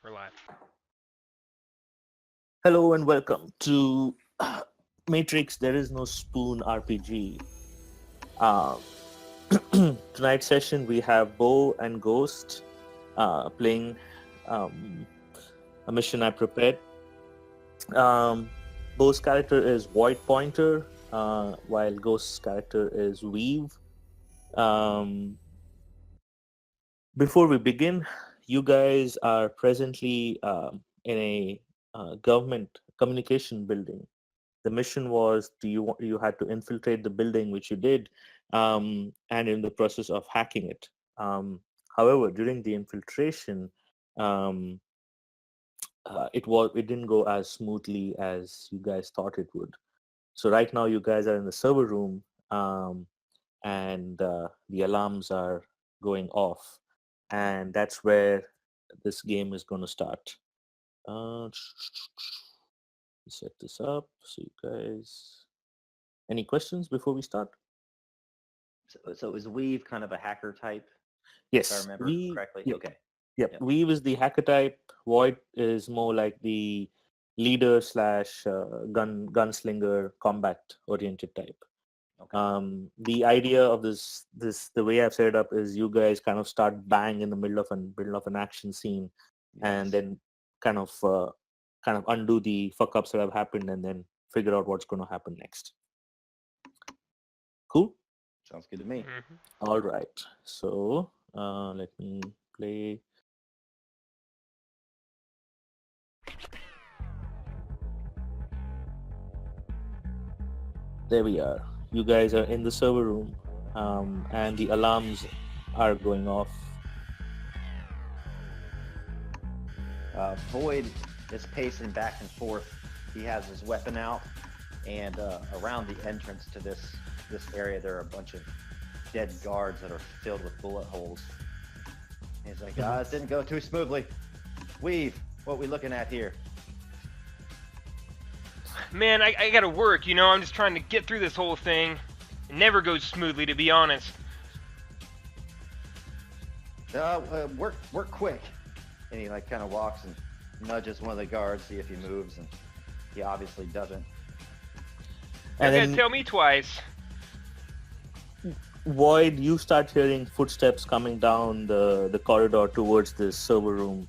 We're live. Hello and welcome to Matrix. There is no spoon RPG. Uh, Tonight's session we have Bo and Ghost playing um, a mission I prepared. Um, Bo's character is Void Pointer, while Ghost's character is Weave. Um, Before we begin, you guys are presently in a government communication building. The mission was you had to infiltrate the building, which you did, and in the process of hacking it. However, during the infiltration, um, it didn't go as smoothly as you guys thought it would. So right now, you guys are in the server room, and the alarms are going off, and that's where this game is going to start. Uh, Set this up so you guys. Any questions before we start? So is Weave kind of a hacker type, if I Yes, remember we. correctly? Yep, Okay. yep. Yep. Weave is the hacker type. Void is more like the leader slash gunslinger combat oriented type. Okay. The idea of the way I've set it up is you guys kind of start bang in the middle of an action scene, and Yes. then kind of undo the fuck ups that have happened, and then figure out what's going to happen next. Cool. Sounds good to me. All right. So let me play. There we are. You guys are in the server room, and the alarms are going off. Void is pacing back and forth. He has his weapon out, and around the entrance to this area, there are a bunch of dead guards that are filled with bullet holes. He's like, it didn't go too smoothly. Weave, what we looking at here? Man, I gotta work, you know, I'm just trying to get through this whole thing. It never goes smoothly, to be honest. Work quick. And he like kind of walks and nudges one of the guards, see if he moves, and he obviously doesn't. You're And gonna then tell me twice. Void, you start hearing footsteps coming down the corridor towards this server room.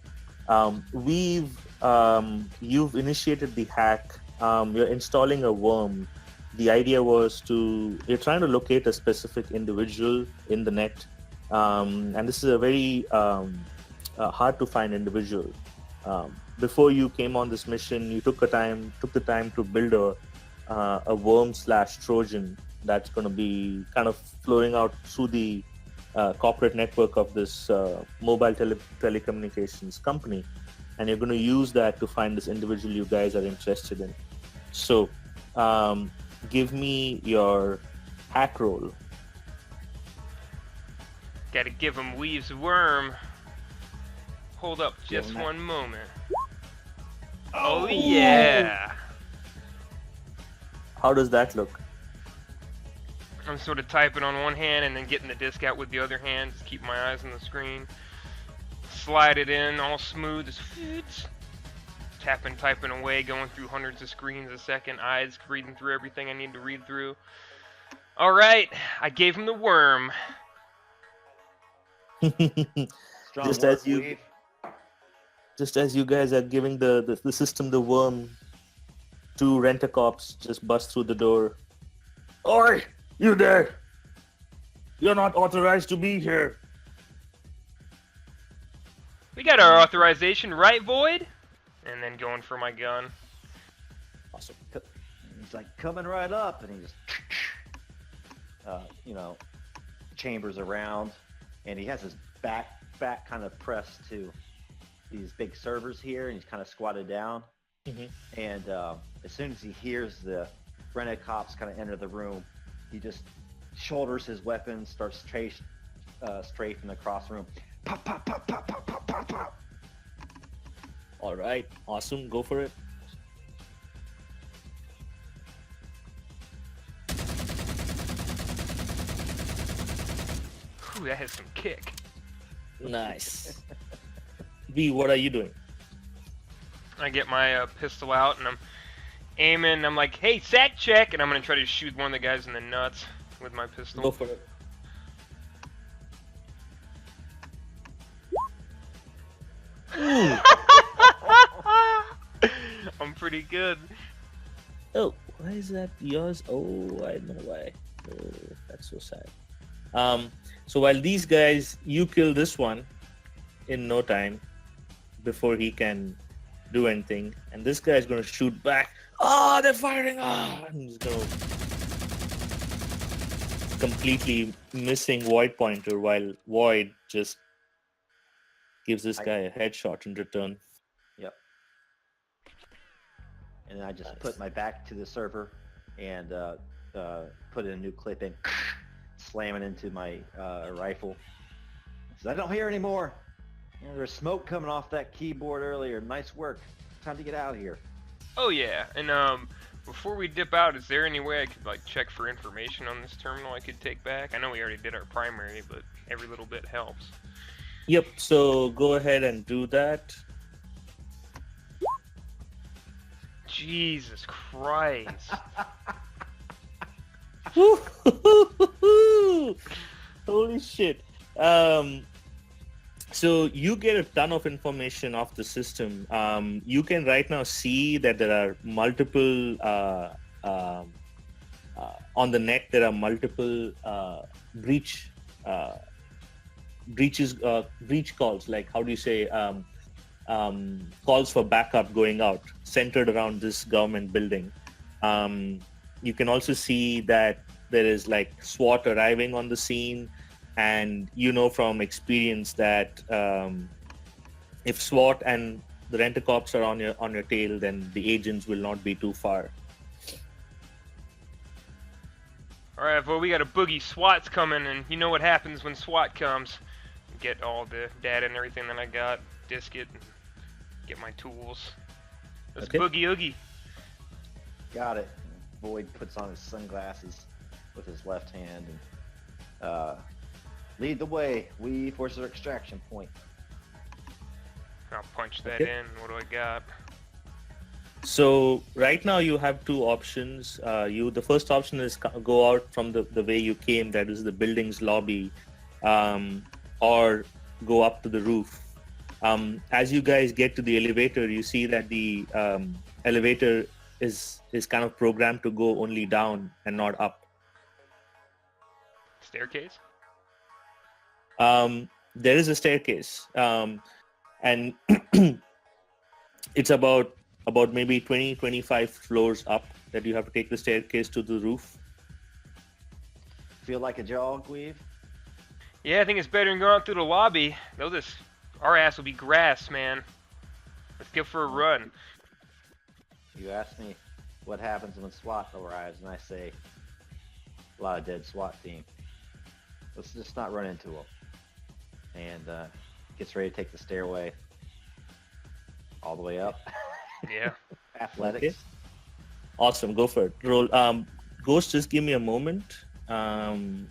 You've initiated the hack. You're installing a worm. The idea was you're trying to locate a specific individual in the net, and this is a very hard to find individual. Before you came on this mission, you took the time to build a worm slash Trojan that's going to be kind of flowing out through the corporate network of this mobile telecommunications company, and you're going to use that to find this individual you guys are interested in. So give me your hack roll. Gotta give him Weave's worm. Hold up Give just him that. one moment. Oh yeah! How does that look? I'm sort of typing on one hand and then getting the disc out with the other hand. Just keep my eyes on the screen. Slide it in all smooth. Just tapping, typing away, going through hundreds of screens a second. Eyes reading through everything I need to read through. Alright, I gave him the worm. Strong Just work, as you- Weave. Just as you guys are giving the system the worm, two rent-a-cops just bust through the door. Oi, you there! You're not authorized to be here. We got our authorization, right, Void? And then going for my gun. Awesome. He's like coming right up, and he just, chambers around, and he has his back kind of pressed to these big servers here, and he's kind of squatted down. Mhm. And as soon as he hears the rented cops kind of enter the room, he just shoulders his weapon, starts strafing across the room. Pop, pop, pop, pop, pop, pop, pop, pop. All right, awesome. Go for it. Whew, that has some kick. Nice. B, what are you doing? I get my pistol out and I'm aiming. I'm like, hey, sack check, and I'm gonna try to shoot one of the guys in the nuts with my pistol. Go for it. Ooh. I'm pretty good. Oh, why is that yours? Oh, I know why. Oh, that's so sad. So while these guys, you kill this one in no time before he can do anything, and this guy is going to shoot back. Oh, they're firing! Ah, and he's going to completely missing Void pointer, while Void just gives this guy a headshot in return. Yep. And I just Nice. put my back to the server and put in a new clip and slam it into my rifle. So I don't hear anymore. You know, there's smoke coming off that keyboard earlier. Nice work. Time to get out of here. Oh yeah, and before we dip out, is there any way I could like check for information on this terminal I could take back? I know we already did our primary, but every little bit helps. Yep, so go ahead and do that. Jesus Christ. Holy shit. So you get a ton of information off the system. You can right now see that there are multiple on the net. There are multiple breach calls. Like, how do you say, calls for backup going out, centered around this government building. You can also see that there is like SWAT arriving on the scene. And you know from experience that if SWAT and the rent-a-cops are on your tail, then the agents will not be too far. Alright, well, we got a boogie. SWAT's coming, and you know what happens when SWAT comes. Get all the data and everything that I got, disk it, and get my tools. Let's Okay. boogie oogie. Got it. Void puts on his sunglasses with his left hand and lead the way. We force our extraction point. I'll punch that Okay. in. What do I got? So right now you have two options. The first option is go out from the way you came, that is the building's lobby, or go up to the roof. As you guys get to the elevator, you see that the elevator is kind of programmed to go only down and not up. Staircase? There is a staircase, and it's about maybe 20-25 floors up that you have to take the staircase to the roof. Feel like a jog, Weave? Yeah, I think it's better than going out through the lobby. Though our ass will be grass, man. Let's go for a run. You asked me what happens when SWAT arrives, and I say a lot of dead SWAT team. Let's just not run into them. And gets ready to take the stairway all the way up. Yeah. Athletics. Okay. Awesome, go for it. Roll. Ghost, just give me a moment. I'm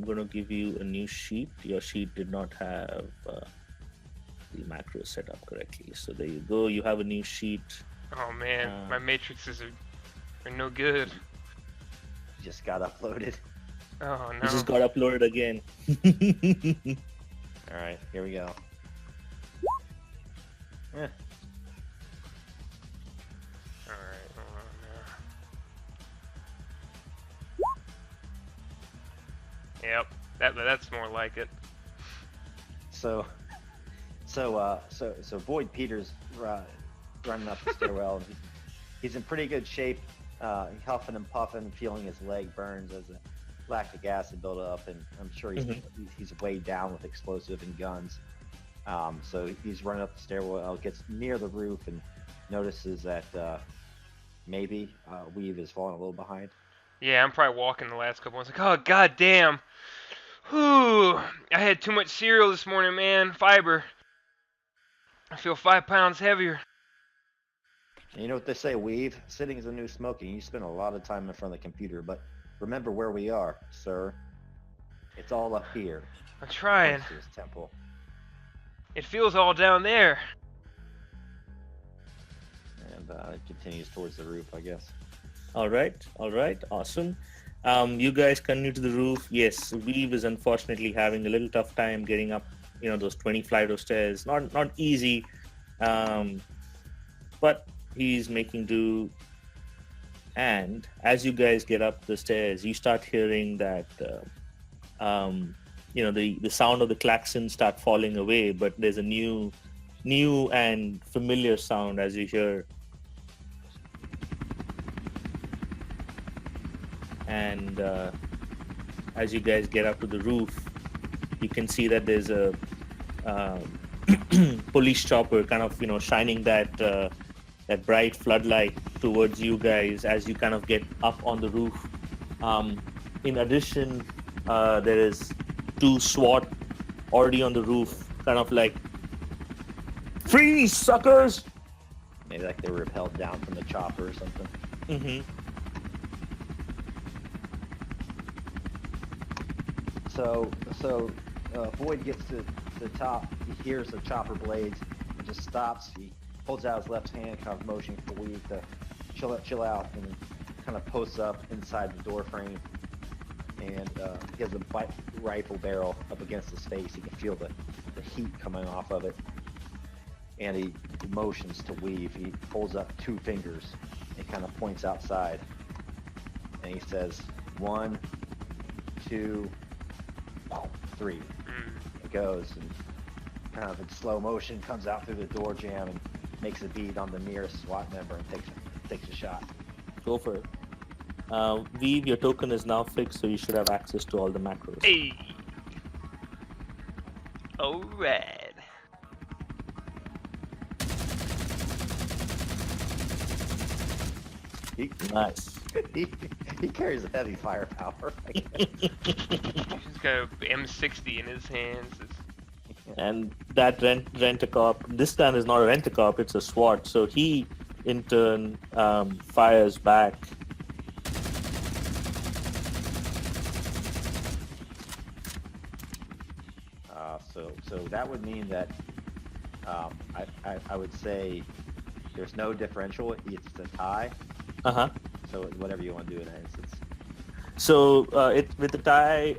gonna give you a new sheet. Your sheet did not have the macros set up correctly, so there you go. You have a new sheet. Oh man, my matrices are no good. Just got uploaded. Oh You no. just got uploaded again. All right, here we go. Alright, hold on now. Yep, that's more like it. So Void Peters running up the stairwell. And he's in pretty good shape. Huffing and puffing, feeling his leg burns as a lactic acid build up, and I'm sure he's weighed down with explosive and guns. So he's running up the stairwell, gets near the roof, and notices that maybe Weave is falling a little behind. Yeah, I'm probably walking the last couple ones. Like, oh god damn. Whew. I had too much cereal this morning, man. Fiber. I feel 5 pounds heavier. And you know what they say, Weave? Sitting is the new smoking. You spend a lot of time in front of the computer, but remember where we are, sir. It's all up here. I'm trying. Points to his temple. It feels all down there. and it continues towards the roof, I guess. All right, awesome. You guys continue to the roof. Yes, Weave is unfortunately having a little tough time getting up, those 20 flight of stairs. Not easy, but he's making do. And as you guys get up the stairs, you start hearing that, the sound of the klaxon start falling away, but there's a new and familiar sound as you hear. And as you guys get up to the roof, you can see that there's a police chopper kind of, shining that bright floodlight towards you guys as you kind of get up on the roof. In addition, there is 2 SWAT already on the roof, kind of like, freeze, suckers! Maybe like they were repelled down from the chopper or something. Mm-hmm. So Void gets to the top. He hears the chopper blades and just stops. He holds out his left hand, kind of motioning for Weave to chill out, and kind of posts up inside the door frame. And he has a rifle barrel up against his face. He can feel the heat coming off of it. And he motions to Weave. He holds up 2 fingers and kind of points outside. And he says, 1, 2, 3. It goes, and kind of in slow motion comes out through the door jamb and makes a bead on the nearest SWAT member and takes a shot. Go for it. Weave, your token is now fixed, so you should have access to all the macros. Hey. Alright. Nice. He carries a heavy firepower. He's got a M60 in his hands. And that rent-a-cop, this time is not a rent-a-cop, it's a SWAT. So he, in turn, fires back. So that would mean that I would say there's no differential. It's a tie. Uh-huh. So whatever you want to do in that instance. So with the tie,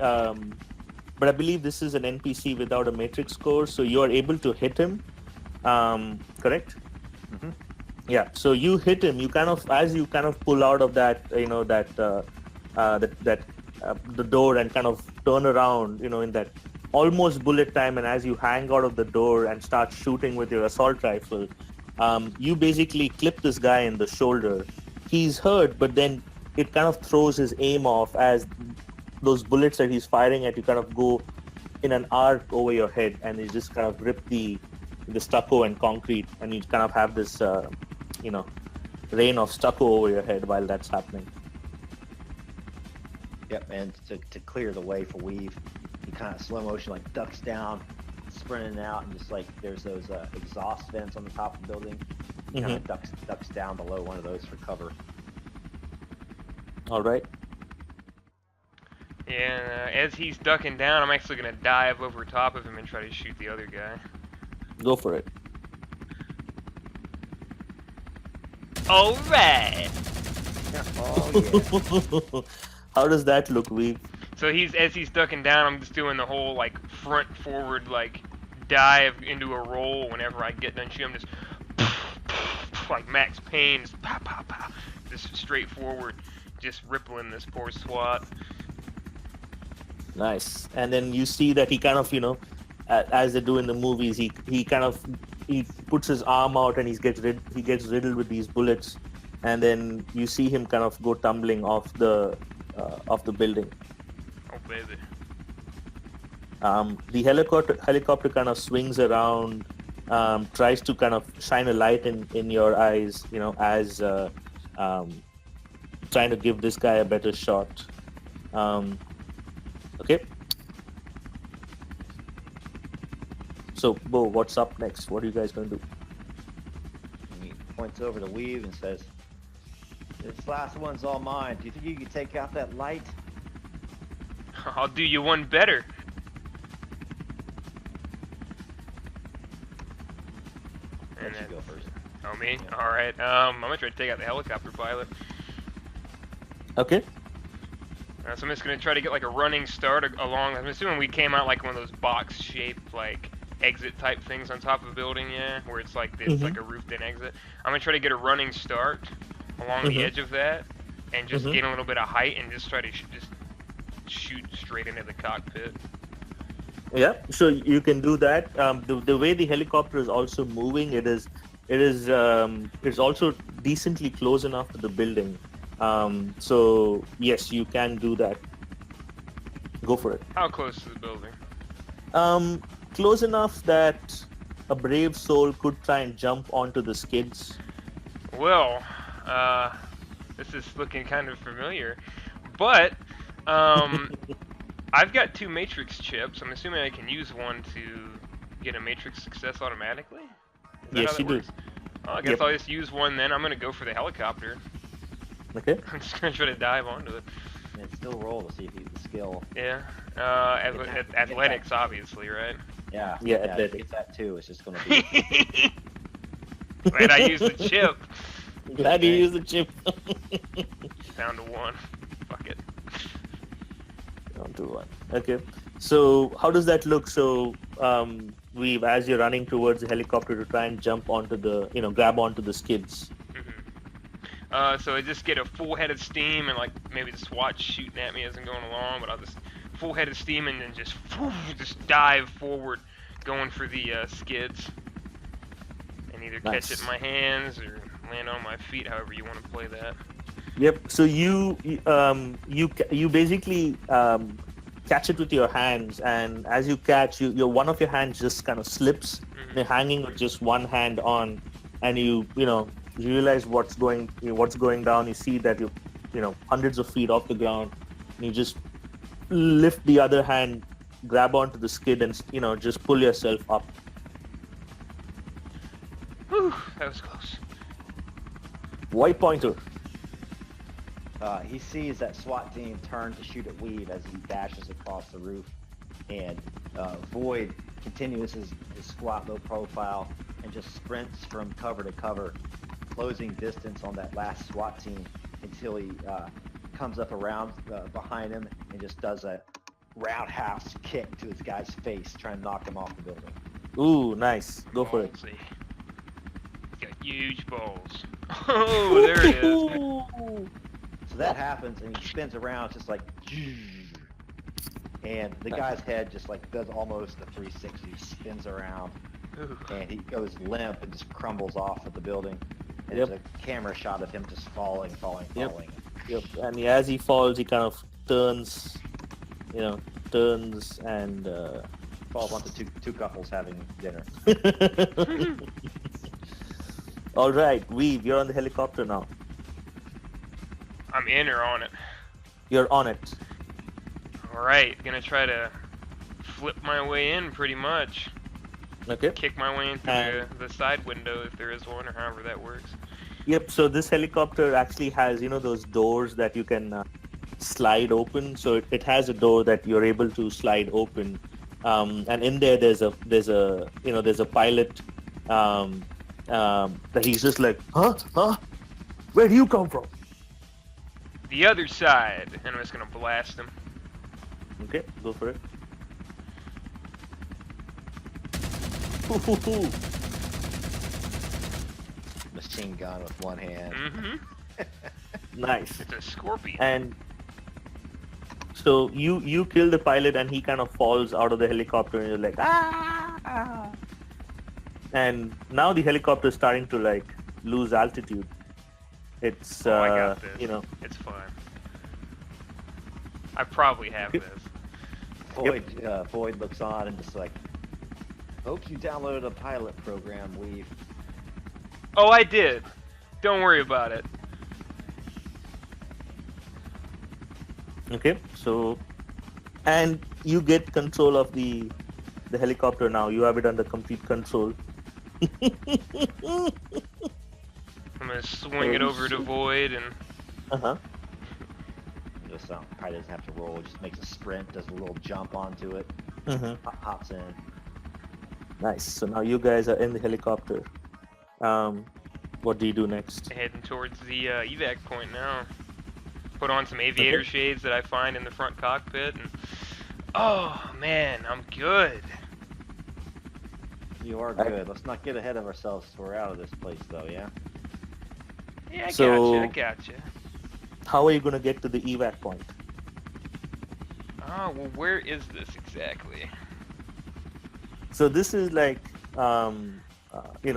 but I believe this is an NPC without a matrix score, so you are able to hit him. Correct? Mm-hmm. Yeah. So you hit him. You kind of, as you kind of pull out of that, the door and kind of turn around, in that almost bullet time, and as you hang out of the door and start shooting with your assault rifle, you basically clip this guy in the shoulder. He's hurt, but then it kind of throws his aim off as those bullets that he's firing at you kind of go in an arc over your head, and you just kind of rip the stucco and concrete, and you kind of have this, rain of stucco over your head while that's happening. Yep, and to clear the way for Weave, he kind of slow motion like ducks down, sprinting out, and just like there's those exhaust vents on the top of the building. He kind of ducks down below one of those for cover. All right. Yeah, as he's ducking down, I'm actually going to dive over top of him and try to shoot the other guy. Go for it. Alright! Oh, yeah. How does that look, Weave? So as he's ducking down, I'm just doing the whole, like, front-forward, like, dive into a roll whenever I get done shooting. Just, like Max Payne, just pow, pow, pow. Just straight forward, just rippling this poor SWAT. Nice. And then you see that he kind of, as they do in the movies, he puts his arm out and he gets riddled with these bullets, and then you see him kind of go tumbling off the building. Oh baby. The helicopter kind of swings around, tries to kind of shine a light in your eyes, as trying to give this guy a better shot. Okay. So, Bo, what's up next? What are you guys going to do? He points over to Weave and says, "This last one's all mine. Do you think you can take out that light?" I'll do you one better. Let you go first. Oh, me? Alright, I'm gonna try to take out the helicopter pilot. Okay. So I'm just gonna try to get like a running start along. I'm assuming we came out like one of those box-shaped like exit type things on top of the building, yeah, where it's like it's like a roofed-in exit. I'm gonna try to get a running start along the edge of that, and just gain a little bit of height and just try to just shoot straight into the cockpit. Yeah, so you can do that. The way the helicopter is also moving, it's also decently close enough to the building. So yes, you can do that. Go for it. How close to the building? Close enough that a brave soul could try and jump onto the skids. Well, this is looking kind of familiar, but I've got 2 matrix chips. I'm assuming I can use one to get a matrix success automatically. Is that Yes, how that you do. works? Oh, I guess I'll just use one then. I'm gonna go for the helicopter. Okay. I'm just gonna try to dive onto it. And still roll to see if you have the skill. Yeah. Athletics, obviously, right? Yeah. Yeah, If athletics. you get that too, it's just gonna be. Wait, I used the chip. Glad you used the chip. Down to 1. Fuck it. Down to 1. Okay. So how does that look? So as you're running towards the helicopter to try and jump onto grab onto the skids. So I just get a full head of steam and like maybe the SWAT shooting at me as I'm going along, but I'll just full head of steam and then just dive forward, going for the skids, and either catch it in my hands or land on my feet, however you want to play that. Yep. So you basically catch it with your hands, and as you catch, your one of your hands just kind of slips. You're hanging with just one hand on, and you realize what's going down. You see that you're hundreds of feet off the ground, and you just lift the other hand, grab onto the skid, and just pull yourself up. Whew, that was close. White pointer. He sees that SWAT team turn to shoot at Weave as he dashes across the roof, and Void continues his squat low profile and just sprints from cover to cover, closing distance on that last SWAT team until he comes up around behind him and just does a roundhouse kick to his guy's face, trying to knock him off the building. Ooh, nice. Go for it. Ballsy. He's got huge balls. Oh, there it is. So that happens, and he spins around just like, and the guy's head just like does almost a 360, spins around, and he goes limp and just crumbles off of the building. And there's a camera shot of him just falling. Yep. And as he falls, he kind of turns and falls onto two couples having dinner. All right, Weave, you're on the helicopter now. I'm in or on it. You're on it. Alright, gonna try to flip my way in pretty much. Okay. Kick my way into the side window if there is one, or however that works. Yep, so this helicopter actually has, those doors that you can slide open. So it has a door that you're able to slide open. And in there, there's a pilot that he's just like, huh? Where do you come from? The other side, and I'm just gonna blast him. Okay, go for it. Machine gun with one hand. Nice. It's a scorpion. And so you kill the pilot, and he kind of falls out of the helicopter, and you're like, ah! And now the helicopter is starting to like lose altitude. It's I got this. It's fine. I probably have this. Void looks on and just like, hope you downloaded a pilot program, Weave. Oh, I did. Don't worry about it. Okay, so and you get control of the helicopter now. You have it under complete control. I'm gonna swing it over to Void and Just probably doesn't have to roll. Just makes a sprint, does a little jump onto it, hops in. Nice. So now you guys are in the helicopter. What do you do next? Heading towards the evac point now. Put on some aviator Okay. shades that I find in the front cockpit, and oh man, I'm good. You are I- good. Let's not get ahead of ourselves till we're out of this place, though, yeah? Yeah, I So- gotcha. How are you gonna get to the evac point? Oh, well, where is this exactly? So this is like,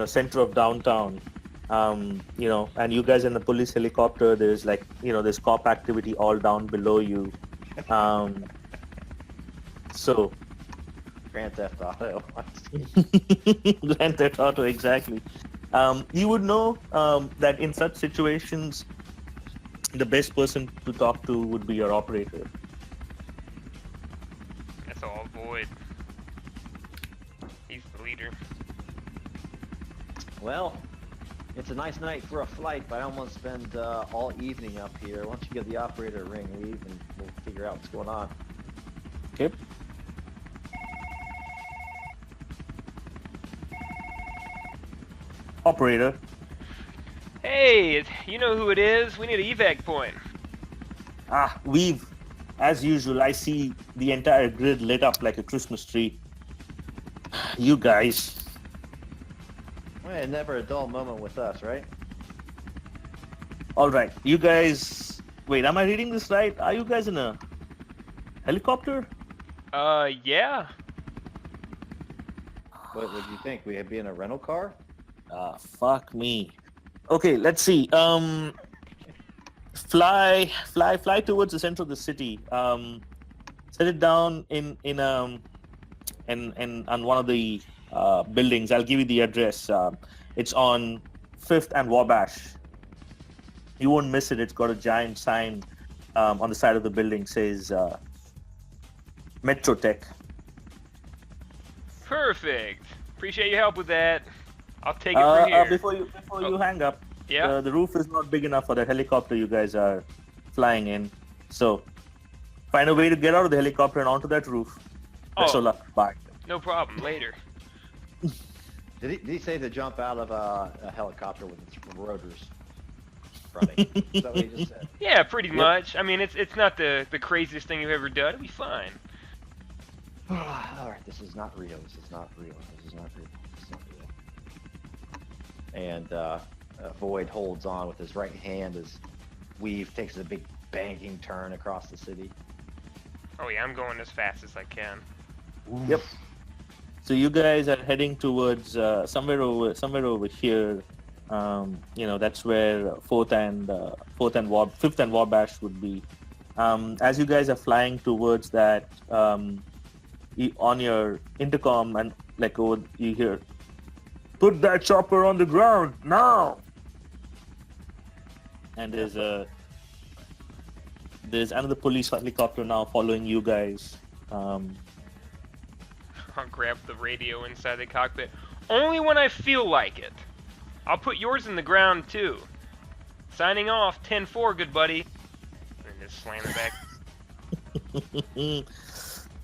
center of downtown. And you guys in the police helicopter. There's like, there's cop activity all down below you. Um, so Grand Theft Auto. Grand Theft Auto, exactly. You would know that in such situations, the best person to talk to would be your operator. That's all Void. He's the leader. Well, it's a nice night for a flight, but I don't want to spend all evening up here. Why don't you give the operator a ring, leave, and we'll figure out what's going on. Okay. Operator. Hey, you know who it is? We need an evac point. We've, as usual, I see the entire grid lit up like a Christmas tree. You guys. Well, never a dull moment with us, right? All right, you guys. Wait, am I reading this right? Are you guys in a helicopter? Yeah. What would you think? We'd be in a rental car? Fuck me. Okay, let's see. Fly towards the center of the city. Set it down in on one of the buildings. I'll give you the address. It's on 5th and Wabash. You won't miss it. It's got a giant sign on the side of the building says Metro Tech. Perfect. Appreciate your help with that. I'll take it from here. Before you hang up, Yeah? the roof is not big enough for that helicopter you guys are flying in. So find a way to get out of the helicopter and onto that roof. Best of luck. Bye. No problem. Later. Did he say to jump out of a helicopter with its rotors running? Is that what he just said? Yeah, pretty much. I mean, it's not the craziest thing you've ever done. It'll be fine. All right, this is not real. This is not real. This is not real. This is not real. And Void holds on with his right hand as Weave takes a big banking turn across the city. Oh yeah, I'm going as fast as I can. Yep. So you guys are heading towards somewhere over here. That's where 5th and Wabash would be. As you guys are flying towards that, on your intercom and like you hear, "Put that chopper on the ground now!" And there's another police helicopter now following you guys. I'll grab the radio inside the cockpit. Only when I feel like it. I'll put yours in the ground too. Signing off, 10-4, good buddy. And just slam it back.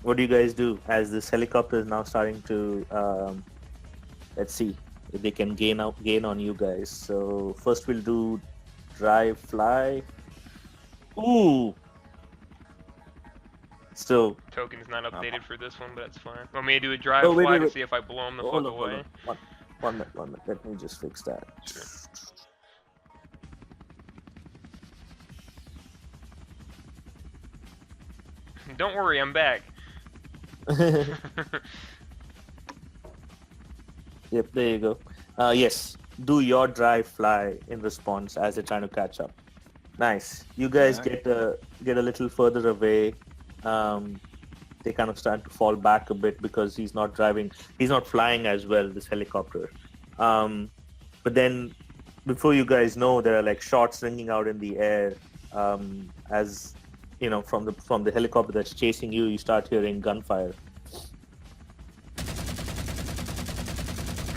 What do you guys do as this helicopter is now starting to? Let's see if they can gain on you guys. So first we'll do drive fly. Ooh. So Token's not updated for this one, but that's fine. Want me to do a drive Oh, wait, fly wait, to wait. see if I blow him the hold fuck on, away? hold on. One minute. Let me just fix that. Sure. Don't worry, I'm back. Yep, there you go. Yes, do your drive fly in response as they're trying to catch up. Nice. You guys Alright. get a little further away. They kind of start to fall back a bit because he's not flying as well, this helicopter. But then before you guys know, there are like shots ringing out in the air. As you know, from the helicopter that's chasing you, you start hearing gunfire.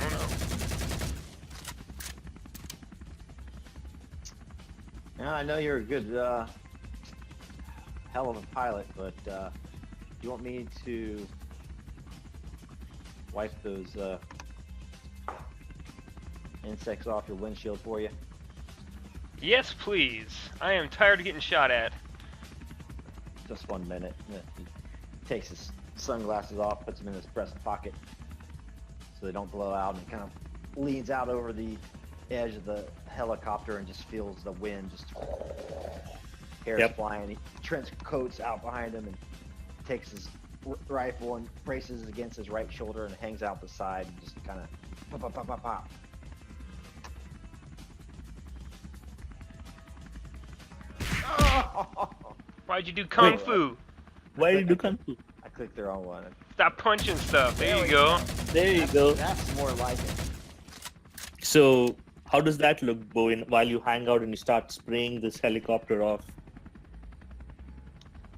Oh no. Now, I know you're a good hell of a pilot, but you want me to wipe those insects off your windshield for you? Yes, please. I am tired of getting shot at. Just 1 minute. He takes his sunglasses off, puts them in his breast pocket so they don't blow out, and kind of leans out over the edge of the helicopter and just feels the wind just hairs flying. He trench coats out behind him and takes his rifle and braces it against his right shoulder and hangs out the side and just kind of pop, pop, pop, pop, pop. Why'd you do kung fu? Why did you do kung fu? I clicked the wrong one. Stop punching stuff. There you go. There you go. That's more like it. So, how does that look, Bowen, while you hang out and you start spraying this helicopter off?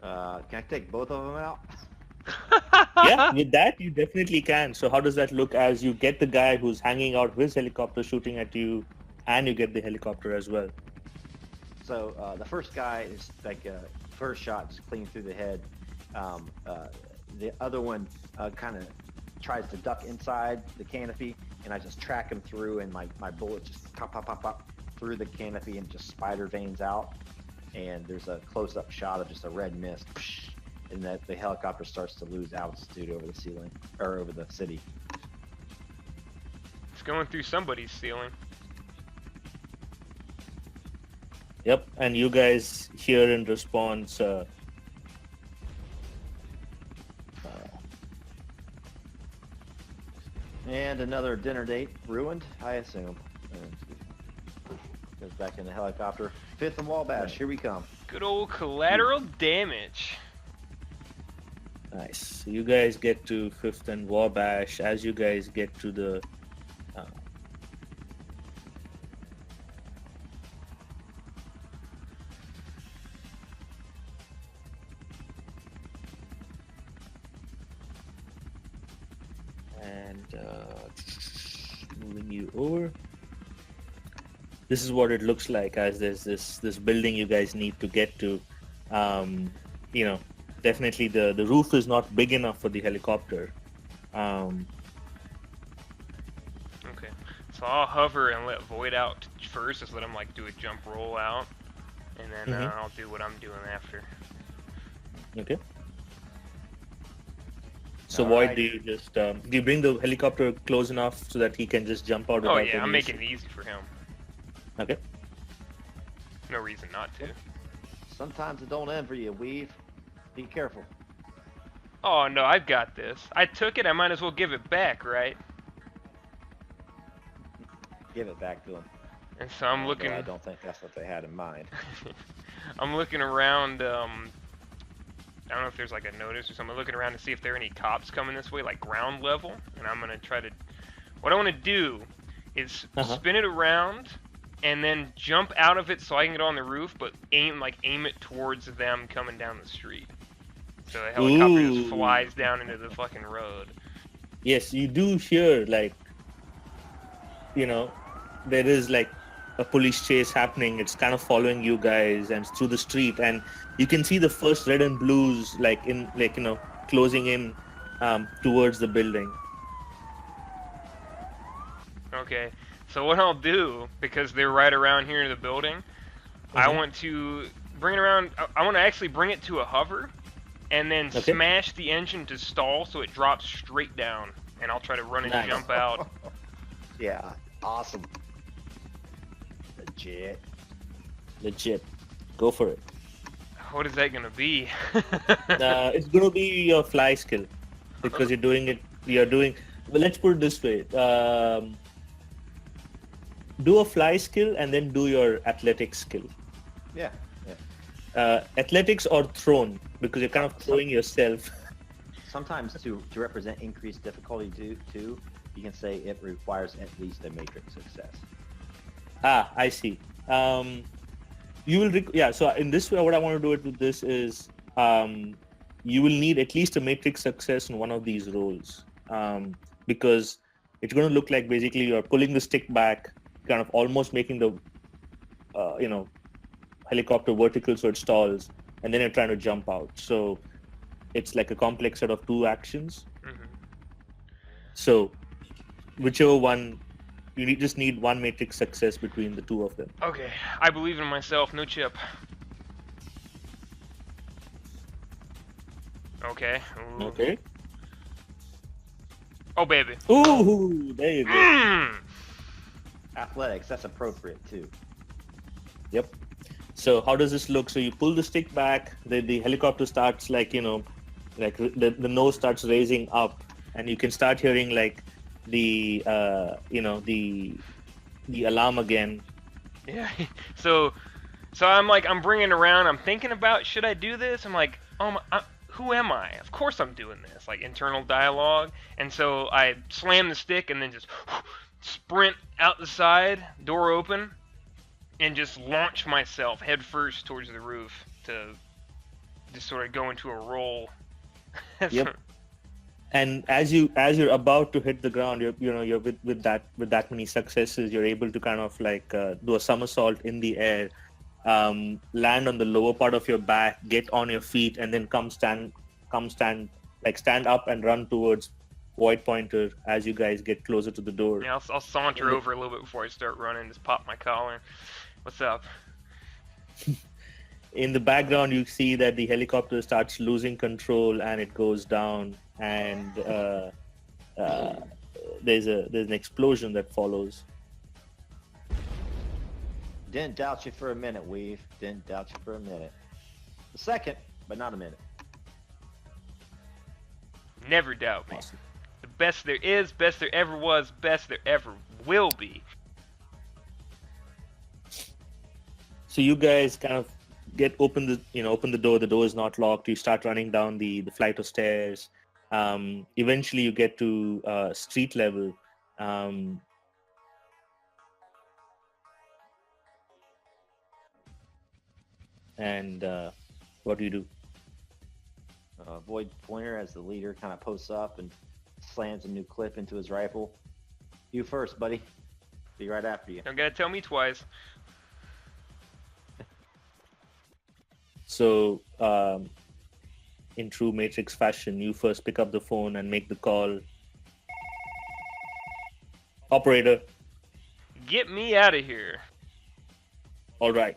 Can I take both of them out? Yeah, with that, you definitely can. So, how does that look as you get the guy who's hanging out his helicopter shooting at you, and you get the helicopter as well? So the first guy is like first shot just clean through the head. The other one kind of tries to duck inside the canopy, and I just track him through, and my bullet just pop, pop, pop, pop through the canopy and just spider veins out. And there's a close-up shot of just a red mist, and that the helicopter starts to lose altitude over the ceiling or over the city. It's going through somebody's ceiling. Yep, and you guys hear in response, and another dinner date ruined, I assume. And goes back in the helicopter. Fifth and Wabash, here we come. Good old collateral damage. nice. So you guys get to 5th and Wabash. As you guys get to the moving you over. This is what it looks like, as there's this building you guys need to get to. You know, definitely the roof is not big enough for the helicopter. Okay. So I'll hover and let Void out first. Just let him like do a jump roll out, and then I'll do what I'm doing after. Okay. So All Void, right. do you just do you bring the helicopter close enough so that he can just jump out? Oh without yeah, I'm any making issue? it easy for him. Okay. No reason not to. Sometimes it don't end for you, Weave. Be careful. Oh no, I've got this. I took it. I might as well give it back, right? Give it back to him. And so I'm Although looking. I don't think that's what they had in mind. I'm looking around. I don't know if there's like a notice or something. I'm looking around to see if there are any cops coming this way, like ground level. And I'm gonna try to. What I want to do is spin it around and then jump out of it so I can get on the roof, but aim it towards them coming down the street. So the helicopter just flies down into the fucking road. Yes, you do hear, like, you know, there is like a police chase happening. It's kind of following you guys and through the street, and you can see the first red and blues closing in towards the building. Okay, so what I'll do, because they're right around here in the building, I want to bring it around. I want to actually bring it to a hover, and then smash the engine to stall so it drops straight down. And I'll try to run and jump out. Yeah, awesome. Legit. Go for it. What is that gonna be? It's gonna be your fly skill, because you're doing. Well, let's put it this way. Do a fly skill and then do your athletics skill. Yeah. Athletics or thrown, because you're kind of throwing yourself. Sometimes to represent increased difficulty too, you can say it requires at least a matrix success. I see. You will. So in this way, what I want to do it with this is, you will need at least a matrix success in one of these rolls, because it's going to look like basically you're pulling the stick back, kind of almost making the, helicopter vertical so it stalls, and then you're trying to jump out. So it's like a complex set of two actions. So whichever one just need one matrix success between the two of them. Okay, I believe in myself. No chip. Okay. Ooh. Okay. Oh baby. Ooh, there you go. Mm. Athletics, that's appropriate too. Yep. So how does this look? So you pull the stick back, the helicopter starts like the nose starts raising up, and you can start hearing like the the alarm again. Yeah. So I'm bringing it around. I'm thinking about, should I do this? I'm like, oh my, who am I? Of course I'm doing this. Like internal dialogue. And so I slam the stick and then just sprint out the side, door open, and just launch myself head first towards the roof to just sort of go into a roll. Yep. And as you're about to hit the ground, you're with that many successes, you're able to kind of like do a somersault in the air, land on the lower part of your back, get on your feet, and then stand up and run towards Void Pointer as you guys get closer to the door. Yeah, I'll saunter over a little bit before I start running. Just pop my collar. What's up? In the background, you see that the helicopter starts losing control and it goes down, and there's an explosion that follows. Didn't doubt you for a minute, Weave. Didn't doubt you for a minute. A second, but not a minute. Never doubt me. Awesome. The best there is, best there ever was, best there ever will be. So you guys kind of open the door. The door is not locked. You start running down the flight of stairs. Eventually, you get to street level. And what do you do? Void Pointer, as the leader, kind of posts up and slams a new clip into his rifle. You first, buddy. Be right after you. Don't gotta tell me twice. So, in true Matrix fashion, you first pick up the phone and make the call. Operator. Get me out of here. All right.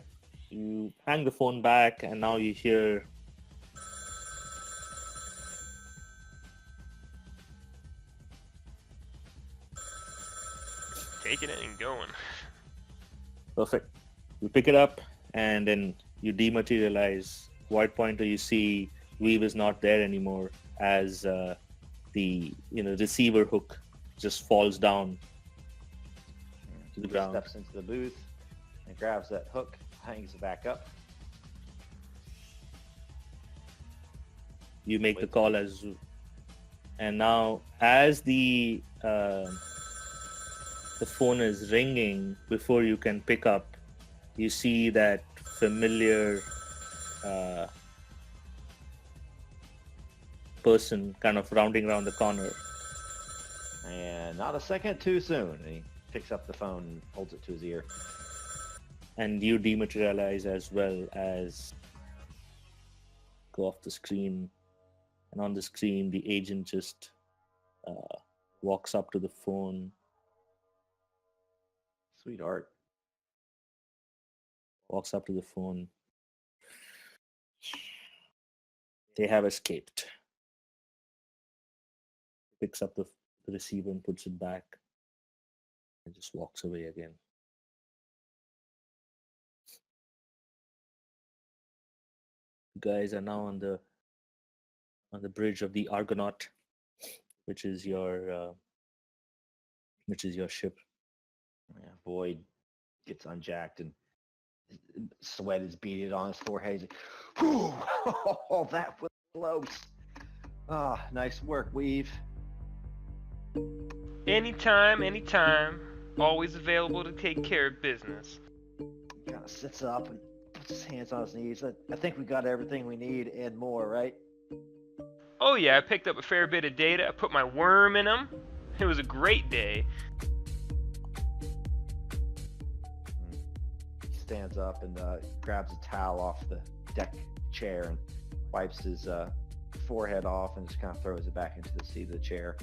You hang the phone back, and now you hear. Taking it and going. Perfect. You pick it up, and then you dematerialize. Void Pointer, you see Weave is not there anymore, as the receiver hook just falls down to the He ground. steps into the booth and grabs that hook, hangs it back up. You make the call as, and now as the phone is ringing, before you can pick up, you see that familiar person kind of rounding around the corner. And not a second too soon. And he picks up the phone and holds it to his ear. And you dematerialize as well, as go off the screen. And on the screen, the agent just walks up to the phone, Sweet art. walks up to the phone. They have escaped. Picks up the receiver and puts it back, and just walks away again. You guys are now on the bridge of the Argonaut, which is your ship. Yeah, Void gets unjacked and sweat is beaded on his forehead. He's like, whew, oh, that was close. Ah, nice work, Weave. Anytime, anytime. Always available to take care of business. He kind of sits up and puts his hands on his knees. I think we got everything we need and more, right? Oh yeah, I picked up a fair bit of data. I put my worm in them. It was a great day. He stands up and grabs a towel off the deck chair and wipes his forehead off and just kind of throws it back into the seat of the chair.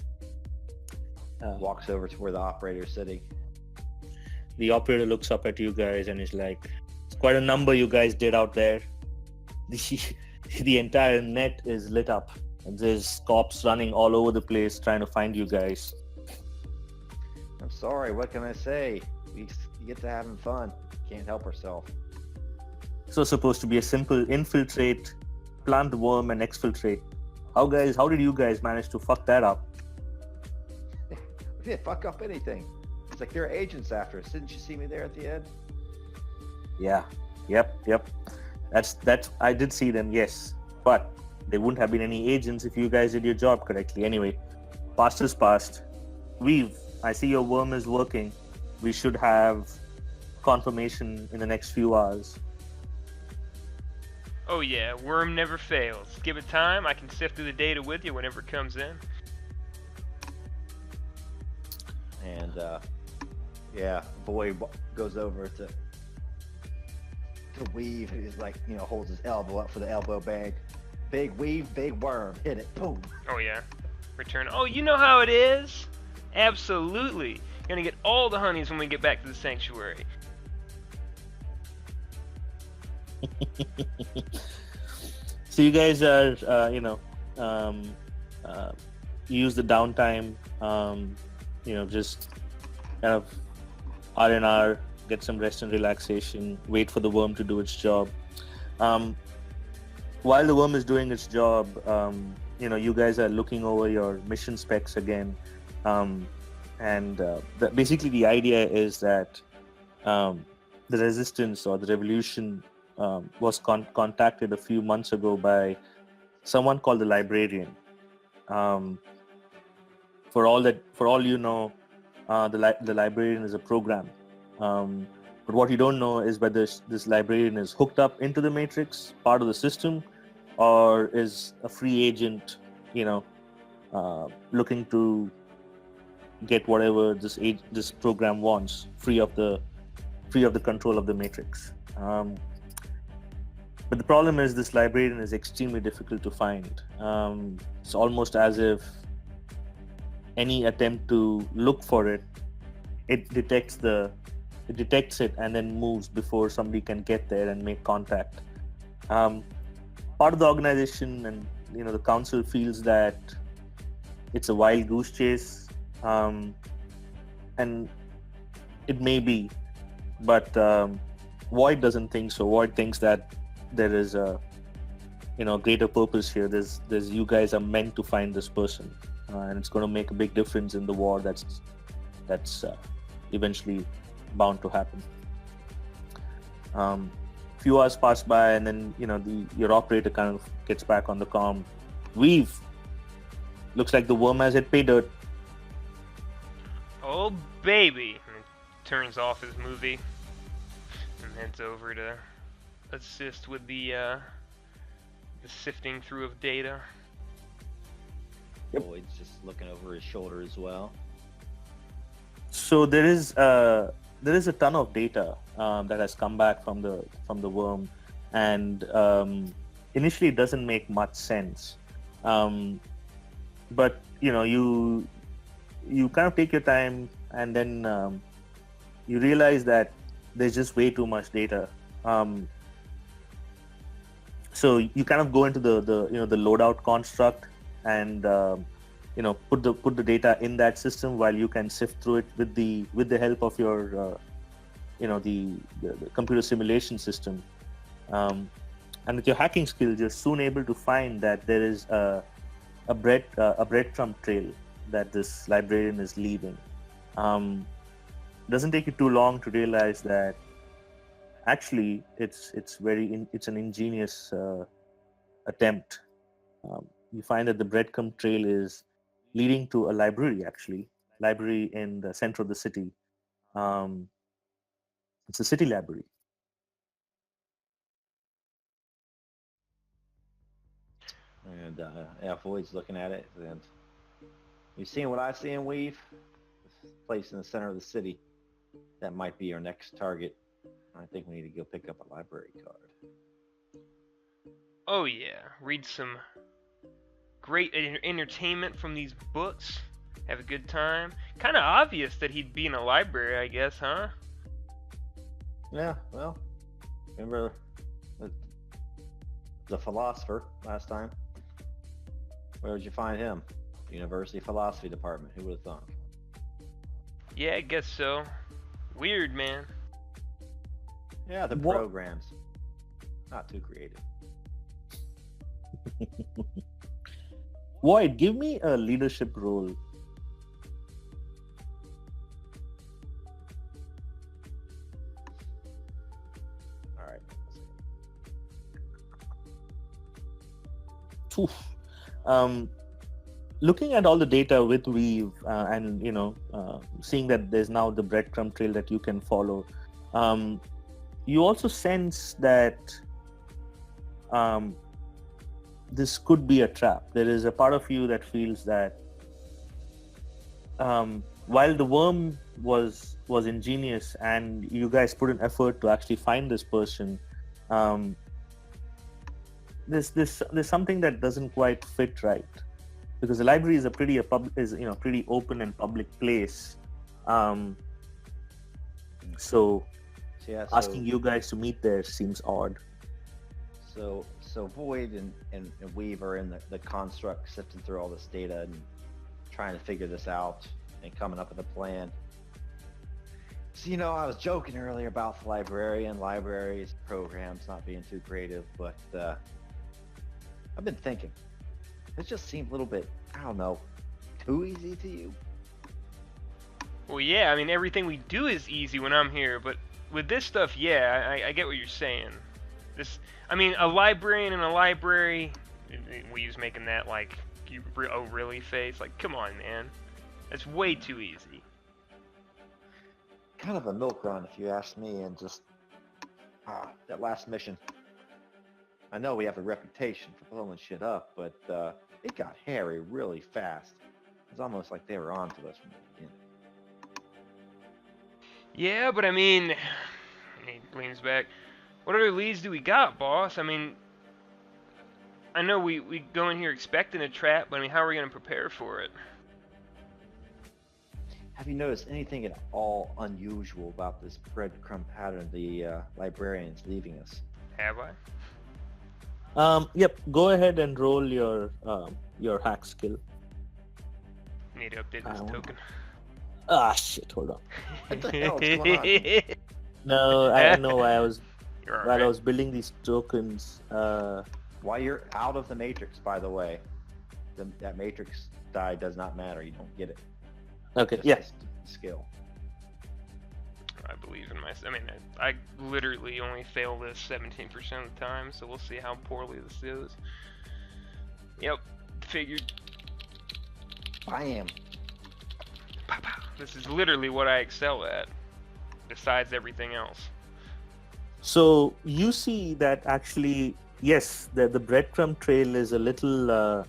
Walks over to where the operator's sitting. The operator looks up at you guys and is like, "It's quite a number you guys did out there. The entire net is lit up. And there's cops running all over the place trying to find you guys." I'm sorry. What can I say? We get to having fun. Can't help ourselves. So it's supposed to be a simple infiltrate, plant the worm, and exfiltrate. How did you guys manage to fuck that up? We didn't fuck up anything. It's like they're agents after us. Didn't you see me there at the end? Yeah. Yep. That's I did see them, yes. But there wouldn't have been any agents if you guys did your job correctly. Anyway, past is past. I see your worm is working. We should have confirmation in the next few hours. Oh yeah, worm never fails. Give it time, I can sift through the data with you whenever it comes in. And yeah, boy goes over to Weave. He's like, holds his elbow up for the elbow bag. Big Weave, big worm. Hit it. Boom. Oh yeah. Return. Oh, you know how it is? Absolutely. Gonna get all the honeys when we get back to the sanctuary. So you guys are, use the downtime, just kind of R&R, get some rest and relaxation, wait for the worm to do its job. While the worm is doing its job, you guys are looking over your mission specs again. Basically the idea is that the resistance or the revolution was contacted a few months ago by someone called the librarian. For all you know, the librarian is a program. But what you don't know is whether this librarian is hooked up into the Matrix, part of the system, or is a free agent, looking to get whatever this program wants, free of the control of the Matrix. But the problem is this librarian is extremely difficult to find. It's almost as if any attempt to look for it, it detects it and then moves before somebody can get there and make contact. Part of the organization and the council feels that it's a wild goose chase, and it may be, but Void doesn't think so. Void thinks that there is a greater purpose here. There's you guys are meant to find this person, and it's going to make a big difference in the war that's eventually bound to happen. Few hours pass by, and then your operator kind of gets back on the comm. Weave, looks like the worm has hit pay dirt. Oh baby! And turns off his movie and heads over to assist with the sifting through of data. Yep. Boyd's just looking over his shoulder as well. So there is a ton of data that has come back from the worm, and initially it doesn't make much sense. But you kind of take your time, and then you realize that there's just way too much data. So you kind of go into the loadout construct and put the data in that system while you can sift through it with the help of your the computer simulation system. And with your hacking skills, you're soon able to find that there is a breadcrumb trail that this librarian is leaving. Doesn't take you too long to realize that actually it's an ingenious attempt. You find that the breadcrumb trail is leading to a library in the center of the city. It's a city library. And Void's looking at it, and you seeing what I see in Weave? This place in the center of the city. That might be our next target. I think we need to go pick up a library card. Oh yeah, read some great entertainment from these books. Have a good time. Kind of obvious that he'd be in a library, I guess, huh? Yeah, well, remember the, the philosopher last time? Where did you find him? University Philosophy Department. Who would have thunk? Yeah, I guess so. Weird, man. Yeah, the What? programs. Not too creative. Void, give me a leadership role. All right. Oof. Looking at all the data with Weave, and seeing that there's now the breadcrumb trail that you can follow, you also sense that this could be a trap. There is a part of you that feels that while the worm was ingenious and you guys put an effort to actually find this person, there's something that doesn't quite fit right, because the library is pretty open and public place. So Yeah, asking you guys to meet there seems odd. So Void and Weave are in the construct, sifting through all this data and trying to figure this out and coming up with a plan. So, I was joking earlier about the libraries, programs not being too creative, but I've been thinking. It just seemed a little bit, I don't know, too easy to you. Well, yeah, I mean, everything we do is easy when I'm here, but with this stuff, yeah, I get what you're saying. A librarian in a library, we use making that like, really face. Like, come on, man. That's way too easy. Kind of a milk run, if you ask me, and just, that last mission. I know we have a reputation for blowing shit up, but it got hairy really fast. It's almost like they were onto us from the beginning. Yeah, but he leans back. What other leads do we got, boss? I know we go in here expecting a trap, but how are we going to prepare for it? Have you noticed anything at all unusual about this breadcrumb pattern the librarian's leaving us? Have I? Yep. Go ahead and roll your hack skill. Need to update this token. Ah, shit. Hold on. What the hell is going on? No, I know. I was You're while I was building these tokens. While you're out of the matrix, by the way, that matrix die does not matter. You don't get it. Okay. Just Yeah. the skill. I believe in myself. I literally only fail this 17% of the time, so we'll see how poorly this goes. Yep, figured. I am. Pow, pow. This is literally what I excel at, besides everything else. So you see that actually, yes, the breadcrumb trail is a little,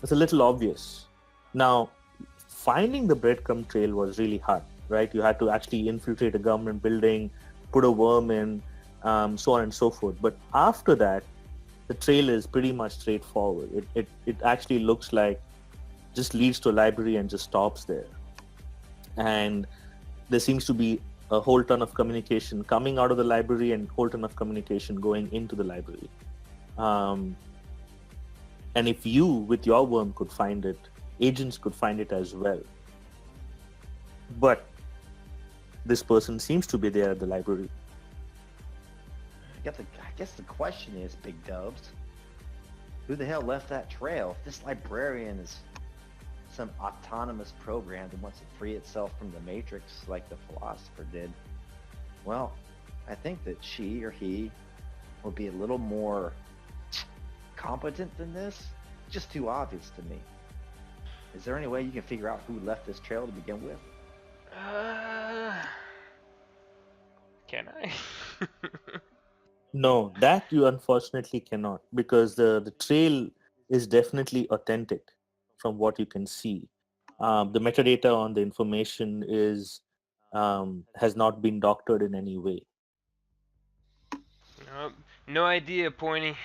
it's a little obvious. Now, finding the breadcrumb trail was really hard, right? You had to actually infiltrate a government building, put a worm in, so on and so forth. But after that, the trail is pretty much straightforward. It actually looks like just leads to a library and just stops there. And there seems to be a whole ton of communication coming out of the library and whole ton of communication going into the library. And if you, with your worm, could find it, agents could find it as well. But this person seems to be there at the library. I guess the question is, Big Dubs, who the hell left that trail? If this librarian is some autonomous program that wants to free itself from the matrix like the philosopher did, well, I think that she or he would be a little more competent than this. Just too obvious to me. Is there any way you can figure out who left this trail to begin with? Can I? No, that you unfortunately cannot, because the trail is definitely authentic from what you can see. The metadata on the information is has not been doctored in any way. No idea, Pointy,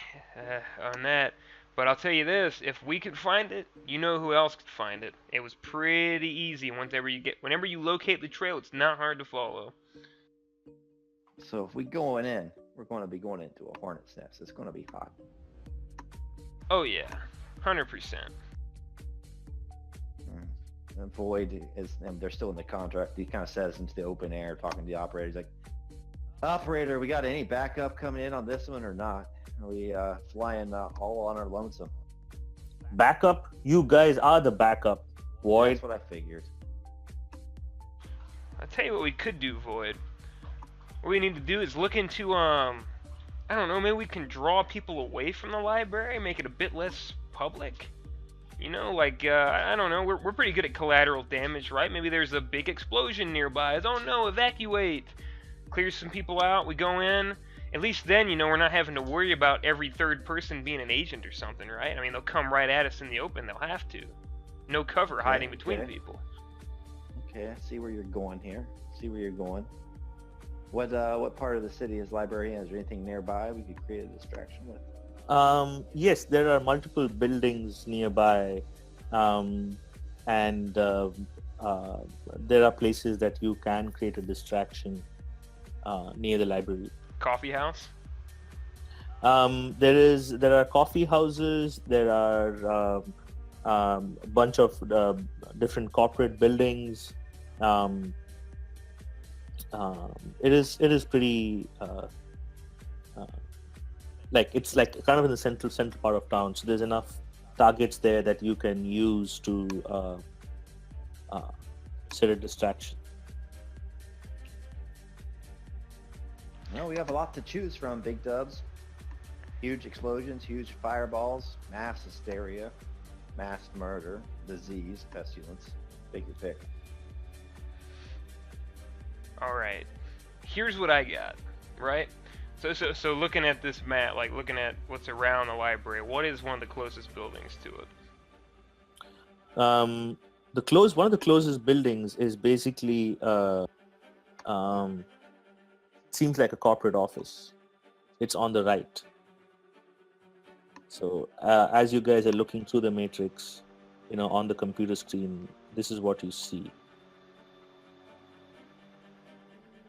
on that. But I'll tell you this: if we could find it, you know who else could find it. It was pretty easy. Whenever you locate the trail, it's not hard to follow. So if we going in, we're going to be going into a hornet's nest. It's going to be hot. Oh yeah, 100%. And Void is, and they're still in the contract. He kind of says into the open air, talking to the operator. He's like, "Operator, we got any backup coming in on this one or not? Are we flying all on our lonesome?" Backup? You guys are the backup. Void. That's what I figured. I'll tell you what we could do, Void. What we need to do is look into, I don't know, maybe we can draw people away from the library, make it a bit less public. You know, like, I don't know, we're pretty good at collateral damage, right? Maybe there's a big explosion nearby. Oh no, evacuate! Clear some people out, we go in. At least then, you know, we're not having to worry about every third person being an agent or something, right? I mean, they'll come right at us in the open, they'll have to. No cover hiding between people. Okay, I see where you're going here. See where you're going. What part of the city is library in? Is there anything nearby we could create a distraction with? Yes, there are multiple buildings nearby, and there are places that you can create a distraction near the library. Coffee house? There are coffee houses. There are a bunch of different corporate buildings. It is pretty like it's like kind of in the central part of town. So there's enough targets there that you can use to set a distraction. Well, we have a lot to choose from, Big Dubs. Huge explosions, huge fireballs, mass hysteria, mass murder, disease, pestilence. Take your pick. Alright. Here's what I got, right? So looking at this map, like looking at what's around the library, what is one of the closest buildings to it? One of the closest buildings is basically seems like a corporate office. It's on the right. So as you guys are looking through the matrix, you know, on the computer screen, this is what you see.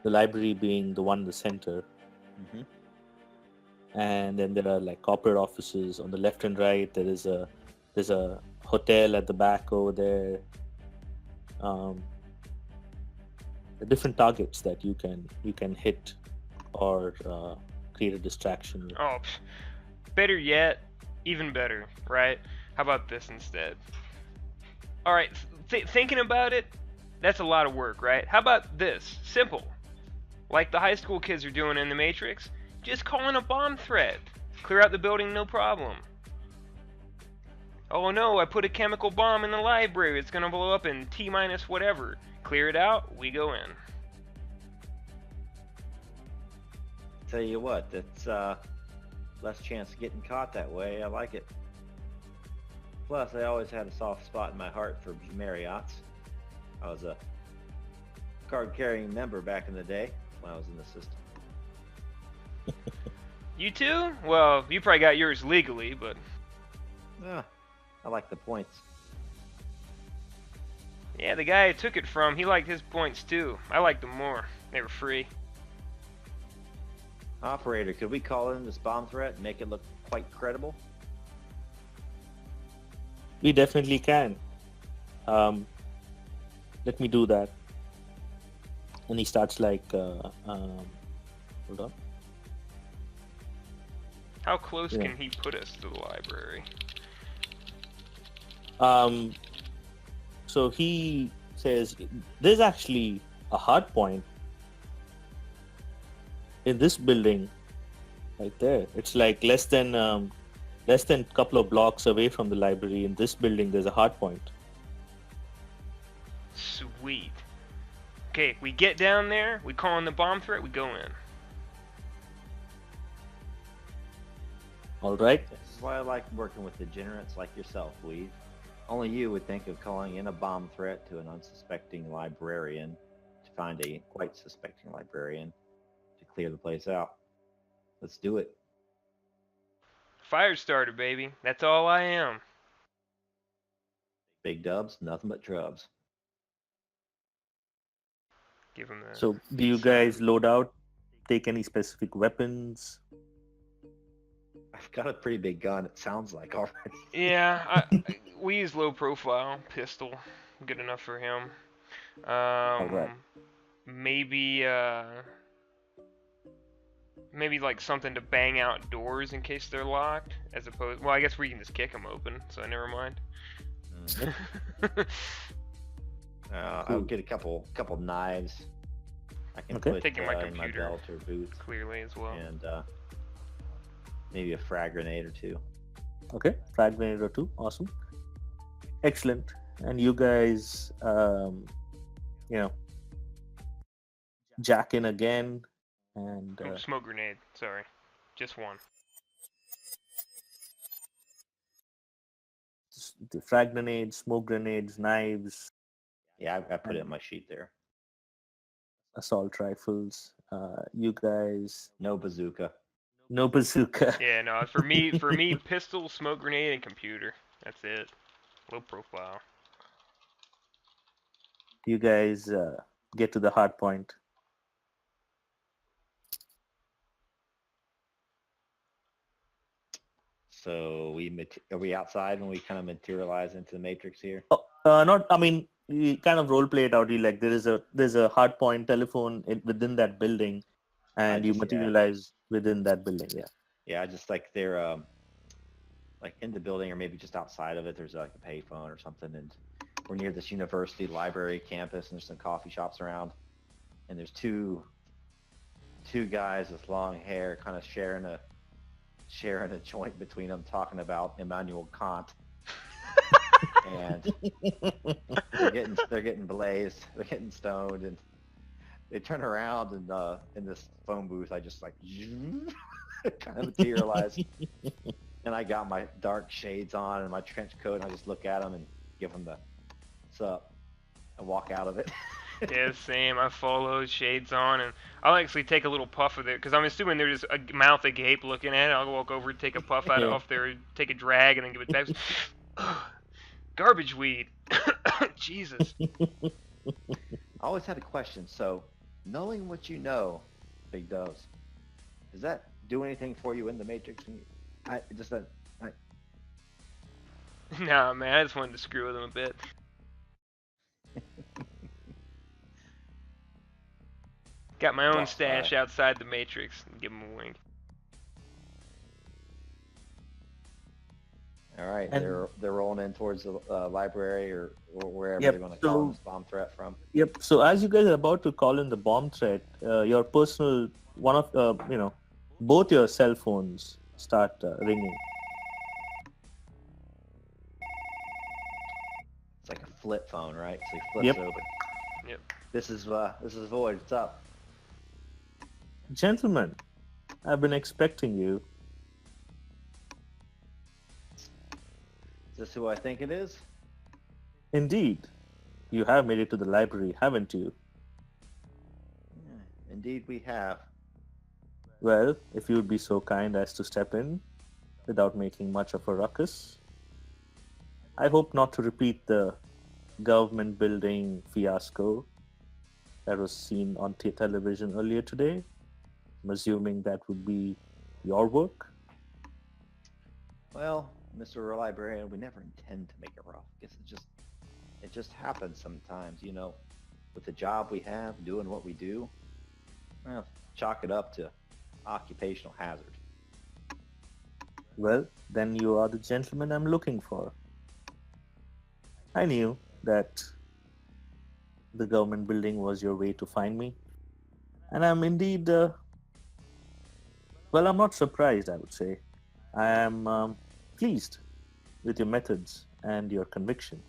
The library being the one in the center. Mm-hmm. And then there are like corporate offices on the left and right. There's a hotel at the back over there. The different targets that you can hit or create a distraction with. Oh, better yet, even better, right? How about this instead? Alright, thinking about it, that's a lot of work, right? How about this? Simple. Like the high school kids are doing in the Matrix, just call in a bomb threat. Clear out the building, no problem. Oh no, I put a chemical bomb in the library, it's gonna blow up in T- whatever. Clear it out, we go in. Tell you what, it's less chance of getting caught that way. I like it. Plus, I always had a soft spot in my heart for Marriott's. I was a card-carrying member back in the day when I was in the system. You too? Well, you probably got yours legally, but... I like the points. Yeah, the guy I took it from, he liked his points too. I liked them more. They were free. Operator, could we call in this bomb threat and make it look quite credible? We definitely can. Let me do that. And he starts like, hold on. How close can he put us to the library? So he says there's actually a hard point in this building right there. It's like less than a couple of blocks away from the library. In this building there's a hard point. Sweet. Okay, we get down there, we call in the bomb threat, we go in. All right. This is why I like working with degenerates like yourself, Weave. Only you would think of calling in a bomb threat to an unsuspecting librarian to find a quite suspecting librarian to clear the place out. Let's do it. Fire starter, baby. That's all I am. Big Dubs, nothing but trubs. Give him that. So do you guys load out? take any specific weapons? I've got a pretty big gun. It sounds like already. Yeah, we use low profile pistol, good enough for him. All right. Maybe maybe like something to bang out doors in case they're locked, as opposed. Well, I guess we can just kick them open, so never mind. I'll Cool. get a couple knives. I can Okay. put Taking my in my computer. belt or boots, Clearly as well. and maybe a frag grenade or two. Okay, frag grenade or two. Awesome. Excellent. And you guys, jack in again, and Ooh, smoke grenade. Sorry, just one. the frag grenades, smoke grenades, knives, Yeah, I put it in my sheet there. assault rifles. You guys, No bazooka. no bazooka. Yeah, no. For me, pistol, smoke grenade, and computer. That's it. Low profile. You guys get to the hard point. So are we outside when we kind of materialize into the matrix here? Not. I mean, you kind of role play it out. You like there's a hard point telephone within that building, and you materialize within that building. Yeah. Yeah, just like they're like in the building or maybe just outside of it. There's like a payphone or something, and we're near this university library campus, and there's some coffee shops around, and there's two guys with long hair, kind of sharing a joint between them, talking about Immanuel Kant. And they're getting blazed, they're getting stoned, and they turn around, and in this phone booth, I just like kind of materialize, and I got my dark shades on and my trench coat, and I just look at them and give them the sup and walk out of it. Yeah, same. I follow, shades on, and I'll actually take a little puff of it because I'm assuming they're just a mouth agape looking at it. I'll walk over and take a puff out off there, take a drag, and then give it back. Garbage weed. Jesus. I always had a question. So, knowing what you know, Big Doves, does that do anything for you in the Matrix? Nah, man. I just wanted to screw with him a bit. Got my own stash outside the Matrix. Give him a wink. All right, And- they're rolling in towards the library or wherever Yep, they're going to call this bomb threat from. Yep. So as you guys are about to call in the bomb threat, your personal both your cell phones start ringing. It's like a flip phone, right? So he flips Yep. it open. Yep. This is Void. What's up? Gentlemen, I've been expecting you. Is this who I think it is? Indeed, you have made it to the library, haven't you? Yeah, indeed, we have. Well, if you would be so kind as to step in without making much of a ruckus. I hope not to repeat the government building fiasco that was seen on television earlier today. I'm assuming that would be your work. Well, Mr. Librarian, we never intend to make it rough. Guess it just happens sometimes, you know. With the job we have, doing what we do, well, chalk it up to occupational hazard. Well, then you are the gentleman I'm looking for. I knew that the government building was your way to find me. And I'm indeed, I'm not surprised, I would say. I am pleased with your methods and your conviction.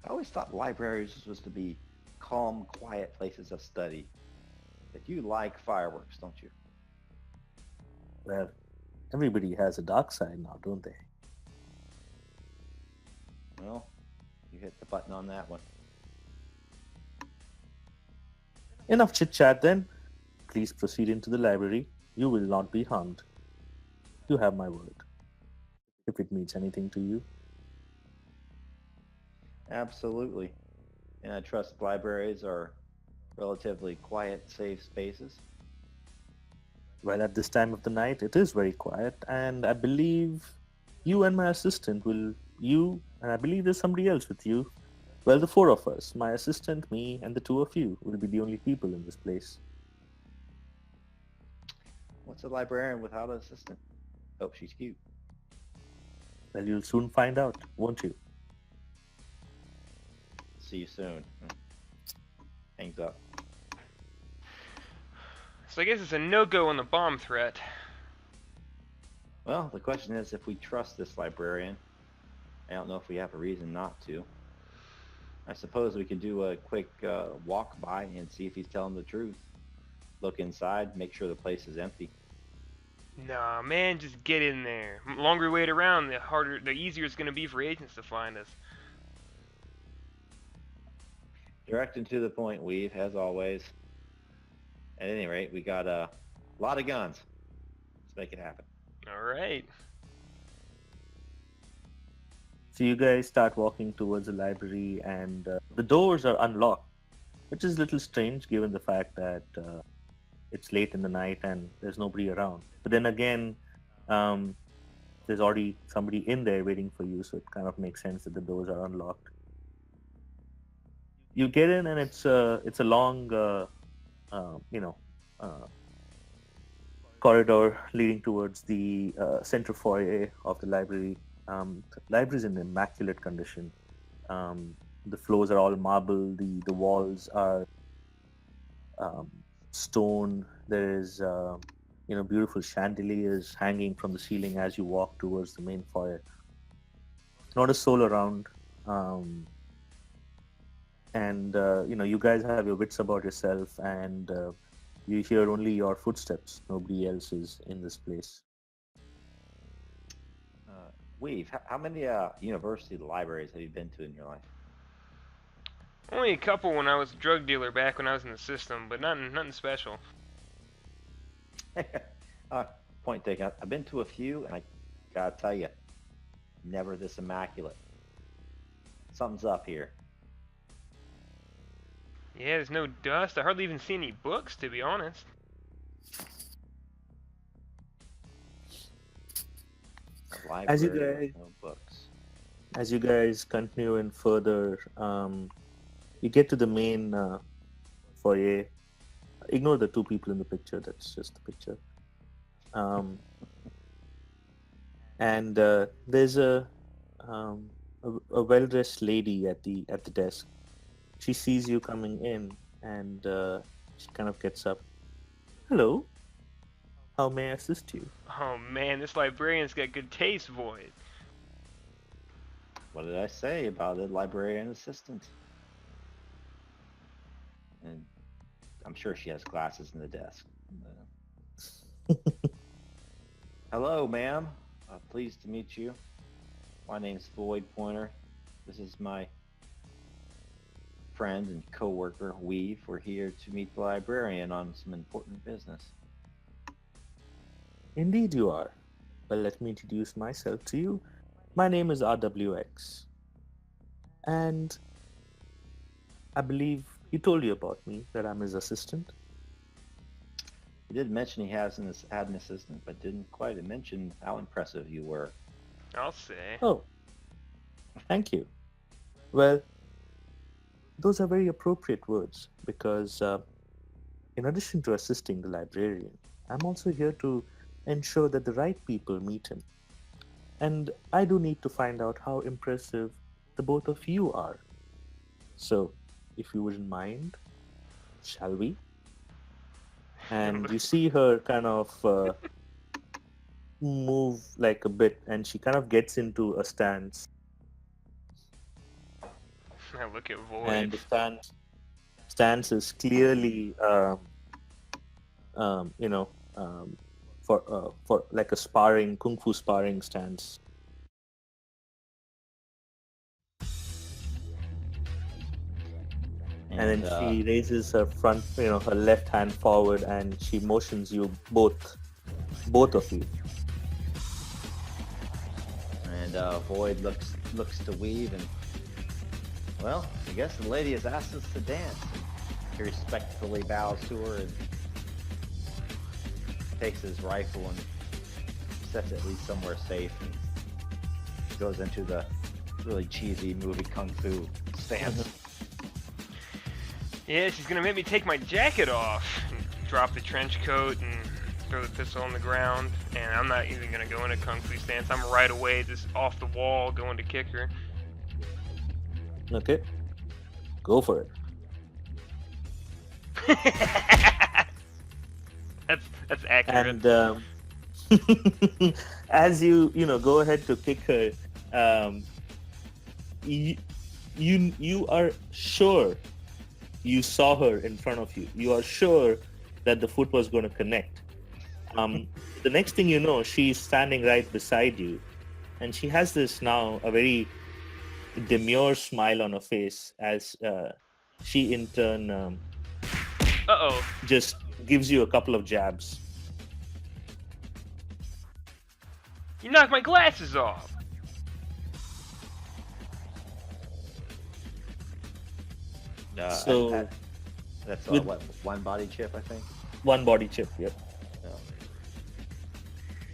I always thought libraries were supposed to be calm, quiet places of study. But you like fireworks, don't you? Well, everybody has a dark side now, don't they? Well, you hit the button on that one. Enough chit-chat then. Please proceed into the library. You will not be harmed. You have my word. If it means anything to you. Absolutely. And I trust libraries are relatively quiet, safe spaces. Well, at this time of the night, it is very quiet, and I believe you and my assistant will, you, and I believe there's somebody else with you. Well, the four of us, my assistant, me, and the two of you, will be the only people in this place. What's a librarian without an assistant? Oh, she's cute. Well, you'll soon find out, won't you? See you soon. Hangs up. So I guess it's a no-go on the bomb threat. Well, the question is if we trust this librarian. I don't know if we have a reason not to. I suppose we could do a quick walk by and see if he's telling the truth. Look inside, make sure the place is empty. Nah, man, just get in there. The longer we wait around, the easier it's gonna be for agents to find us. Direct and to the point, Weave, as always. At any rate, we got a lot of guns. Let's make it happen. All right. So you guys start walking towards the library, and the doors are unlocked, which is a little strange given the fact that it's late in the night and there's nobody around. But then again, there's already somebody in there waiting for you, so it kind of makes sense that the doors are unlocked. You get in, and it's a long, corridor leading towards the center foyer of the library. The library is in immaculate condition. The floors are all marble. The walls are stone. There is beautiful chandeliers hanging from the ceiling as you walk towards the main foyer. Not a soul around. And you guys have your wits about yourself, and you hear only your footsteps. Nobody else is in this place. Weave, how many university libraries have you been to in your life? Only a couple when I was a drug dealer back when I was in the system, but nothing special. Point taken. I've been to a few, and I gotta tell you, never this immaculate. Something's up here. Yeah, there's no dust. I hardly even see any books, to be honest. A library As you with no books. As you guys continue in further, you get to the main foyer. Ignore the two people in the picture. That's just the picture. And there's a well-dressed lady at the desk. She sees you coming in, and she kind of gets up. Hello. How may I assist you? Oh man, this librarian's got good taste, Void. What did I say about a librarian assistant? And I'm sure she has glasses in the desk. Hello, ma'am. Pleased to meet you. My name's Void Pointer. This is my friend and co-worker, Weave. We're here to meet the librarian on some important business. Indeed you are. Well, let me introduce myself to you. My name is RWX. And I believe he told you about me, that I'm his assistant. He did mention he had an assistant, but didn't quite mention how impressive you were. I'll say. Oh, thank you. Well, those are very appropriate words, because in addition to assisting the librarian, I'm also here to ensure that the right people meet him. And I do need to find out how impressive the both of you are. So, if you wouldn't mind, shall we? And you see her kind of move like a bit, and she kind of gets into a stance. I look at Void. And the stance is clearly, for like a sparring, kung fu sparring stance. And then she raises her her left hand forward, and she motions you both of you. And Void looks to Weave, and well, I guess the lady has asked us to dance. He respectfully bows to her and takes his rifle and sets it at least somewhere safe and goes into the really cheesy movie kung fu stance. Yeah, she's gonna make me take my jacket off and drop the trench coat and throw the pistol on the ground. And I'm not even gonna go into kung fu stance. I'm right away, just off the wall, going to kick her. Okay. Go for it. that's accurate. And as you go ahead to kick her, you are sure you saw her in front of you. You are sure that the foot was going to connect. The next thing you know, she's standing right beside you, and she has this now a very demure smile on her face as she in turn Uh-oh. just gives you a couple of jabs. You knocked my glasses off. So that's with- what, one body chip, I think. one body chip, yep. No.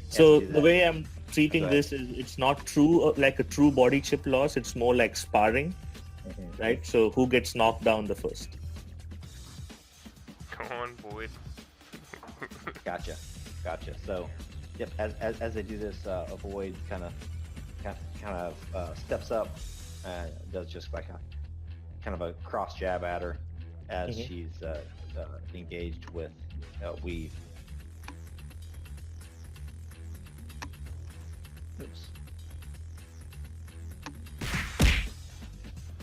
So do the that. way I'm treating Go ahead. this is it's not true like a true body chip loss. It's more like sparring, Mhm. right? So who gets knocked down the first? Come on, Boyd. Gotcha. So, yep. As they do this, Avoid kind of steps up and does just like a kind of a cross jab at her as Mhm. she's engaged with Weave. Oops.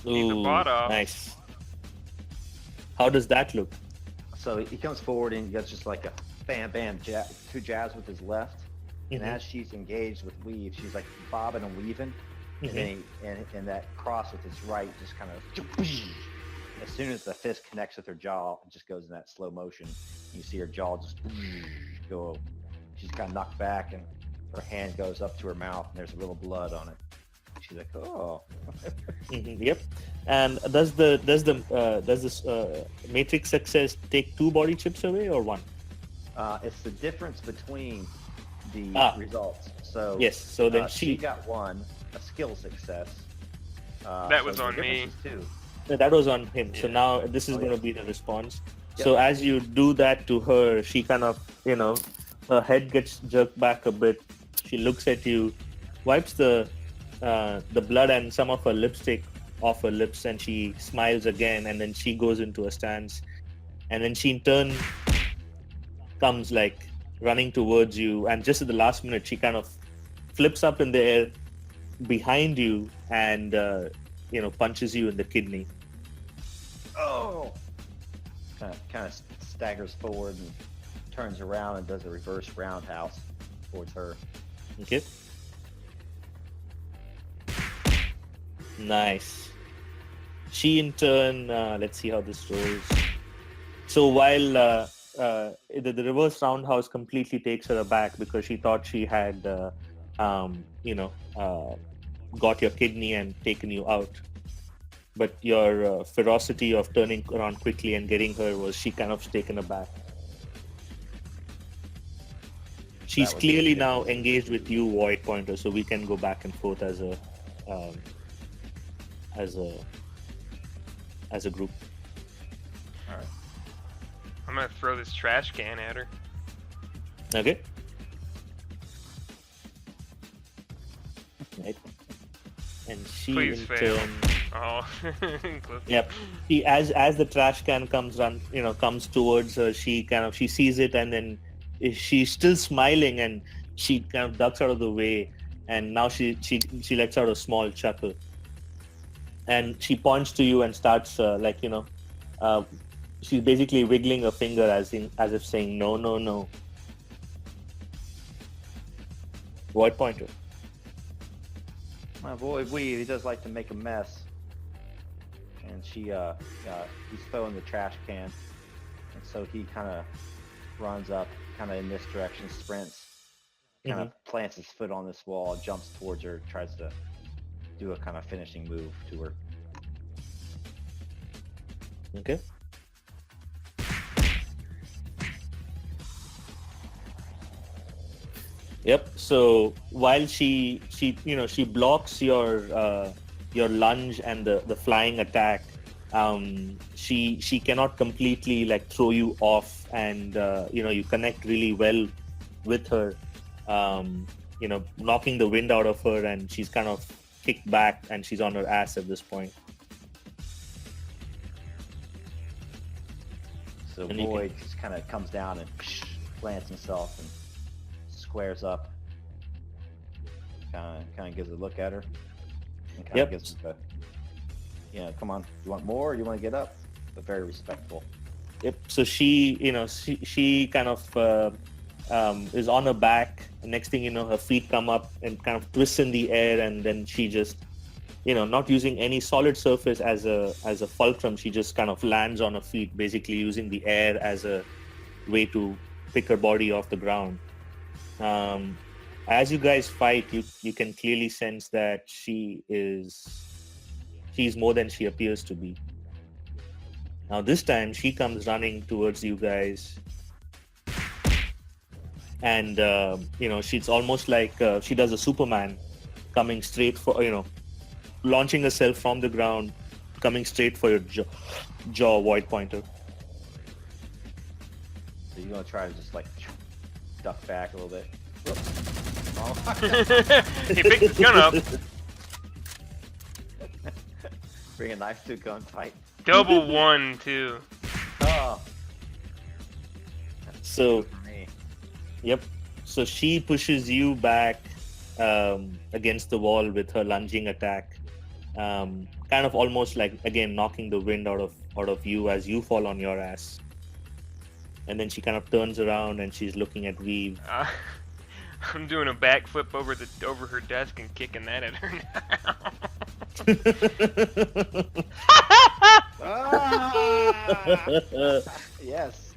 Need the Ooh, bot off. nice. How does that look? So he comes forward and he does just like a bam, bam, two jabs with his left. And Mhm. as she's engaged with Weave, she's like bobbing and weaving. Mhm. And then and that cross with his right just kind of, as soon as the fist connects with her jaw, it just goes in that slow motion. You see her jaw just go. She's kind of knocked back, and her hand goes up to her mouth, and there's a little blood on it. She's like, "Oh." Yep. And does this matrix success take 2 body chips away or 1? It's the difference between the Ah. results. So Yes. So then she got 1, a skill success. That was so the on me. difference is 2. that was on him. So Yeah. now this is Oh, going yeah. to be the response. Yep. So as you do that to her, she kind of, her head gets jerked back a bit. She looks at you, wipes the blood and some of her lipstick off her lips, and she smiles again. And then she goes into a stance, and then she in turn comes like running towards you. And just at the last minute, she kind of flips up in the air behind you and punches you in the kidney. Oh! Kind of staggers forward and turns around and does a reverse roundhouse towards her. Okay. Nice. She in turn, let's see how this rolls. So while the reverse roundhouse completely takes her aback because she thought she had, got your kidney and taken you out. But your ferocity of turning around quickly and getting her was she kind of taken aback. She's That would be clearly the now difference. engaged with you, Void Pointer, so we can go back and forth as a group. All right. I'm gonna throw this trash can at her. Okay. Right. And she Please in fail. turn, Oh. Close. yep. She as the trash can comes towards her, she sees it, and then she's still smiling, and she kind of ducks out of the way, and now she lets out a small chuckle, and she points to you and starts she's basically wiggling her finger as if saying no, no, no. Void Pointer. My boy Weave, he does like to make a mess. And he's throwing the trash can. And so he kind of runs up, kind of in this direction, sprints, kind of plants his foot on this wall, jumps towards her, tries to do a kind of finishing move to her. Okay. Yep. So while she blocks your lunge and the flying attack, she cannot completely like throw you off, and you connect really well with her, knocking the wind out of her, and she's kind of kicked back and she's on her ass at this point. So And you can, Void just kind of comes down and plants himself and squares up. Kind of gives a look at her and kind of yep. gives her come on, you want more or you want to get up? But very respectful. Yep. So she kind of is on her back. Next thing you know, her feet come up and kind of twist in the air, and then she just, not using any solid surface as a fulcrum, she just kind of lands on her feet, basically using the air as a way to pick her body off the ground. As you guys fight, you can clearly sense that she's more than she appears to be. Now this time she comes running towards you guys, and she's almost like she does a Superman, coming straight for launching herself from the ground, coming straight for your jaw, Void Pointer. So you're gonna try to just like duck back a little bit. Oh. He picked his gun up. Bring a knife to a gunfight. Double one too. Oh. So, For me. yep. So she pushes you back against the wall with her lunging attack, kind of almost like again knocking the wind out of you as you fall on your ass. And then she kind of turns around and she's looking at Weave. I'm doing a backflip over her desk and kicking that at her now. Yes.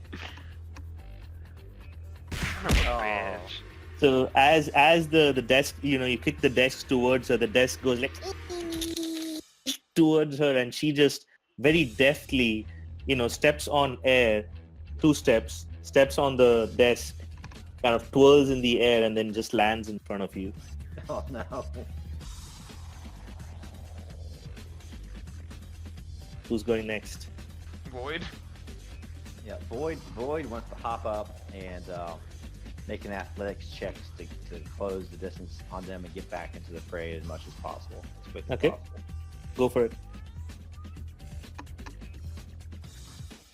Son of a bitch. So as the desk, you kick the desk towards her, the desk goes like towards her, and she just very deftly, steps on air, two steps on the desk, kind of twirls in the air, and then just lands in front of you. Oh no. Who's going next? Void. Yeah, Void wants to hop up and make an athletics check to close the distance on them and get back into the fray as much as possible, as quick as Okay. possible. Go for it.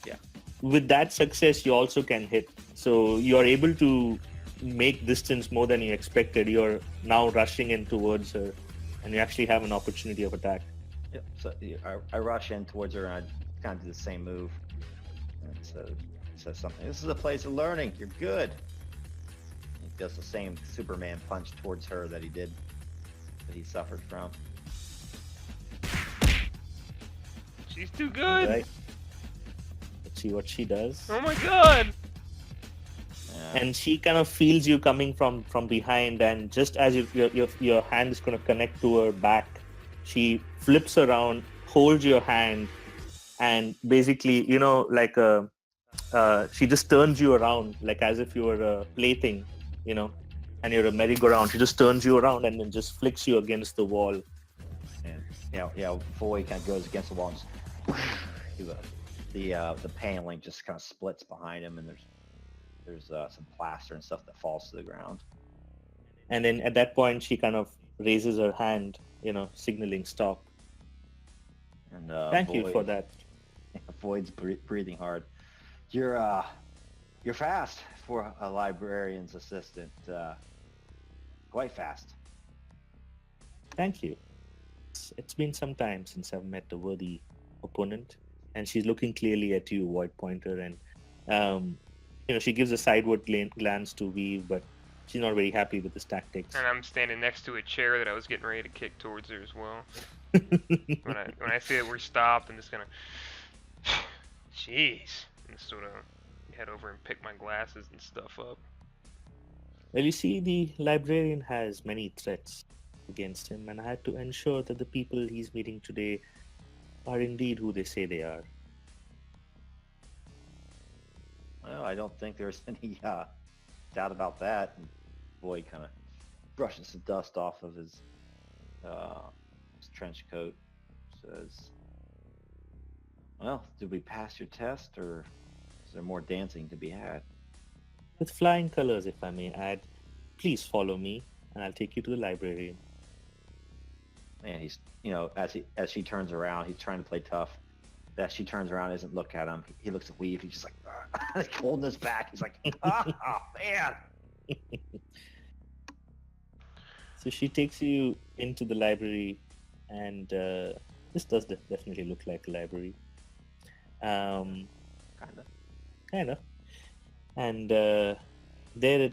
Yeah. With that success, you also can hit. So you're able to make distance more than you expected. You're now rushing in towards her, and you actually have an opportunity of attack. Yep. So I rush in towards her and I kind of do the same move. And so says something. This is a place of learning. You're good. He does the same Superman punch towards her that he suffered from. She's too good. Right. Let's see what she does. Oh my god. Yeah. And she kind of feels you coming from behind, and just as your hand is going to connect to her back, she flips around, holds your hand, and basically, she just turns you around like as if you were a plaything, and you're a merry-go-round. She just turns you around and then just flicks you against the wall. And Void kind of goes against the wall and just, the paneling just kind of splits behind him, and there's some plaster and stuff that falls to the ground. And then at that point, she kind of raises her hand, signaling stop. And Thank you for that. Void's breathing hard. You're fast for a librarian's assistant. Quite fast. Thank you. It's been some time since I've met a worthy opponent, and she's looking clearly at you, Void Pointer, and she gives a sideward glance to Weave, but she's not very happy with his tactics. And I'm standing next to a chair that I was getting ready to kick towards her as well. When I see that we're stopped, I'm just gonna, jeez, and sort of head over and pick my glasses and stuff up. Well, you see, the librarian has many threats against him, and I had to ensure that the people he's meeting today are indeed who they say they are. Well, I don't think there's any doubt about that. Void kind of brushes the dust off of his trench coat. Says, "Well, did we pass your test, or is there more dancing to be had?" With flying colors, if I may add. Please follow me, and I'll take you to the librarian. And he's, as she turns around, he's trying to play tough. As she turns around, doesn't look at him. He looks at Weave. He's just like holding his back. He's like, oh man. So she takes you into the library, and this does definitely look like a library. Kind of. Kind of. And there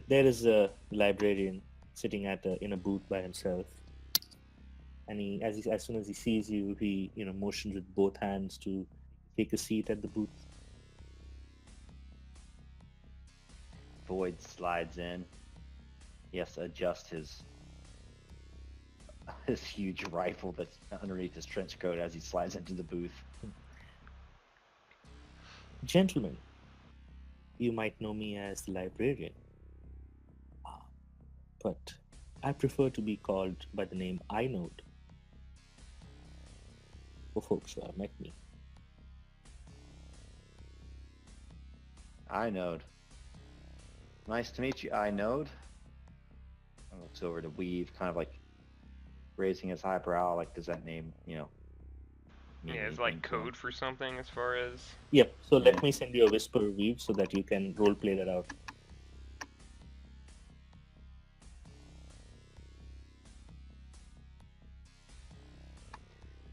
is a librarian sitting in a booth by himself. And as soon as he sees you, he motions with both hands to take a seat at the booth. Void slides in. He has to adjust his huge rifle that's underneath his trench coat as he slides into the booth. Gentlemen, you might know me as the librarian, but I prefer to be called by the name Inode for folks who have met me. Inode. Nice to meet you, Inode. Looks over to Weave, kind of like raising his eyebrow, like, does that name, mean Yeah, it's like anything to him? code for something as far as... Yep, so Yeah. let me send you a whisper, Weave, so that you can roleplay that out.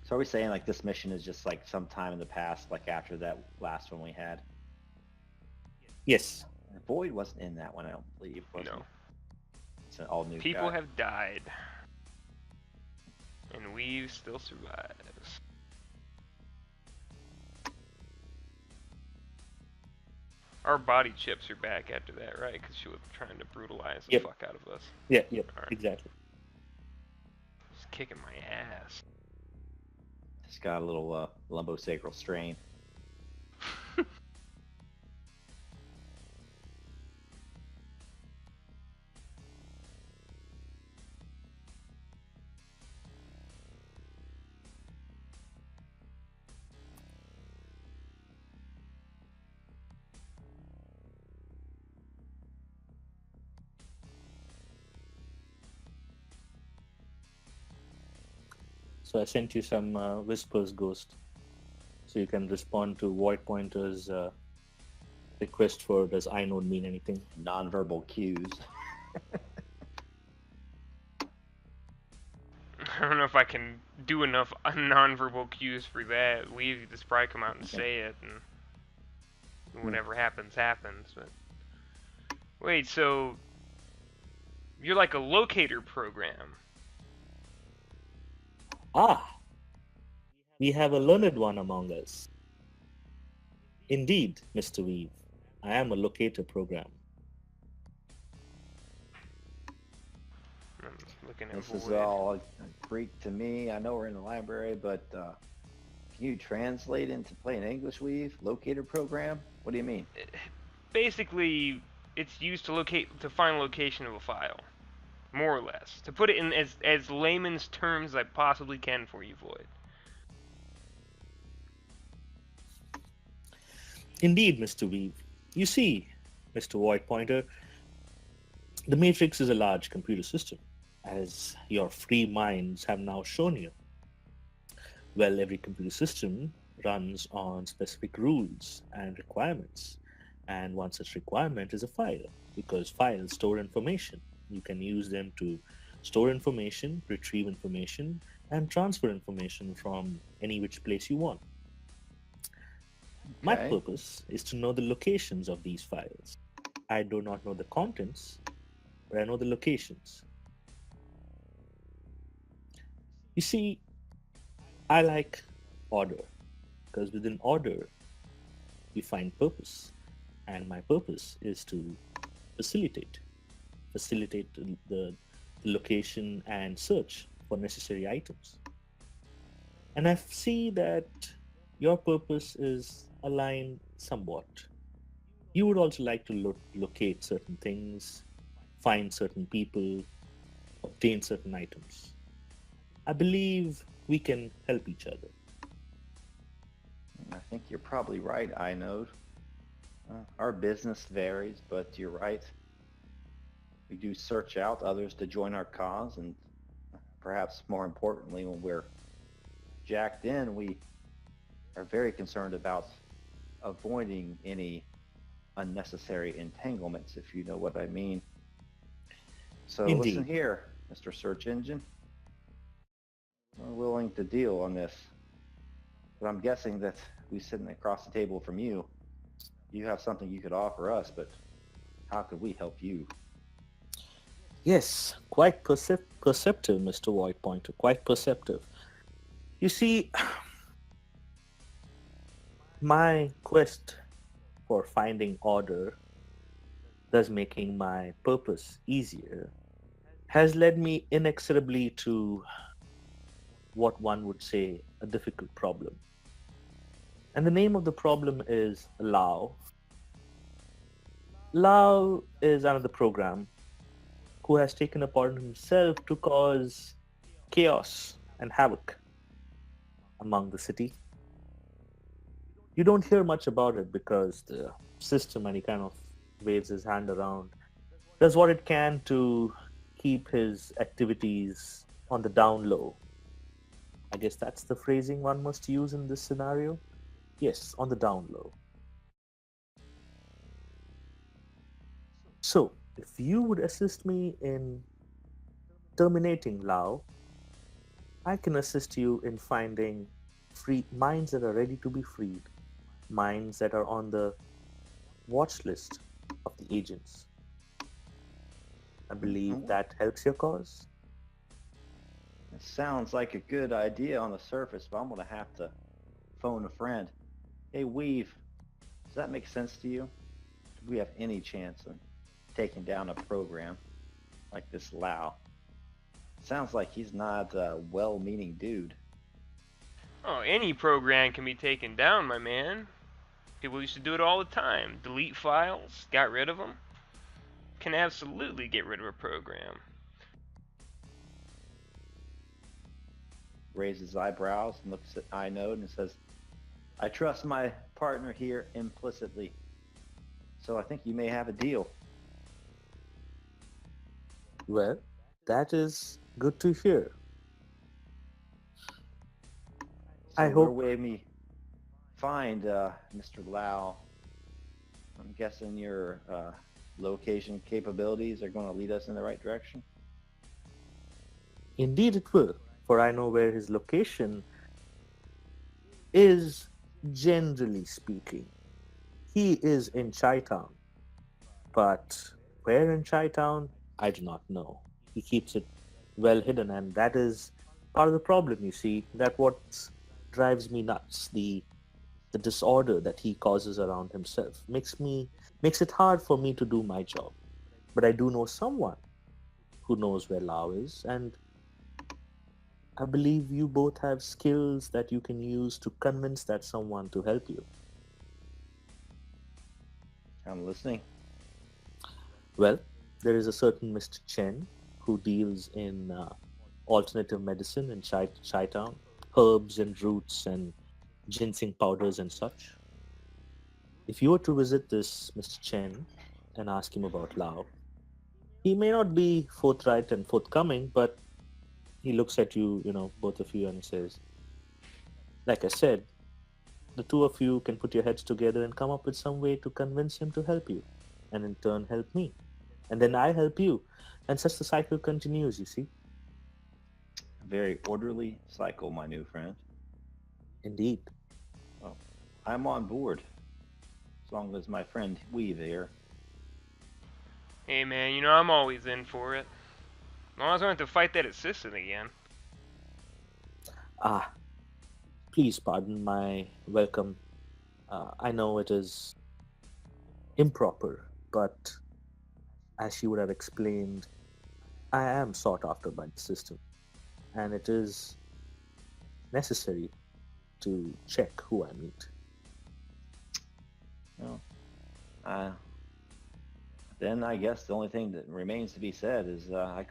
So are we saying like this mission is just like sometime in the past, like after that last one we had? Yes. Void wasn't in that one, I don't believe. Was No. he? It's an all new People guy. have died. And Weave still survives. Our body chips are back after that, right? Because she was trying to brutalize the Yep. fuck out of us. Yeah, Alright. exactly. She's kicking my ass. It's got a little lumbosacral strain. So I sent you some whispers, Ghost, so you can respond to Void Pointer's request for does Inode mean anything? Nonverbal cues. I don't know if I can do enough nonverbal cues for that. Weave just probably come out and say it, and whatever happens, happens. But wait, so you're like a locator program? Ah! We have a learned one among us. Indeed, Mr. Weave, I am a locator program. I'm looking at This is Void. all Greek to me. I know we're in the library, but can you translate into plain English, Weave? Locator program? What do you mean? Basically, it's used to find location of a file, more or less. To put it in as layman's terms as I possibly can for you, Void. Indeed, Mr. Weave. You see, Mr. Void Pointer, the Matrix is a large computer system, as your free minds have now shown you. Well, every computer system runs on specific rules and requirements, and one such requirement is a file, because files store information. You can use them to store information, retrieve information, and transfer information from any which place you want. My Okay. purpose is to know the locations of these files. I do not know the contents, but I know the locations. You see, I like order, because within order, we find purpose. And my purpose is to facilitate the location and search for necessary items. And I see that your purpose is aligned somewhat. You would also like to locate certain things, find certain people, obtain certain items. I believe we can help each other. I think you're probably right, Inode. Our business varies, but you're right. We do search out others to join our cause, and perhaps more importantly, when we're jacked in, we are very concerned about avoiding any unnecessary entanglements, if you know what I mean. So listen Indeed. here, Mr. Search Engine. We're willing to deal on this, but I'm guessing that we sitting across the table from you, you have something you could offer us, but how could we help you? Yes, quite perceptive, Mr. Void Pointer, quite perceptive. You see, my quest for finding order, thus making my purpose easier, has led me inexorably to what one would say a difficult problem. And the name of the problem is Lao. Lao is another program who has taken upon himself to cause chaos and havoc among the city. You don't hear much about it because the system, and he kind of waves his hand around, does what it can to keep his activities on the down low. I guess that's the phrasing one must use in this scenario. Yes, on the down low. So, if you would assist me in terminating Lao, I can assist you in finding free minds that are ready to be freed, minds that are on the watch list of the agents. I believe that helps your cause. It sounds like a good idea on the surface, but I'm going to have to phone a friend. Hey, Weave, does that make sense to you? Do we have any chance of taking down a program like this Lao? Sounds like he's not a well-meaning dude. Oh, any program can be taken down, my man. People used to do it all the time. Delete files, got rid of them. Can absolutely get rid of a program. Raises eyebrows and looks at Inode and says, I trust my partner here implicitly. So I think you may have a deal. Well, that is good to hear. So I where hope will we find Mr. Lau? I'm guessing your location capabilities are going to lead us in the right direction. indeed it will, for I know where his location is, generally speaking. He is in Chi-Town, but where in Chi-Town, I do not know. He keeps it well hidden, and that is part of the problem, you see. That what drives me nuts. The disorder that he causes around himself makes it hard for me to do my job. But I do know someone who knows where Lao is, and I believe you both have skills that you can use to convince that someone to help you. I'm listening. Well, there is a certain Mr. Chen who deals in alternative medicine in Chi-Town, herbs and roots and ginseng powders and such. If you were to visit this Mr. Chen and ask him about Lao, he may not be forthright and forthcoming, but he looks at you, both of you, and says, like I said, the two of you can put your heads together and come up with some way to convince him to help you, and in turn help me. And then I help you. And such the cycle continues, you see. A very orderly cycle, my new friend. Indeed. Well, I'm on board. As long as my friend Weave here. Hey man, I'm always in for it. As long as I don't have to fight that assistant again. Ah, please pardon my welcome. I know it is improper, but as she would have explained, I am sought after by the system, and it is necessary to check who I meet. Well, I Then I guess the only thing that remains to be said is I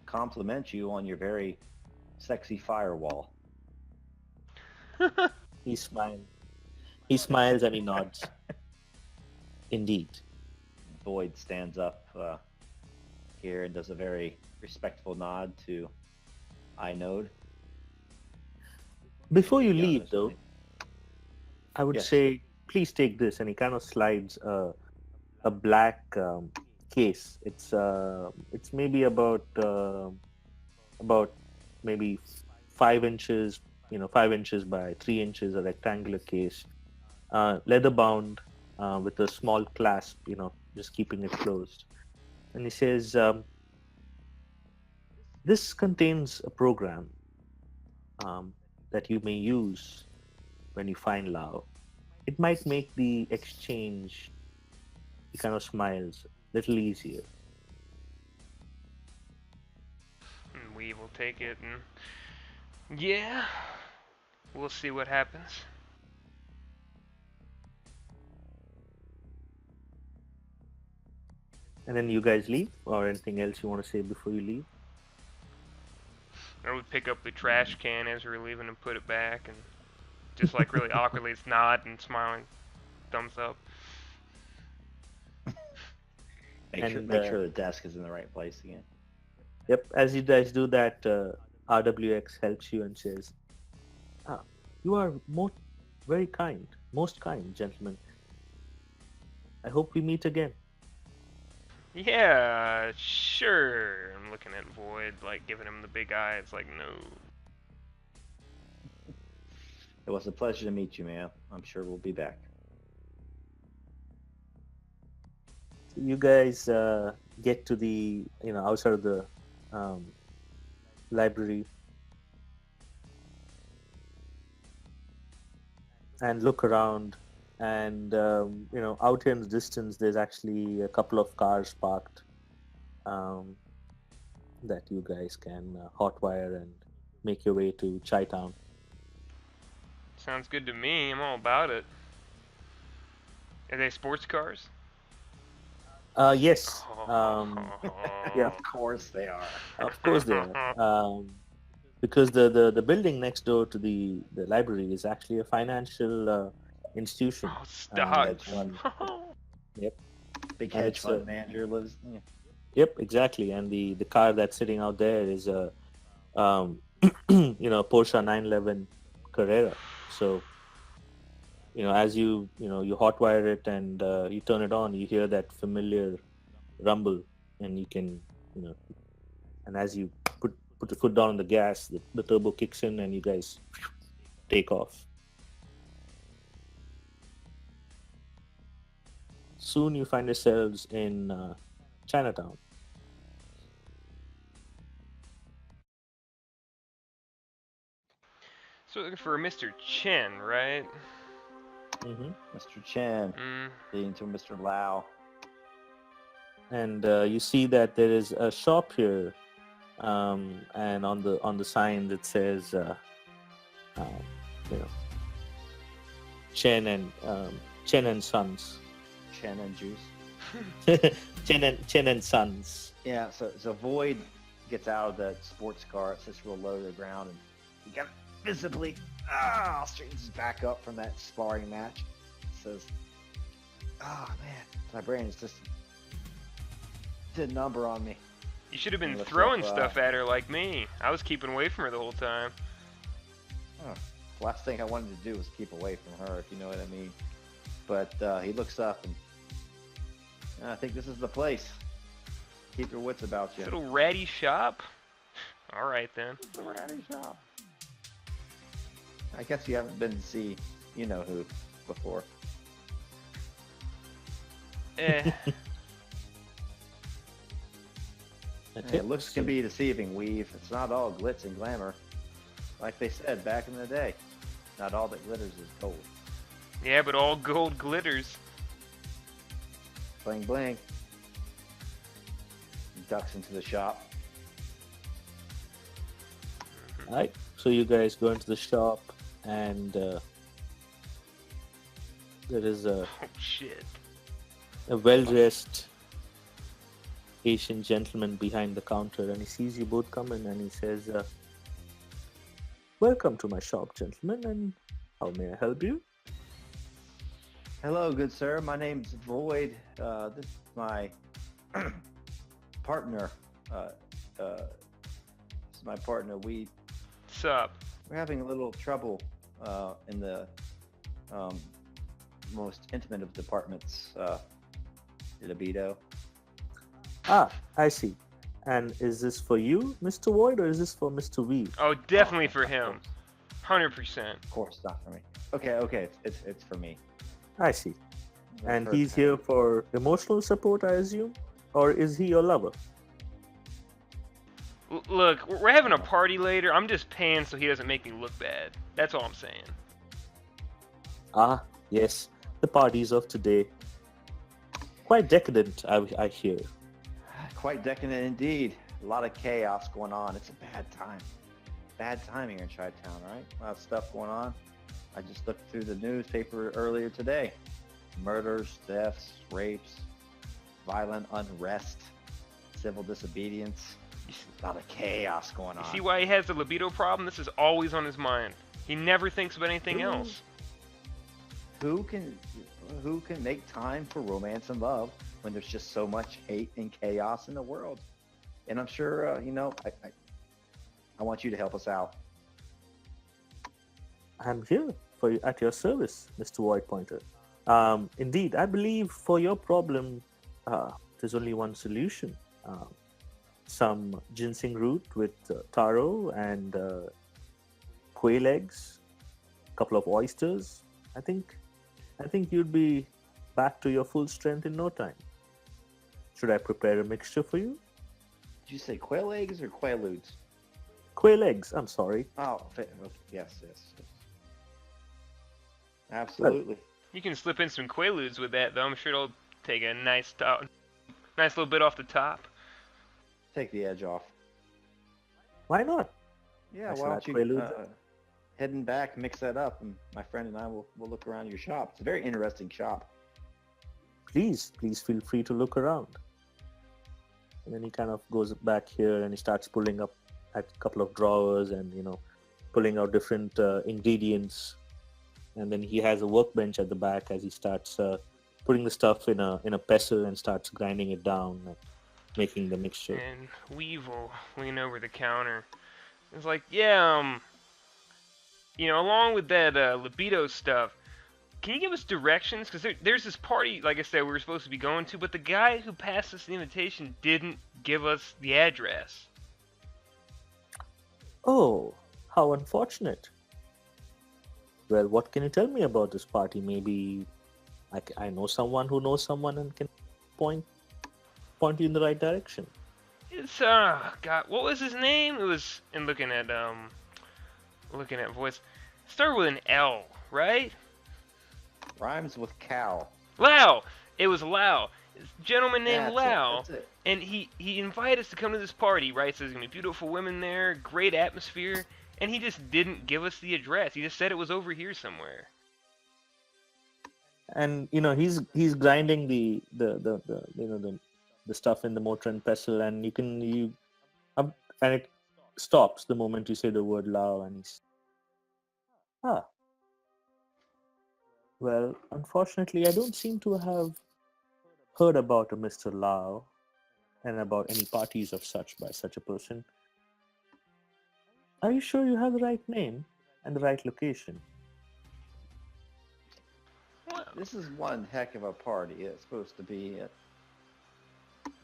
compliment you on your very sexy firewall. He smiles. He smiles and he nods. Indeed. Void stands up here and does a very respectful nod to Inode. Before you Yeah, leave, there's though, nothing- I would Yes. say, please take this. And he kind of slides a black case. It's maybe about maybe 5 inches, 5 inches by 3 inches, a rectangular case, leather bound, with a small clasp, just keeping it closed. And he says, this contains a program that you may use when you find Lao. It might make the exchange, he kind of smiles, a little easier. And we will take it, and yeah, we'll see what happens. And then you guys leave, or anything else you want to say before you leave? Or we pick up the trash can as we're leaving and put it back, and just like really awkwardly, it's nod and smiling, thumbs up. Make sure the desk is in the right place again. Yep, as you guys do that, RWX helps you and says, you are very kind, most kind, gentlemen. I hope we meet again. Yeah, sure. I'm looking at Void, like giving him the big eye. It's like, no. It was a pleasure to meet you, man. I'm sure we'll be back. You guys get to the, outside of the library and look around, and out here in the distance there's actually a couple of cars parked that you guys can hotwire and make your way to Chi-town. Sounds good to me. I'm all about it. Are they sports cars? Yes. Yeah. Of course they are. Of course they are. Because the building next door to the library is actually a financial institution. Oh, stop. that's one. Yep. Big And hedge it's, fund manager lives. Yeah. Yep, exactly. And the car that's sitting out there is a Porsche 911 Carrera. So as you hotwire it and you turn it on, you hear that familiar rumble, and you can and as you put the foot down on the gas, the turbo kicks in and you guys take off. Soon you find yourselves in Chinatown. So looking for a Mr. Chen, right? Mm-hmm. Mr. Chen leading to Mr. Lau. And you see that there is a shop here, and on the sign it says Chen and Sons. Chen and Juice. Chen and Sons. Yeah, so Void gets out of the sports car. It sits real low to the ground, and he got visibly straightens his back up from that sparring match. Says, "Oh man, my brain is just did a number on me." You should have been Looks throwing like, stuff at her like me. I was keeping away from her the whole time. Last thing I wanted to do was keep away from her, if you know what I mean. But he looks up, and I think this is the place. Keep your wits about you. Little ratty shop? Alright then. Ratty shop. I guess you haven't been to see you-know-who before. Eh. Hey, looks can be deceiving, Weave. It's not all glitz and glamour. Like they said back in the day, not all that glitters is gold. Yeah, but all gold glitters. Bling bling. He ducks into the shop. Alright, so you guys go into the shop, and there is Oh shit. a well-dressed Asian gentleman behind the counter, and he sees you both come in, and he says, "Welcome to my shop, gentlemen, and how may I help you?" Hello, good sir. My name's Void. This is my partner. Uh, this is my partner. What's up? We're having a little trouble in the um, most intimate of departments, libido. Ah, I see. And is this for you, Mr. Void, or is this for Mr. V? Oh, definitely Oh, for of him. course. 100%. Of course, not for me. Okay, it's for me. I see. The And first he's time. here for emotional support, I assume? Or is he your lover? Look, we're having a party later. I'm just paying so he doesn't make me look bad. That's all I'm saying. Ah, yes, the parties of today. Quite decadent, I hear. Quite decadent indeed. A lot of chaos going on. It's a bad time. Bad time here in Chi-Town, right? A lot of stuff going on. I just looked through the newspaper earlier today. Murders, thefts, rapes, violent unrest, civil disobedience. A lot of chaos going You on. see why he has the libido problem? This is always on his mind. He never thinks about anything Ooh. else. Who can make time for romance and love when there's just so much hate and chaos in the world? And I'm sure, I want you to help us out. I'm here for you, at your service, Mr. Void Pointer. Indeed, I believe for your problem, there's only one solution. Some ginseng root with taro and quail eggs, a couple of oysters. I think you'd be back to your full strength in no time. Should I prepare a mixture for you? Did you say quail eggs or quaaludes? Quail eggs, I'm sorry. Oh, yes. Absolutely. You can slip in some quaaludes with that, though. I'm sure it'll take a nice little bit off the top. Take the edge off. Why not? Yeah, I why shall don't add you quaaludes. heading back, mix that up, and my friend and I will look around your shop. It's a very interesting shop. Please feel free to look around. And then he kind of goes back here and he starts pulling up a couple of drawers and, pulling out different ingredients. And then he has a workbench at the back as he starts putting the stuff in a pestle and starts grinding it down, making the mixture. And Weevil lean over the counter. It's like, yeah, along with that libido stuff, can you give us directions? Because there's this party, like I said, we were supposed to be going to, but the guy who passed us the invitation didn't give us the address. Oh, how unfortunate. Well, what can you tell me about this party? Maybe I know someone who knows someone and can point you in the right direction. It's God, what was his name? It was looking at voice. Started with an L, right? Rhymes with cow. Lao. It was Lao. A gentleman named That's Lao. it. That's it. And he invited us to come to this party, right? So there's gonna be beautiful women there, great atmosphere, and he just didn't give us the address. He just said it was over here somewhere. And he's grinding the stuff in the mortar and pestle, and and it stops the moment you say the word Lao, and he's well, unfortunately, I don't seem to have heard about a Mr. Lao and about any parties of such by such a person. Are you sure you have the right name and the right location? Well, This is one heck of a party. It's supposed to be.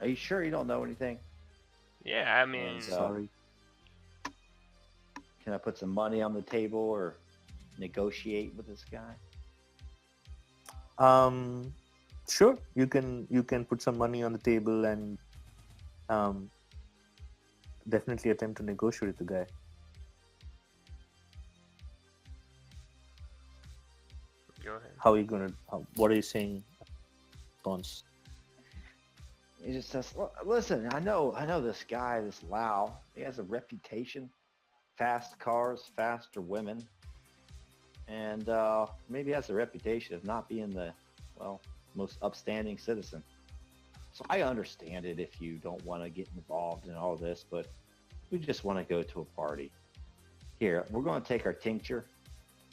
Are you sure you don't know anything? yeah, I mean, And, Sorry. Can I put some money on the table or negotiate with this guy? Sure. You can put some money on the table and definitely attempt to negotiate with the guy. go ahead. How are you gonna? What are you saying? Response. He just says, "Listen, I know this guy, this Lau. He has a reputation, fast cars, faster women, and maybe has a reputation of not being the most upstanding citizen. So I understand it if you don't want to get involved in all this, but we just want to go to a party. Here, we're going to take our tincture,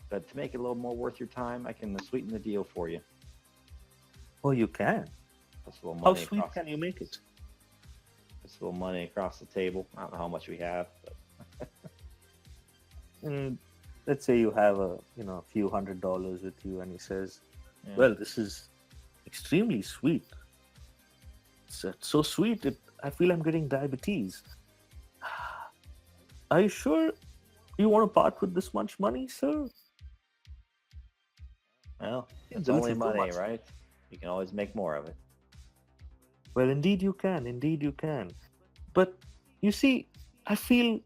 but to make it a little more worth your time, I can sweeten the deal for you. Oh, you can. That's a little How money sweet across, can you make it? that's a little money across the table. I don't know how much we have, but And let's say you have a few $100s with you, and he says, yeah. "Well, this is extremely sweet. It's so sweet. I feel I'm getting diabetes. Are you sure you want to part with this much money, sir?" Well, it's A only little too money, much. right? You can always make more of it. Well, indeed you can. Indeed you can. But you see, I feel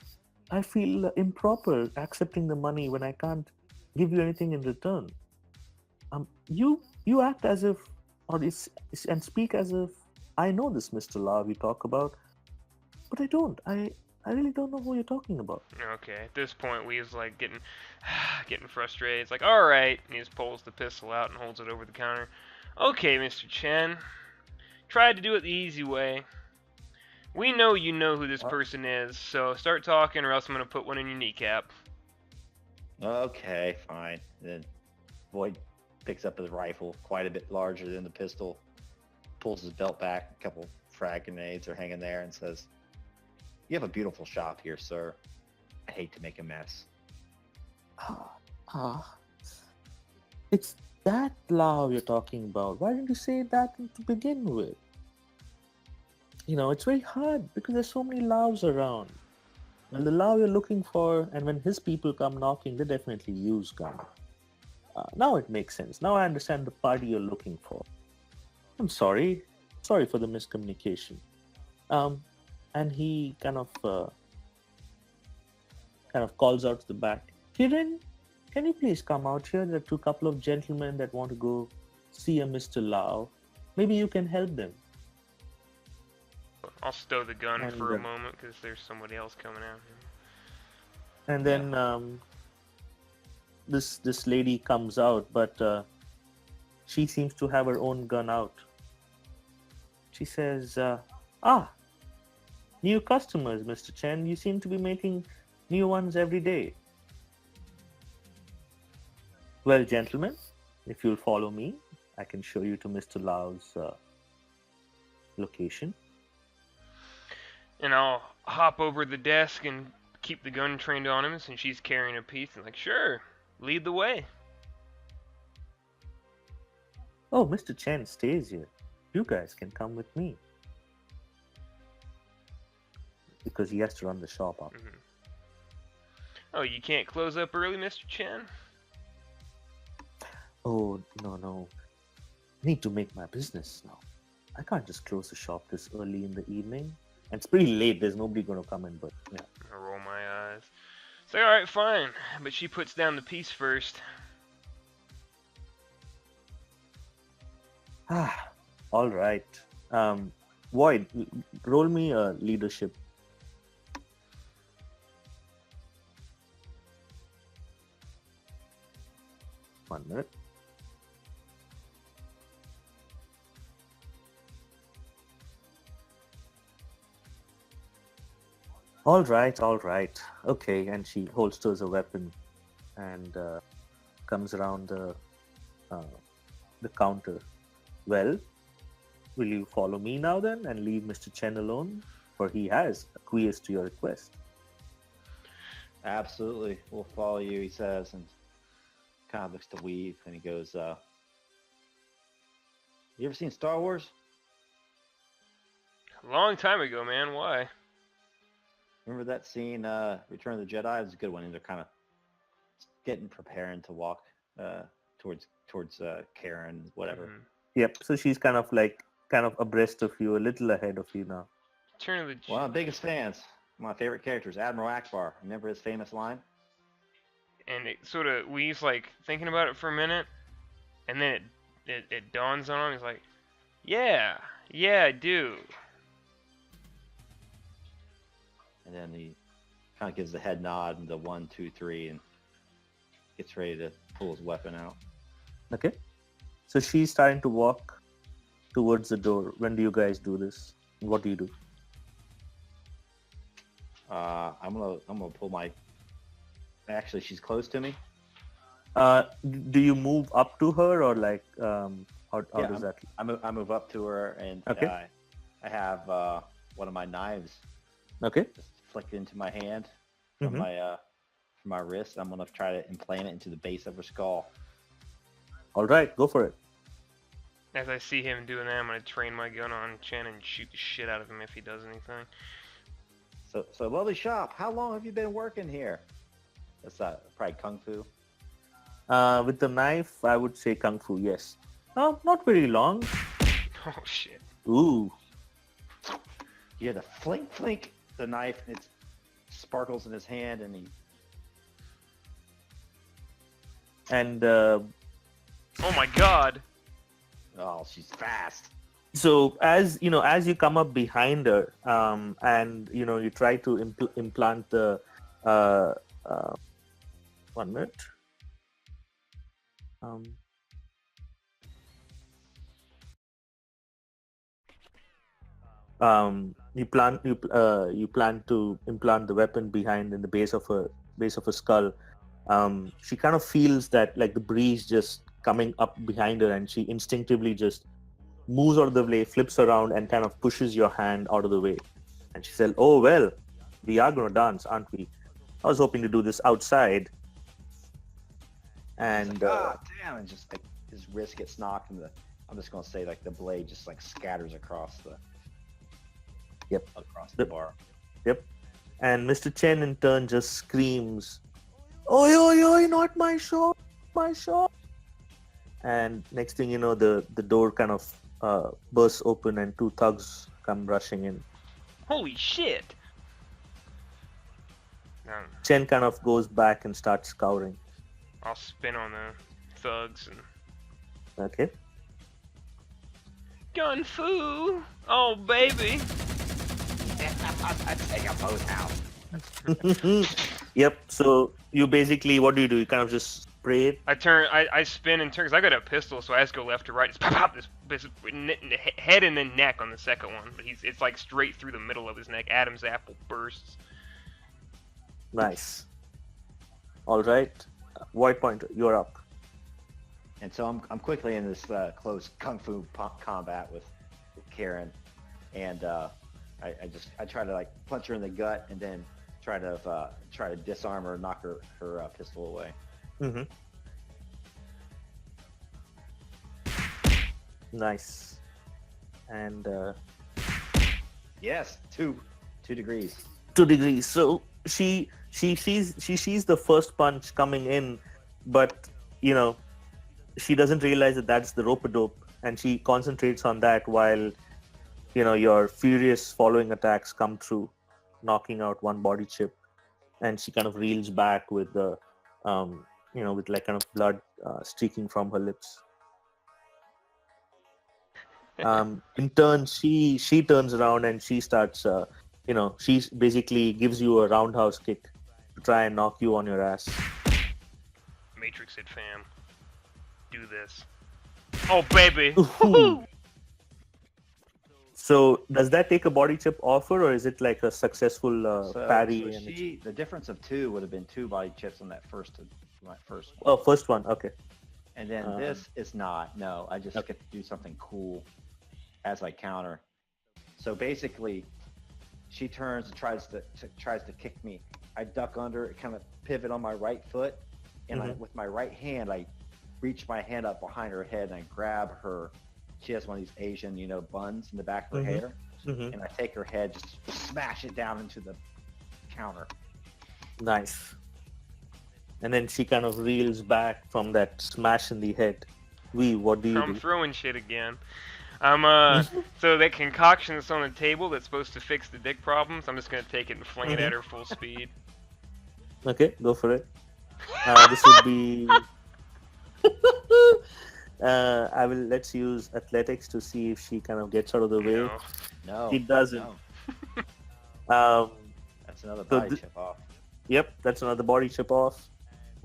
improper accepting the money when I can't give you anything in return. You act as if, and speak as if I know this Mr. Lau you talk about, but I don't. I really don't know who you're talking about. Okay, at this point, Weave's like getting frustrated. It's like, all right, and he just pulls the pistol out and holds it over the counter. Okay, Mr. Chen, tried to do it the easy way. We know you know who this person is, so start talking, or else I'm gonna put one in your kneecap. Okay, fine. Then Boyd picks up his rifle, quite a bit larger than the pistol, pulls his belt back, a couple frag grenades are hanging there, and says, "You have a beautiful shop here, sir. I hate to make a mess." It's that Lao you're talking about. Why didn't you say that to begin with? It's very hard because there's so many Laos around. And the Lao you're looking for, and when his people come knocking, they definitely use gun. Now it makes sense. Now I understand the party you're looking for. I'm sorry. Sorry for the miscommunication. And he kind of calls out to the back. Kiran, can you please come out here? There are a couple of gentlemen that want to go see a Mr. Lau. Maybe you can help them. I'll stow the gun And, for a moment because there's somebody else coming out here. And then this lady comes out, but she seems to have her own gun out. She says, new customers, Mr. Chen. You seem to be making new ones every day. Well, gentlemen, if you'll follow me, I can show you to Mr. Lau's location. And I'll hop over the desk and keep the gun trained on him since she's carrying a piece. And like, sure, lead the way. Oh, Mr. Chen stays here. You guys can come with me. Because he has to run the shop up. Mm-hmm. Oh, you can't close up early, Mr. Chen? Oh, no. I need to make my business now. I can't just close the shop this early in the evening. And it's pretty late. There's nobody going to come in, but yeah. I roll my eyes. Say, alright, fine. But she puts down the piece first. All right. Void, roll me a leadership. One minute. All right. Okay, and she holsters a weapon and comes around the counter. Well, will you follow me now then and leave Mr. Chen alone? For he has acquiesced to your request. Absolutely. We'll follow you, he says, and kind of looks to Weave, and he goes, you ever seen Star Wars? A long time ago, man. Why? Remember that scene, Return of the Jedi? It was a good one, and they're kind of preparing to walk towards Karen, whatever. Mm-hmm. Yep, so she's kind of abreast of you, a little ahead of you now. Turn of the... One of my biggest fans. My favorite characters, Admiral Akbar. Remember his famous line? And it sort of... Weave's like thinking about it for a minute, and then it dawns on him. He's like, yeah, I do. And then he kind of gives the head nod and the 1, 2, 3, and gets ready to pull his weapon out. Okay. So she's starting to walk towards the door. When do you guys do this? What do you do? I'm gonna pull my. Actually, she's close to me. Do you move up to her or like how Yeah, does that? I move up to her and Okay. I have one of my knives Okay. just flicked into my hand from my wrist. I'm gonna try to implant it into the base of her skull. All right, go for it. As I see him doing that, I'm gonna train my gun on Chen and shoot the shit out of him if he does anything. So lovely shop. How long have you been working here? That's probably kung fu. With the knife, I would say kung fu. Yes. Not very long. Oh shit. Ooh. You hear the flink flink, the knife, and it sparkles in his hand, and he. And Oh my god. Oh, she's fast. so as you come up behind her, and you try to implant the. Uh, 1 minute. You plan to implant the weapon behind in the base of her skull. She kind of feels that like the breeze just coming up behind her, and she instinctively just moves out of the way, flips around, and kind of pushes your hand out of the way. And she said, "Oh well, we are gonna dance, aren't we? I was hoping to do this outside." And God damn! And just like his wrist gets knocked, and I'm just gonna say like the blade just like scatters across the. Yep. Across the bar. Yep. And Mr. Chen in turn just screams, "Oi, oi, oi, not my shop, my shop." And next thing you know, the door kind of bursts open and two thugs come rushing in. Holy shit. Chen kind of goes back and starts scouring. I'll spin on the thugs and Okay. gun fu. Oh baby. I take a both out. Yep. So you basically, what do? You kind of just spray it? I spin and turn because I got a pistol, so I just go left to right. Just pop, pop this head and then neck on the second one. But it's like straight through the middle of his neck. Adam's apple bursts. Nice. All right. White Pointer, you're up. And so I'm quickly in this close kung fu combat with Karen, and I try to like punch her in the gut and then try to disarm her, knock her pistol away. Mm-hmm. Nice. And Yes, 2 degrees. 2 degrees. So she sees the first punch coming in, but she doesn't realize that that's the rope-a-dope, and she concentrates on that while your furious following attacks come through, knocking out one body chip, and she kind of reels back with the with like kind of blood streaking from her lips. In turn, she turns around and she starts she basically gives you a roundhouse kick to try and knock you on your ass. Matrix it, fam. Do this. Oh baby. Ooh. So does that take a body chip off her, or is it like a successful parry? So the difference of 2 would have been 2 body chips on that first one. Oh, first one. Okay. And then this is not. No, I just get to do something cool as I counter. So basically, she turns and tries to kick me. I duck under, kind of pivot on my right foot, and with my right hand, I reach my hand up behind her head and I grab her. She has one of these Asian, buns in the back of her hair, and I take her head, just smash it down into the counter. Nice. And then she kind of reels back from that smash in the head. What do you do? I'm throwing shit again. So that concoction that's on the table that's supposed to fix the dick problems, I'm just gonna take it and fling it at her full speed. Okay, go for it. This would be. Let's use athletics to see if she kind of gets out of the way. No, she doesn't. No. That's another body chip off. Yep, that's another body chip off,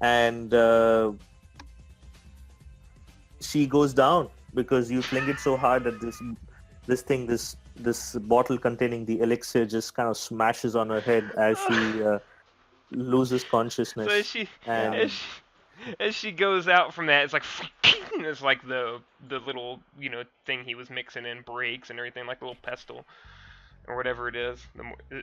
and she goes down. because you fling it so hard that this bottle containing the elixir just kind of smashes on her head as she loses So as consciousness. she Yeah. as And she, as she goes out from that, it's like it's like the little thing he was mixing in breaks and everything, like a little pestle or whatever it is.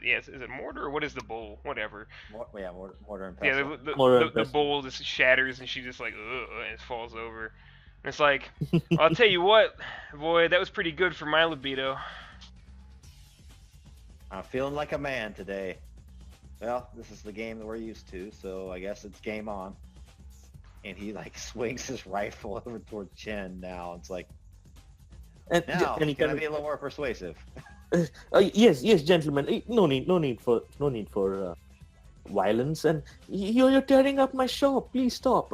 Yes, is it mortar or what is the bowl? Whatever. Mortar and Yeah, pestle. more or the less. bowl just shatters and she just like ugh, and it falls over. And it's like, well, I'll tell you what, boy, that was pretty good for my libido. I'm feeling like a man today. Well, this is the game that we're used to, so I guess it's game on. And he like swings his rifle over towards Chen now. It's like, now, And he can I kind be a little more persuasive? yes, yes, gentlemen. No need for violence. And you're tearing up my shop. Please stop.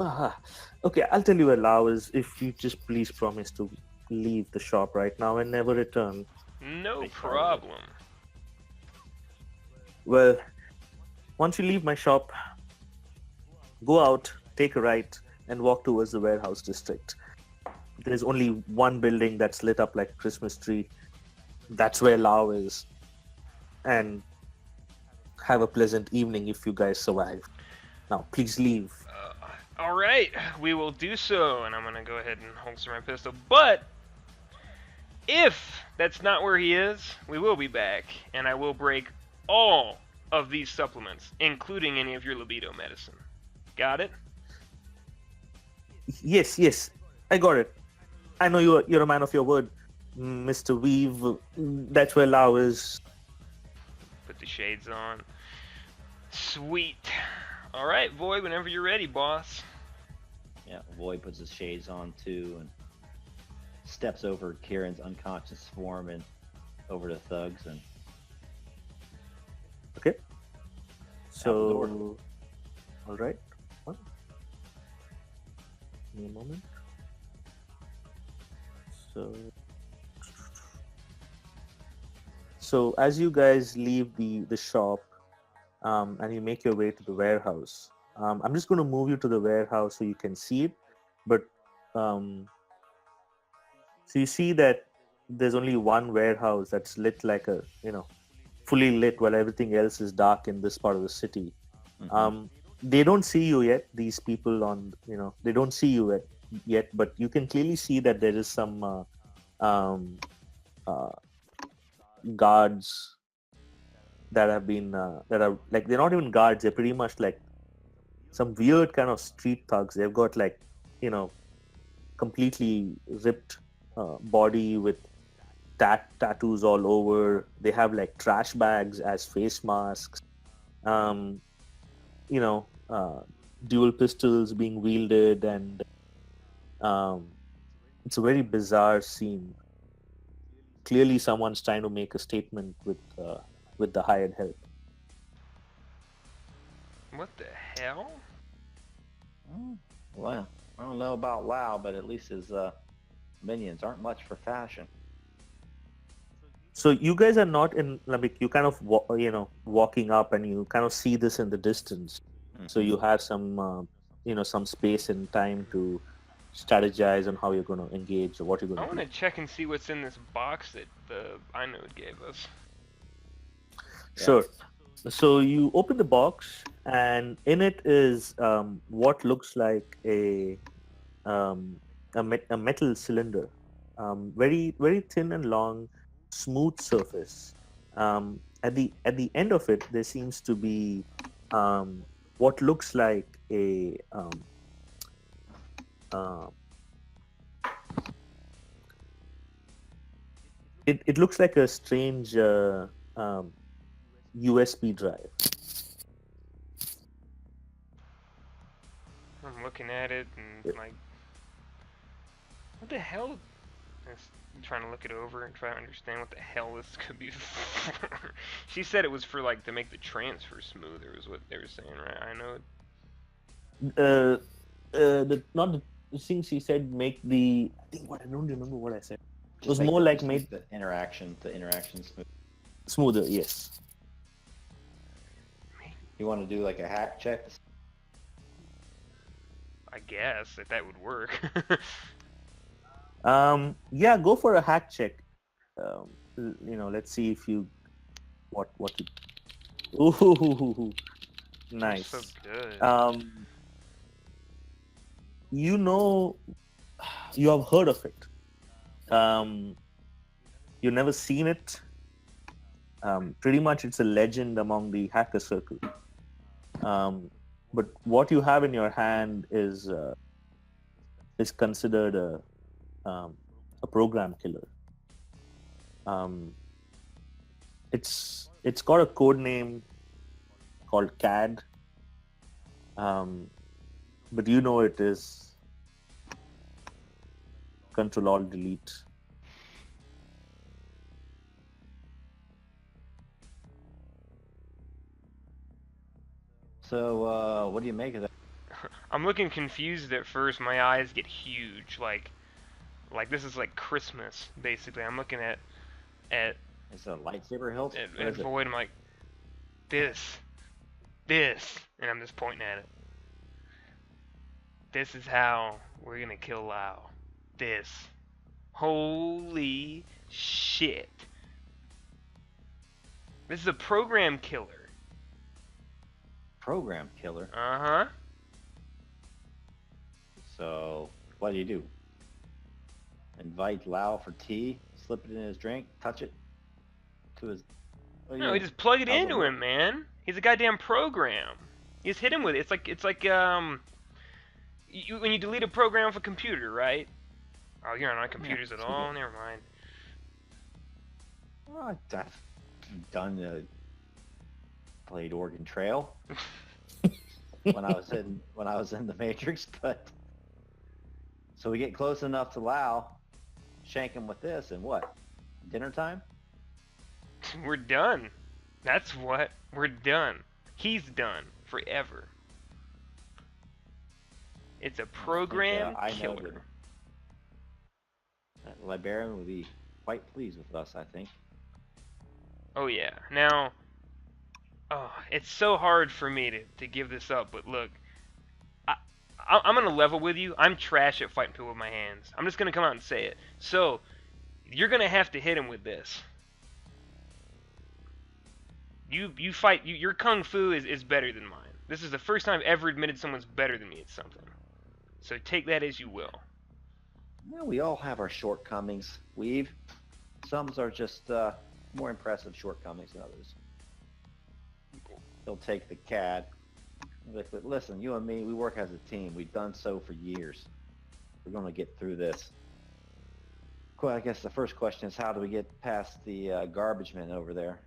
Okay, I'll tell you a allow is if you just please promise to leave the shop right now and never return. No They started it. problem. Well, once you leave my shop, go out, take a right, and walk towards the warehouse district. There's only one building that's lit up like a Christmas tree. That's where Lao is. And have a pleasant evening if you guys survive. Now, please leave. All right, we will do so, and I'm gonna go ahead and holster my pistol. But if that's not where he is, we will be back, and I will break all of these supplements, including any of your libido medicine. Got it? Yes, yes, I got it. I know you're a man of your word, Mr. Weave. That's where Lao is. Put the shades on. Sweet. All right, boy, whenever you're ready, boss. Yeah, Void puts his shades on too and steps over Kieran's unconscious form and over to Thugs and Okay. Out the door. So, all right. Give me a moment. So as you guys leave the shop, and you make your way to the warehouse, I'm just going to move you to the warehouse so you can see it. But so you see that there's only one warehouse that's lit like a fully lit, while everything else is dark in this part of the city. They don't see you yet. These people they don't see you yet, but you can clearly see that there is some guards that have been that are like, they're not even guards. They're pretty much like some weird kind of street thugs. They've got like completely ripped body with tattoos all over. They have like trash bags as face masks. You know, dual pistols being wielded, and it's a very bizarre scene. Clearly, someone's trying to make a statement with the hired help. What the hell? Well, I don't know about Lau, but at least his minions aren't much for fashion. So you guys are not in like, you kind of walking up, and you kind of see this in the distance. So you have some some space and time to strategize on how you're going to engage or what you're going I to want do. to check and see what's in this box that the Inode gave us. Sure. So you open the box, and in it is what looks like a metal cylinder, very very thin and long, smooth surface. At the end of it, there seems to be what looks like a it looks like a strange USB drive. I'm looking at it and like, what the hell? I'm trying to look it over and try to understand what the hell this could be for. She said it was for like to make the transfer smoother, is what they were saying, right? I know. Not the thing she said make the, I think, what I don't remember what I said. It was Just more like just made the interaction smooth. smoother. Yes. You want to do like a hack check? I guess if that would work. Yeah, go for a hack check. Let's see if you what you. Ooh, Oh, so nice. good. Um, you know, you have heard of it. Um, you've never seen it. Pretty much, it's a legend among the hacker circle. Um, but what you have in your hand is considered um, a program killer. Um, it's got a code name called CAD, um, but you know it is Control Alt Delete. So, what do you make of that? I'm looking confused at first. My eyes get huge. Like this is like Christmas, basically. I'm looking at It's a lightsaber hilt. What at is it? Void. I'm like, this, this, and I'm just pointing at it. This is how we're gonna kill Lao. This. Holy shit. This is a program killer. Program killer. Uh-huh. So, what do? Invite Lau for tea, slip it in his drink, touch it to his. What do No, you? we just plug it How's it into work? him, man. He's a goddamn program. You just hit him with it. It's like when you delete a program off a computer, right? Oh, you're not on Yeah, computers at so all. Never mind. well, I've done played Oregon Trail when I was in the Matrix, but so we get close enough to Lau, shank him with this, and what? Dinner time? We're done. That's what. We're done. He's done forever. It's a program I know killer. that Liberian would be quite pleased with us. I think. Oh yeah. Now, oh, it's so hard for me to give this up, but look, I, I'm gonna level with you. I'm trash at fighting people with my hands. I'm just gonna come out and say it. So, you're gonna have to hit him with this. You fight. Your kung fu is better than mine. This is the first time I've ever admitted someone's better than me at something. So take that as you will. Yeah, we all have our shortcomings. Some are just more impressive shortcomings than others. He'll take the CAD. But listen, you and me, we work as a team. We've done so for years. We're going to get through this. Well, I guess the first question is how do we get past the garbage men over there?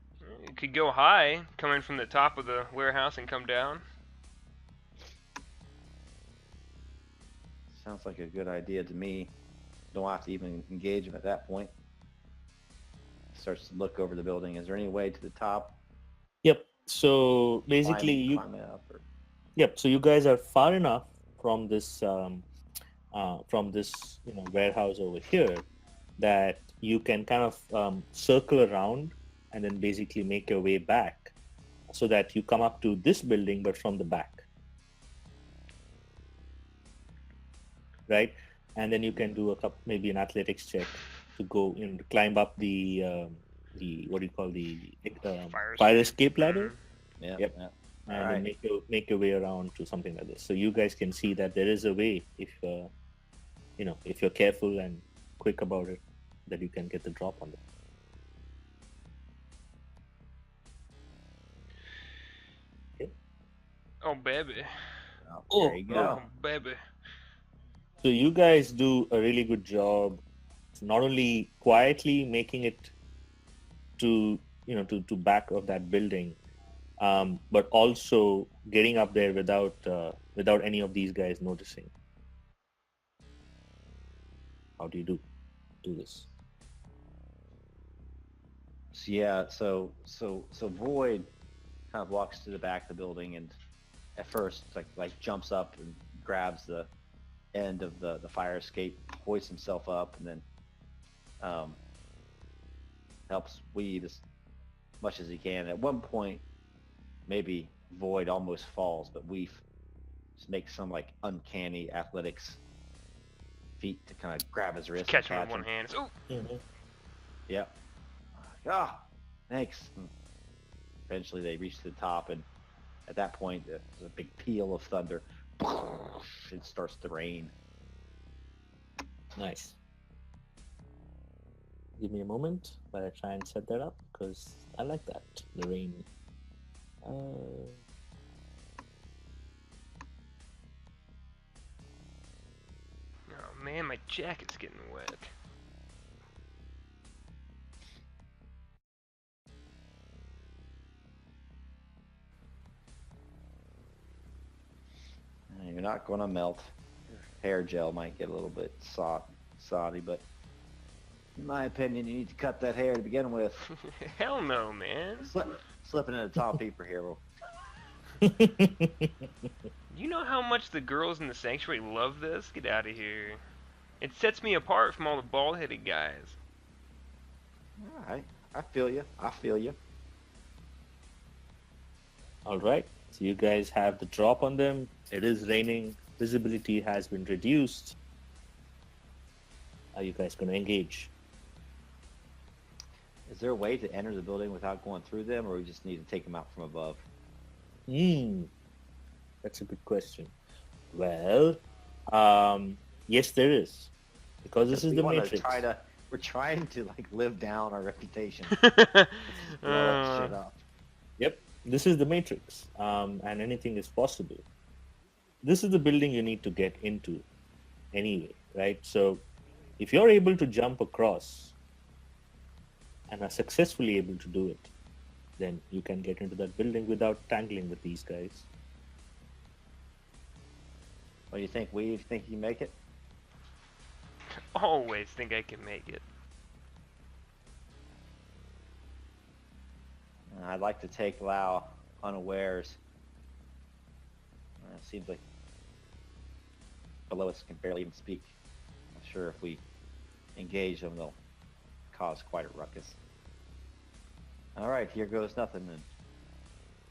You could go high, come in from the top of the warehouse and come down. Sounds like a good idea to me. Don't have to even engage him at that point. Starts to look over the building. Is there any way to the top? Yep. So basically, Climb up, or yep. So you guys are far enough from this warehouse over here that you can kind of circle around and then basically make your way back, so that you come up to this building but from the back, right? And then you can do maybe an athletics check to go, to climb up the what do you call the fire escape ladder. yeah, Yep. yeah. And All then right. make your way around to something like this. So you guys can see that there is a way if you're careful and quick about it, that you can get the drop on them. Oh baby. Oh, there you go. Oh baby. So you guys do a really good job, not only quietly making it to back of that building, but also getting up there without any of these guys noticing. How do you do this? So, yeah, so Void kind of walks to the back of the building and at first like jumps up and grabs the end of the fire escape, hoists himself up, and then helps weave as much as he can. At one point, maybe Void almost falls, but Weave just makes some like uncanny athletics feet to kind of grab his wrist. Catch him and with one hand. Ooh. Mhm. Yep. Ah, thanks. Eventually, they reach the top, and at that point, there's a big peal of thunder. It starts to rain. Nice. Give me a moment while I try and set that up because I like that. The rain. Oh man, my jacket's getting wet. You're not going to melt. Your hair gel might get a little bit soddy, but in my opinion, you need to cut that hair to begin with. Hell no, man. Slipping in a top peeper here. You know how much the girls in the sanctuary love this? Get out of here. It sets me apart from all the bald-headed guys. All right, I feel you. I feel you. All right. So you guys have the drop on them. It is raining. Visibility has been reduced. Are you guys going to engage? Is there a way to enter the building without going through them, or we just need to take them out from above? That's a good question. Well, yes, there is, because this is We the wanna Matrix. we're trying to like live down our reputation. Blow that shit up. Yep, this is the Matrix, and anything is possible. This is the building you need to get into, anyway, right? So, if you're able to jump across and are successfully able to do it, then you can get into that building without tangling with these guys. What do you think? We think you make it? Always think I can make it. I'd like to take Lau unawares. It seems like below us can barely even speak. I'm sure if we engage them, they'll cause quite a ruckus. All right, here goes nothing. And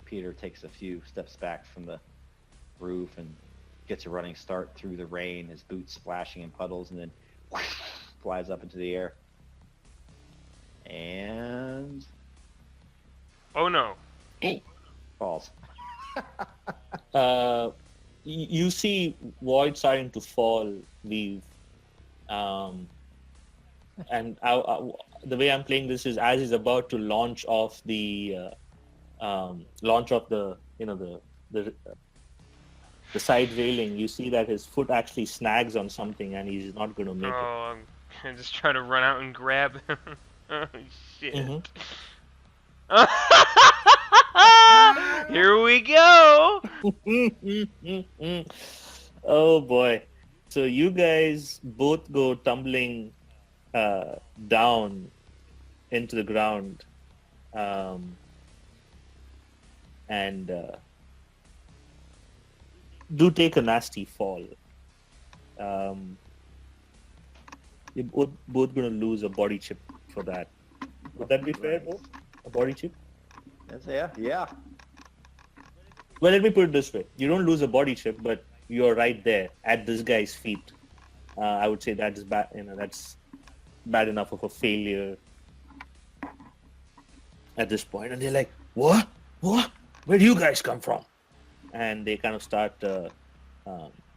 Peter takes a few steps back from the roof and gets a running start through the rain, his boots splashing in puddles, and then flies up into the air. And Oh no. falls. You see Void starting to fall, leave, and the way I'm playing this is as he's about to launch off the the side railing. You see that his foot actually snags on something, and he's not going to make it. Oh, I'm just trying to run out and grab him. Oh shit. Here we go. Oh boy! So you guys both go tumbling down into the ground, and do take a nasty fall. You're both going to lose a body chip for that. Would that be fair, though? A body chip? Yeah. Well, let me put it this way. You don't lose a body chip, but you're right there at this guy's feet. I would say that is bad. That's bad enough of a failure at this point. And they're like, what? Where do you guys come from? And they kind of start,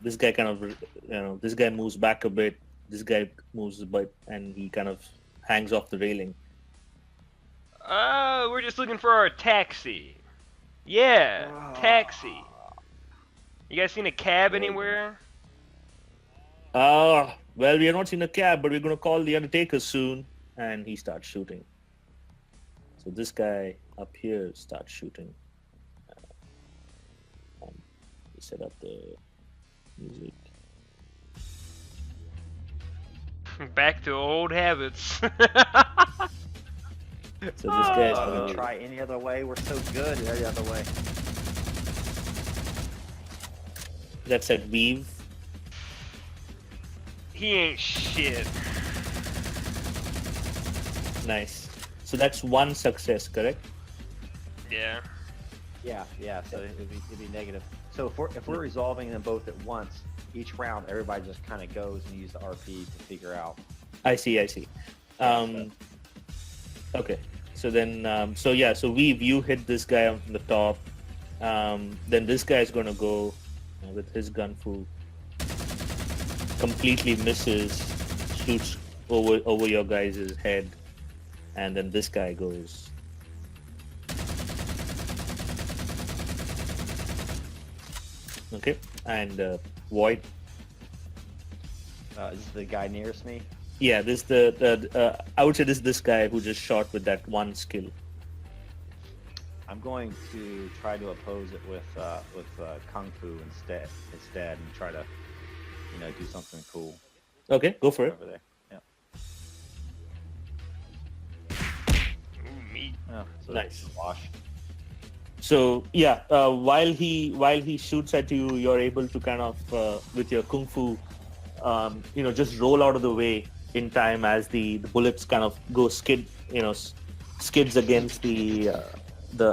this guy kind of, this guy moves back a bit. This guy moves a bit, and he kind of hangs off the railing. We're just looking for our taxi. Yeah, taxi. You guys seen a cab anywhere? Well, we are not in a cab, but we're going to call the Undertaker soon. And he starts shooting. So this guy up here starts shooting. We set up the music. Back to old habits. So this guy's I'm gonna gonna try any other way. We're so good any other way. That's at weave. He ain't shit. Nice. So that's one success, correct? Yeah. Yeah. So it'd be negative. So if we're resolving them both at once, each round, everybody just kind of goes and uses the RP to figure out. I see. Okay. So then, so you hit this guy on the top. Then this guy is gonna go with his gun fu. Completely misses, shoots over your guys' head, and then this guy goes. Okay, and Void. Is this the guy nearest me? Yeah, this I would say this guy who just shot with that one skill. I'm going to try to oppose it with kung fu instead, and try to, do something cool Okay, go for it. over there. Yeah. Ooh, meat. Oh, so Nice. it's a wash. So yeah, while he shoots at you, you're able to kind of with your kung fu, just roll out of the way in time as the bullets kind of go skids against the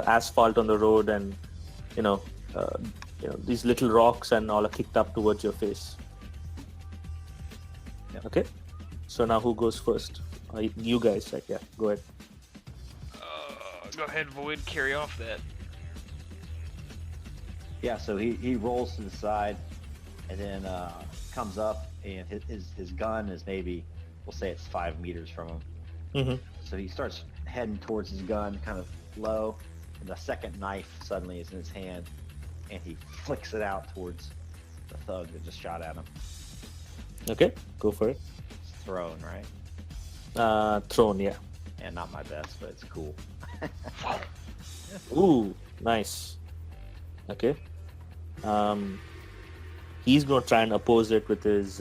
asphalt on the road, and these little rocks and all are kicked up towards your face. Yep. Okay, so now who goes first? You guys, right? Yeah, go ahead. Go ahead, Void. Carry off that. Yeah, so he rolls to the side, and then comes up, and his gun is maybe, we'll say it's 5 meters from him. Mm-hmm. So he starts heading towards his gun, kind of low, and the second knife suddenly is in his hand, and he flicks it out towards the thug that just shot at him. Okay, go for it. It's thrown, right? Thrown, yeah. And not my best, but it's cool. Ooh, nice. Okay. He's going to try and oppose it with his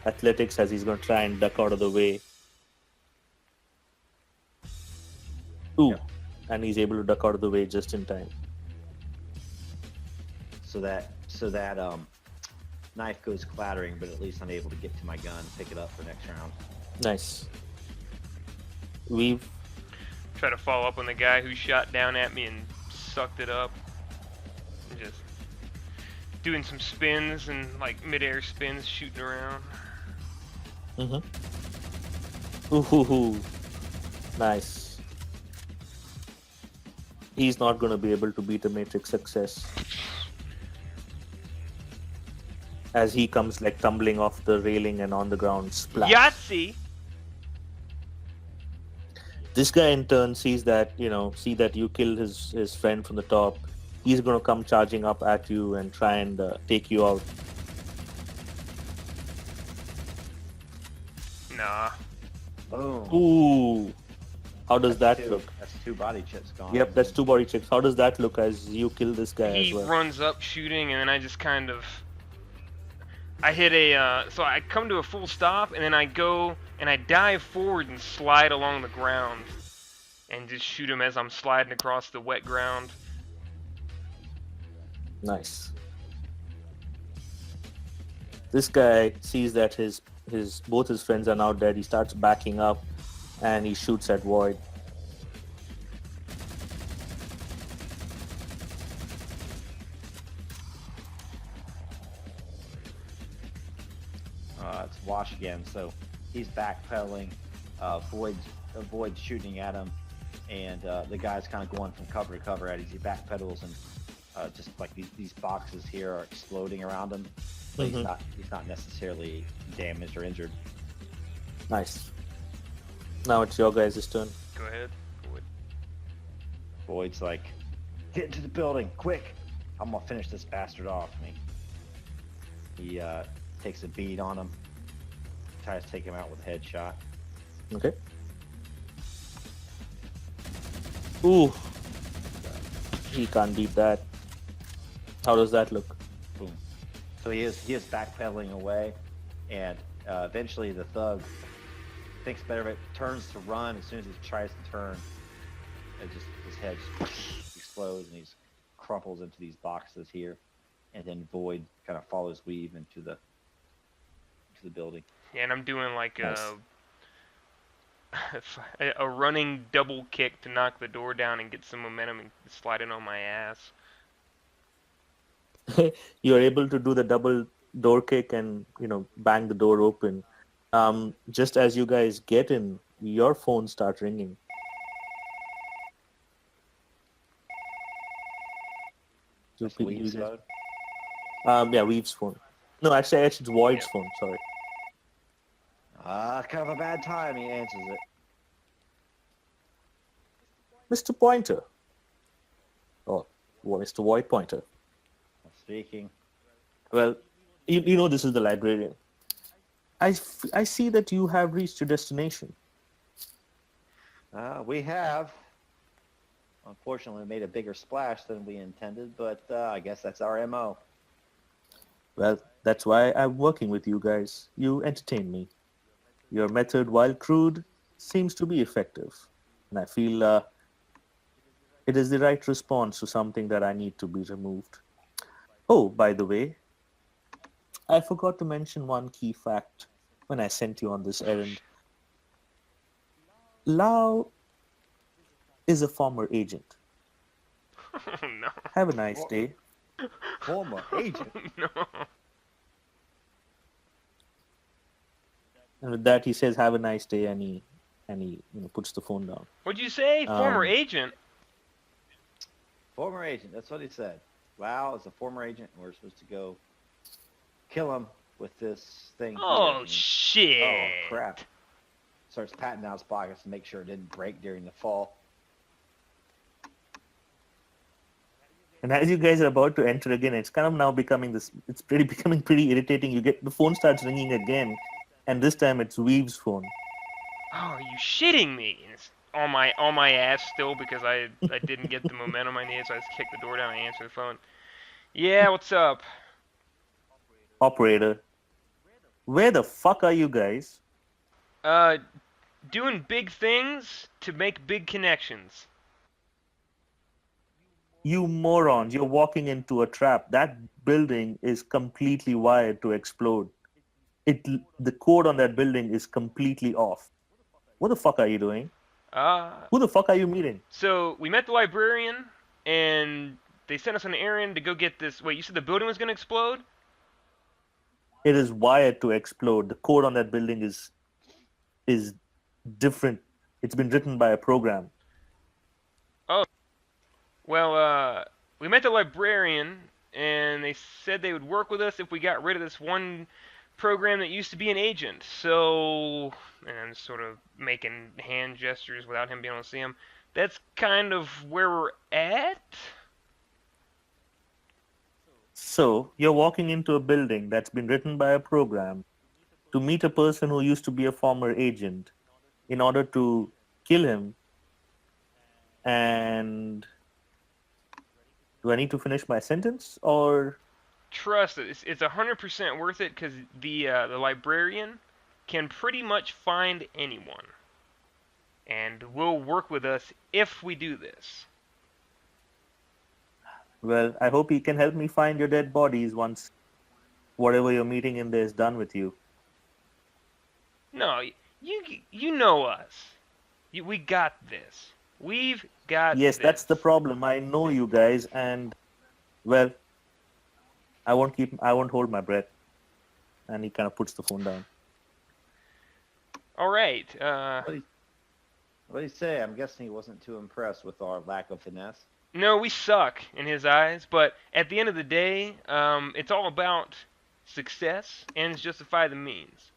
athletics, as he's going to try and duck out of the way. Ooh, Yeah. and he's able to duck out of the way just in time. So that knife goes clattering, but at least I'm able to get to my gun, pick it up for next round. Nice. We've Try to follow up on the guy who shot down at me and sucked it up. And just doing some spins and like mid-air spins, shooting around. Ooh, nice. He's not going to be able to beat a Matrix success, as he comes like tumbling off the railing and on the ground, splash. Yahtzee! This guy in turn sees that you killed his friend from the top. He's going to come charging up at you and try and take you out. Nah. Boom. Ooh, how does that look? That's 2 body chips gone. Yep, that's 2 body checks. How does that look as you kill this guy He as well? runs up shooting, and then I just kind of... I hit so I come to a full stop, and then I go and I dive forward and slide along the ground and just shoot him as I'm sliding across the wet ground. Nice. This guy sees that both his friends are now dead. He starts backing up and he shoots at Void. It's Wash again, so he's backpedaling. Void's shooting at him, and the guy's kind of going from cover to cover at him. He backpedals, and just like these boxes here are exploding around him, but he's not necessarily damaged or injured. Nice. Now it's your guys' turn. Go ahead. Void. Void's like, get into the building, quick! I'm gonna finish this bastard off. And he takes a bead on him, tries to take him out with a headshot. Okay. Ooh. He can't beat that. How does that look? Boom. So he is backpedaling away, and eventually the thug thinks better of it, turns to run. As soon as he tries to turn, his head just explodes, and he crumples into these boxes here, and then Void kind of follows Weave into the building. Yeah, and I'm doing like Nice. a running double kick to knock the door down and get some momentum and slide it on my ass. You're able to do the double door kick and bang the door open. Just as you guys get in, your phone starts ringing. So That's you Weave's guys- phone. yeah, Weave's phone. No, actually, it's Void's Yeah. phone. Sorry, Kind of a bad time. He answers it. Mr. Pointer. Oh, well, Mr. Void Pointer. Speaking. Well, you know this is the librarian. I see that you have reached your destination. We have. Unfortunately, made a bigger splash than we intended, but I guess that's our MO. Well, that's why I'm working with you guys. You entertain me. Your method, while crude, seems to be effective. And I feel it is the right response to something that I need to be removed. Oh, by the way, I forgot to mention one key fact when I sent you on this errand. Lao is a former agent. Oh no. Have a nice day. Former agent. No. And with that, he says, "Have a nice day," and he puts the phone down. What'd you say? Former Um, agent? Former agent. That's what he said. Wow is a former agent, and we're supposed to go kill him with this thing here. Oh And shit. oh crap! Starts patting out his pockets to make sure it didn't break during the fall. And as you guys are about to enter again, it's kind of now becoming this. It's becoming pretty irritating. You get the phone starts ringing again, and this time it's Weave's phone. Oh, are you shitting me? And it's on my ass still because I didn't get the momentum I needed, so I just kicked the door down and answered the phone. Yeah, what's up? Operator, where the fuck are you guys? Doing big things to make big connections. You morons! You're walking into a trap. That building is completely wired to explode. The code on that building is completely off. What the fuck are you doing? Uh, Who the fuck are you meeting? so we met the librarian, and they sent us on an errand to go get this. Wait, you said the building was gonna explode? It is wired to explode. The code on that building is different. It's been written by a program. Well, we met the librarian, and they said they would work with us if we got rid of this one program that used to be an agent. So, and I'm sort of making hand gestures without him being able to see him. That's kind of where we're at. So you're walking into a building that's been written by a program to meet a person who used to be a former agent in order to kill him. And do I need to finish my sentence or? Trust it. It's 100% worth it because the librarian can pretty much find anyone, and will work with us if we do this. Well, I hope he can help me find your dead bodies once whatever you're meeting in there is done with you. No, you know us. We got this. We've got Yes, this. that's the problem. I know you guys, and well, I won't hold my breath. And he kind of puts the phone down. All right. What do you say? I'm guessing he wasn't too impressed with our lack of finesse. No, we suck in his eyes, but at the end of the day, it's all about success, ends justify the means.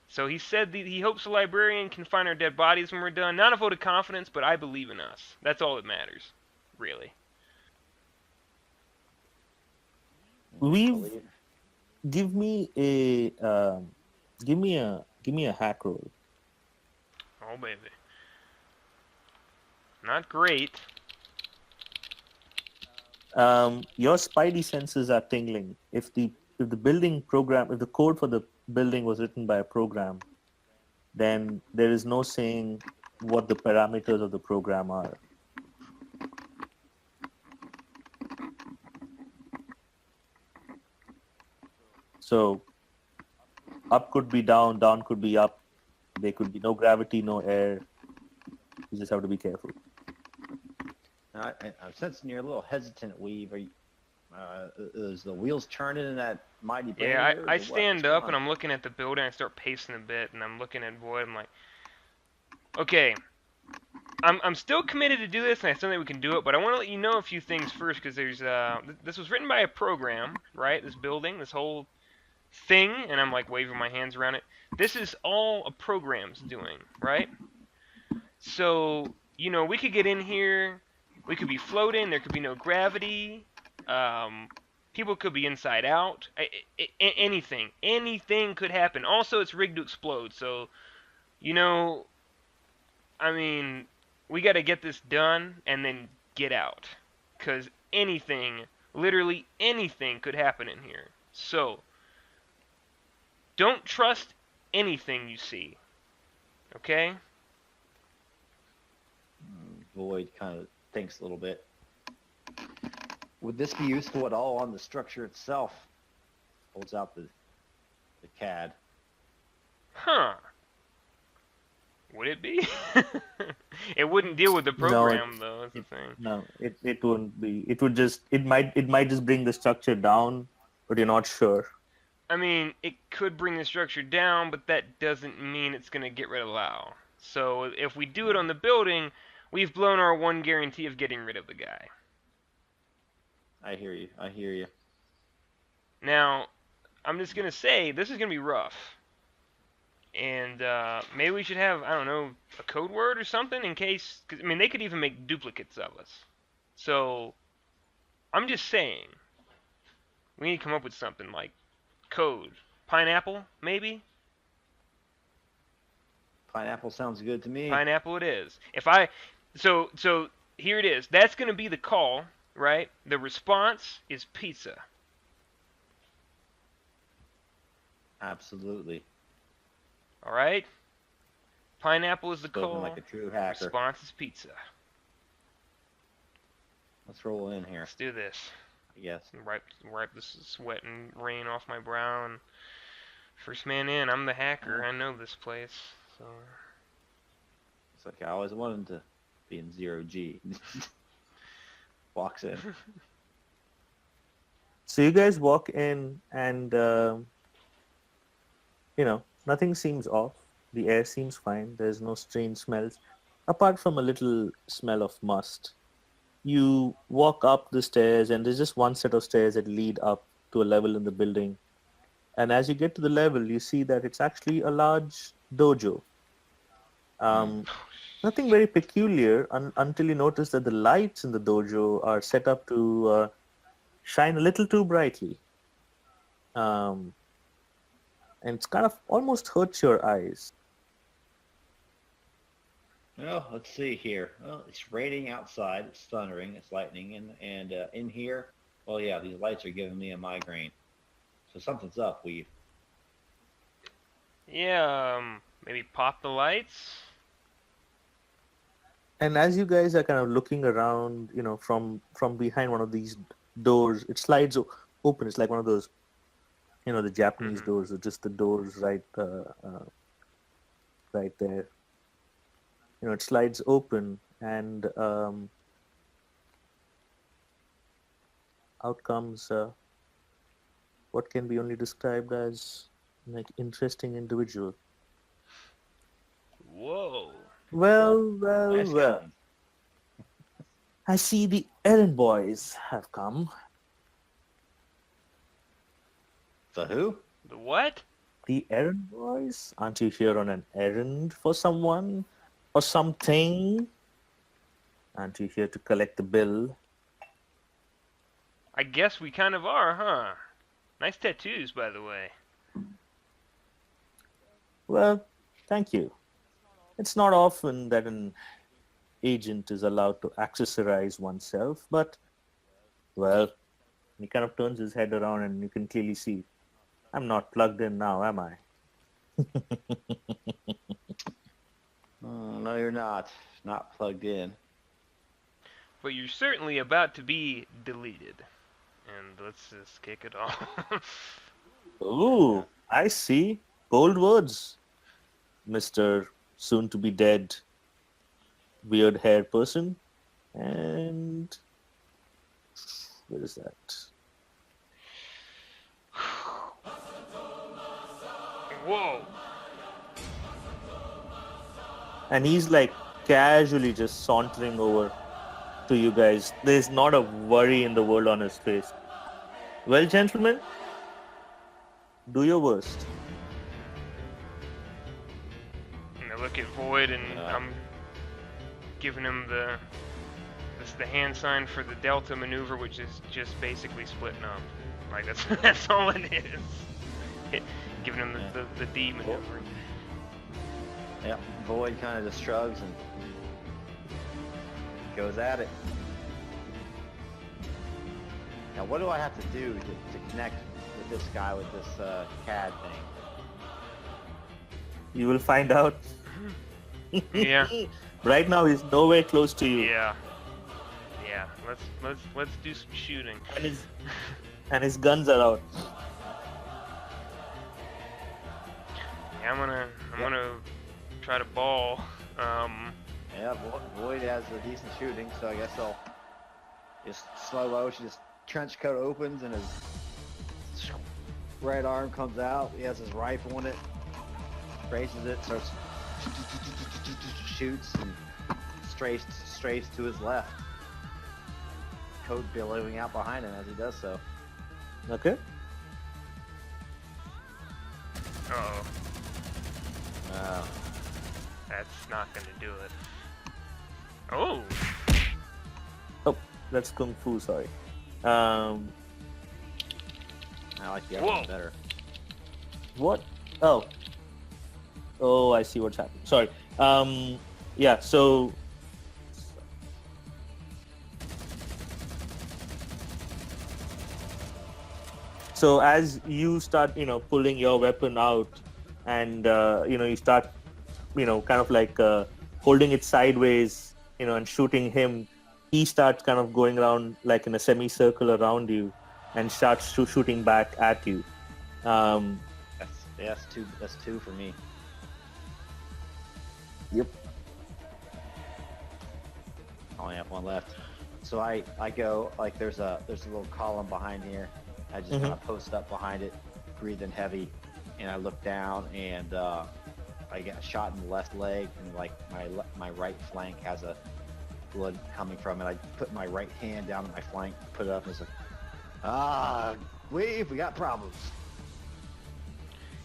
So he said that he hopes the librarian can find our dead bodies when we're done. Not a vote of confidence, but I believe in us. That's all that matters, really. Give me a hack roll. Oh baby. Not great. Your spidey senses are tingling. If the code for the building was written by a program, then there is no saying what the parameters of the program are. So up could be down, down could be up. There could be no gravity, no air. You just have to be careful. I'm sensing you're a little hesitant, Weave. Is the wheels turning in that mighty brain Yeah, of yours, I or what? stand What's going up and on? I'm looking at the building. I start pacing a bit, and I'm looking at Void. I'm like, okay, I'm still committed to do this, and I still think we can do it. But I want to let you know a few things first, because there's this was written by a program, right? This building, this whole thing, and I'm like waving my hands around it. This is all a program's doing, right? So, we could get in here, we could be floating, there could be no gravity, um, people could be inside out, anything could happen. Also, it's rigged to explode, so, you know, I mean, we gotta get this done and then get out. Because anything, literally anything could happen in here. So, don't trust anything you see, okay? Void kind of thinks a little bit. Would this be useful at all on the structure itself? Holds out the CAD. Huh. Would it be? It wouldn't deal with the No, program, though, is the thing. it wouldn't be. It might just bring the structure down, but you're not sure. I mean, it could bring the structure down, but that doesn't mean it's going to get rid of Lao. So if we do it on the building, we've blown our one guarantee of getting rid of the guy. I hear you. I hear you. Now, I'm just going to say, this is going to be rough. And maybe we should have, I don't know, a code word or something in case, cause, I mean, they could even make duplicates of us. So, I'm just saying, we need to come up with something like code. Pineapple, maybe? Pineapple sounds good to me. Pineapple it is. So here it is. That's going to be the call, right? The response is pizza. Absolutely. All right? Pineapple is the Spoken call. like a true hacker. Response is pizza. Let's roll in here. Let's do this. I guess. Wipe this sweat and rain off my brow. And first man in. I'm the hacker. I know this place. So. It's like I always wanted to be in 0G. Walks in. So you guys walk in, and nothing seems off. The air seems fine. There's no strange smells, apart from a little smell of must. You walk up the stairs, and there's just one set of stairs that lead up to a level in the building. And as you get to the level, you see that it's actually a large dojo. Nothing very peculiar until you notice that the lights in the dojo are set up to shine a little too brightly. And it's kind of almost hurts your eyes. Well, let's see here. Well, it's raining outside. It's thundering. It's lightning. And in here, well, yeah, these lights are giving me a migraine. So something's up, Weave. Yeah, maybe pop the lights? And as you guys are kind of looking around, from behind one of these doors, it slides open. It's like one of those, the Japanese doors, or just the doors right there. It slides open, and out comes what can be only described as like interesting individual. Whoa. Well. Nice gun. I see the errand boys have come. The who? The what? The errand boys? Aren't you here on an errand for someone or something? Aren't you here to collect the bill? I guess we kind of are, huh? Nice tattoos, by the way. Well, thank you. It's not often that an agent is allowed to accessorize oneself, but, well, he kind of turns his head around and you can clearly see, I'm not plugged in now, am I? Oh, no, you're not. Not plugged in. But you're certainly about to be deleted. And let's just kick it off. Ooh, I see. Bold words, Mr. soon-to-be-dead weird hair person. And where is that? Whoa. And he's like casually just sauntering over to you guys. There's not a worry in the world on his face. Well, gentlemen, do your worst. And I look at Void, and I'm giving him the hand sign for the Delta maneuver, which is just basically splitting up. Like that's all it is. Giving him the D maneuver. Yep. Void kind of just shrugs and goes at it. Now, what do I have to do to connect with this guy with this CAD thing? You will find out. Yeah. Right now, he's nowhere close to you. Yeah. Yeah. Let's do some shooting. And his guns are out. Yeah, I'm gonna try to ball. Yeah, Void has a decent shooting, so I guess I'll just slow motion. Just trench coat opens and his right arm comes out. He has his rifle in it, braces it, starts shoots and strays to his left. Coat billowing out behind him as he does so. Okay. Uh-oh. Wow. That's not gonna do it. Oh! Oh, that's Kung Fu, sorry. I like the other one Whoa. better. What? Oh. Oh, I see what's happening. Sorry. Yeah, so... So as you start, pulling your weapon out and, you start, kind of like holding it sideways, and shooting him, he starts kind of going around like in a semicircle around you and starts shooting back at you. That's two for me. Yep. I only have one left. So I go, like there's a little column behind here. I just kind of post up behind it, breathing heavy, and I look down and I get shot in the left leg, and like my right flank has a blood coming from it. I put my right hand down on my flank, put it up, and it's like, we got problems.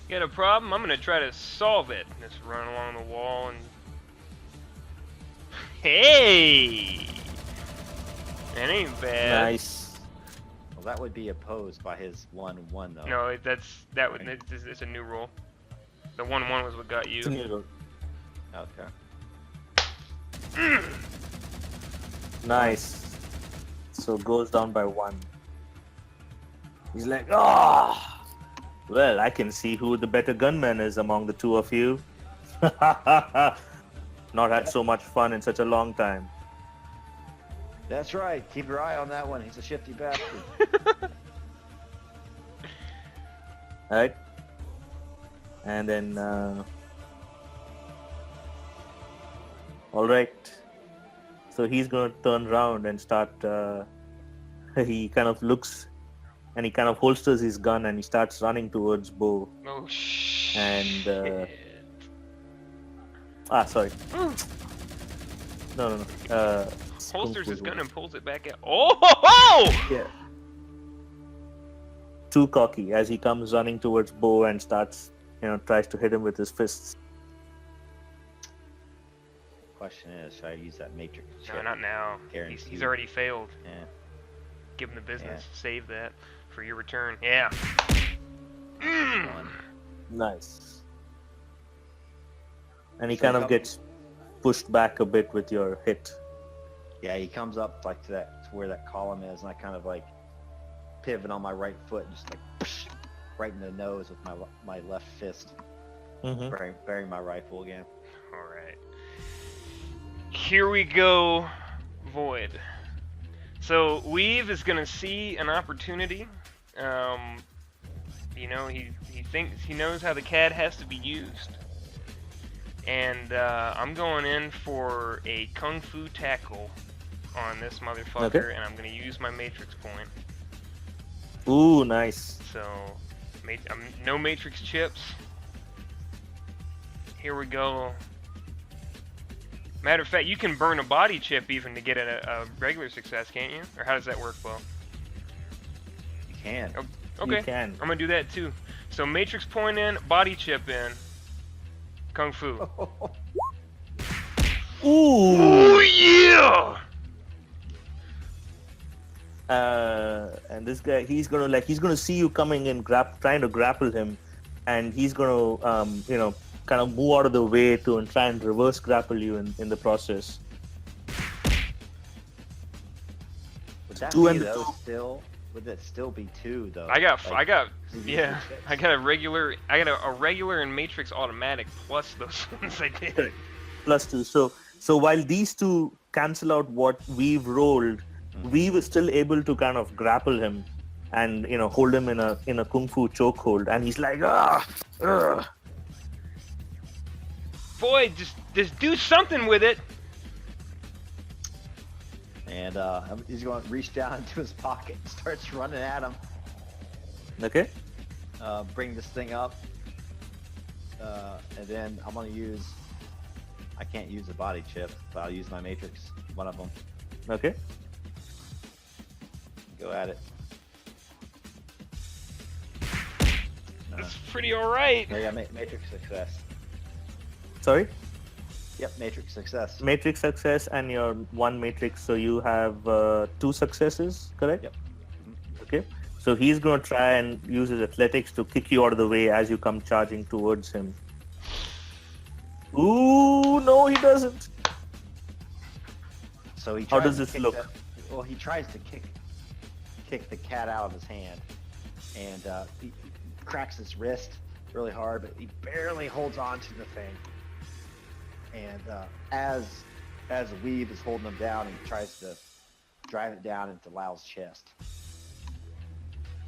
You got a problem? I'm gonna try to solve it. Just run along the wall and... Hey! That ain't bad. Nice. Well, that would be opposed by his 1-1 though. No, it's a new rule. The 1-1 was what got you. Okay. Nice. So goes down by 1. He's like, well, I can see who the better gunman is among the two of you. Not had so much fun in such a long time. That's right. Keep your eye on that one. He's a shifty bastard. Alright. And then, alright. So he's gonna turn around and start, he kind of looks and he kind of holsters his gun and he starts running towards Bo. Oh, shit. And, sorry. No. Holsters his gun and pulls it back out. Oh! Yeah. Too cocky as he comes running towards Bo and starts, tries to hit him with his fists. Question is, should I use that matrix? No, not now. He's already failed. Yeah. Give him the business. Yeah. Save that for your return. Yeah. Nice. And he kind of gets pushed back a bit with your hit. Yeah, he comes up like to where that column is, and I kind of like pivot on my right foot and just like right in the nose with my left fist, burying my rifle again. All right. Here we go, Void. So Weave is gonna see an opportunity. He thinks he knows how the CAD has to be used, and I'm going in for a kung fu tackle on this motherfucker, and I'm gonna use my matrix point. Ooh, nice. So, no matrix chips. Here we go. Matter of fact, you can burn a body chip even to get a regular success, can't you? Or how does that work, Bo? You can. Okay, You can. I'm gonna do that too. So matrix point in, body chip in, kung fu. Ooh. Oh yeah! And this guy, he's gonna see you coming in, trying to grapple him, and he's gonna, kind of move out of the way and try and reverse grapple you in the process. Would that Two be and though two. still? Would that still be 2 though? I got Yeah. I got a regular and matrix automatic plus those ones I did. Correct. +2. So while these two cancel out what we've rolled, Weave is still able to kind of grapple him and hold him in a kung fu chokehold, and he's like, ugh. Boy, just do something with it. And he's going to reach down into his pocket and starts running at him. Okay. Bring this thing up. And then I'm going to use... I can't use the body chip, but I'll use my matrix, one of them. Okay. Go at it. That's pretty alright. There you go, matrix success. Sorry. Yep, matrix success. Matrix success and your one matrix, so you have 2 successes, correct? Yep. Okay. So he's going to try and use his athletics to kick you out of the way as you come charging towards him. Ooh, no, he doesn't. So he How tries does to this kick look? Well, he tries to kick the cat out of his hand, and he cracks his wrist really hard, but he barely holds on to the thing. And as Weave is holding him down, he tries to drive it down into Lau's chest.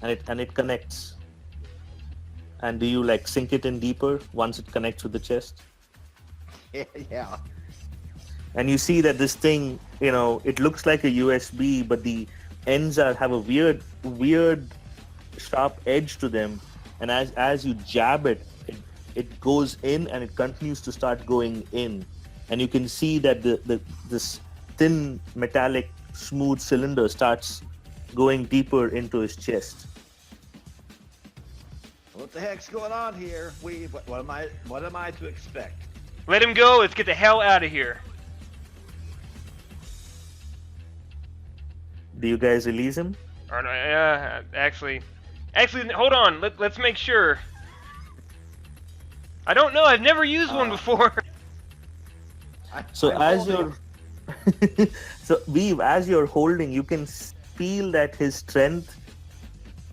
And it connects. And do you sink it in deeper once it connects with the chest? Yeah. And you see that this thing, it looks like a USB, but the ends have a weird sharp edge to them. And as you jab it goes in, and it continues to start going in. And you can see that this thin metallic smooth cylinder starts going deeper into his chest. What the heck's going on here, Weave? What am I to expect? Let him go. Let's get the hell out of here. Do you guys release him? Or no, actually, hold on. Let's make sure. I don't know. I've never used one before. So Weave, as you're holding, you can feel that his strength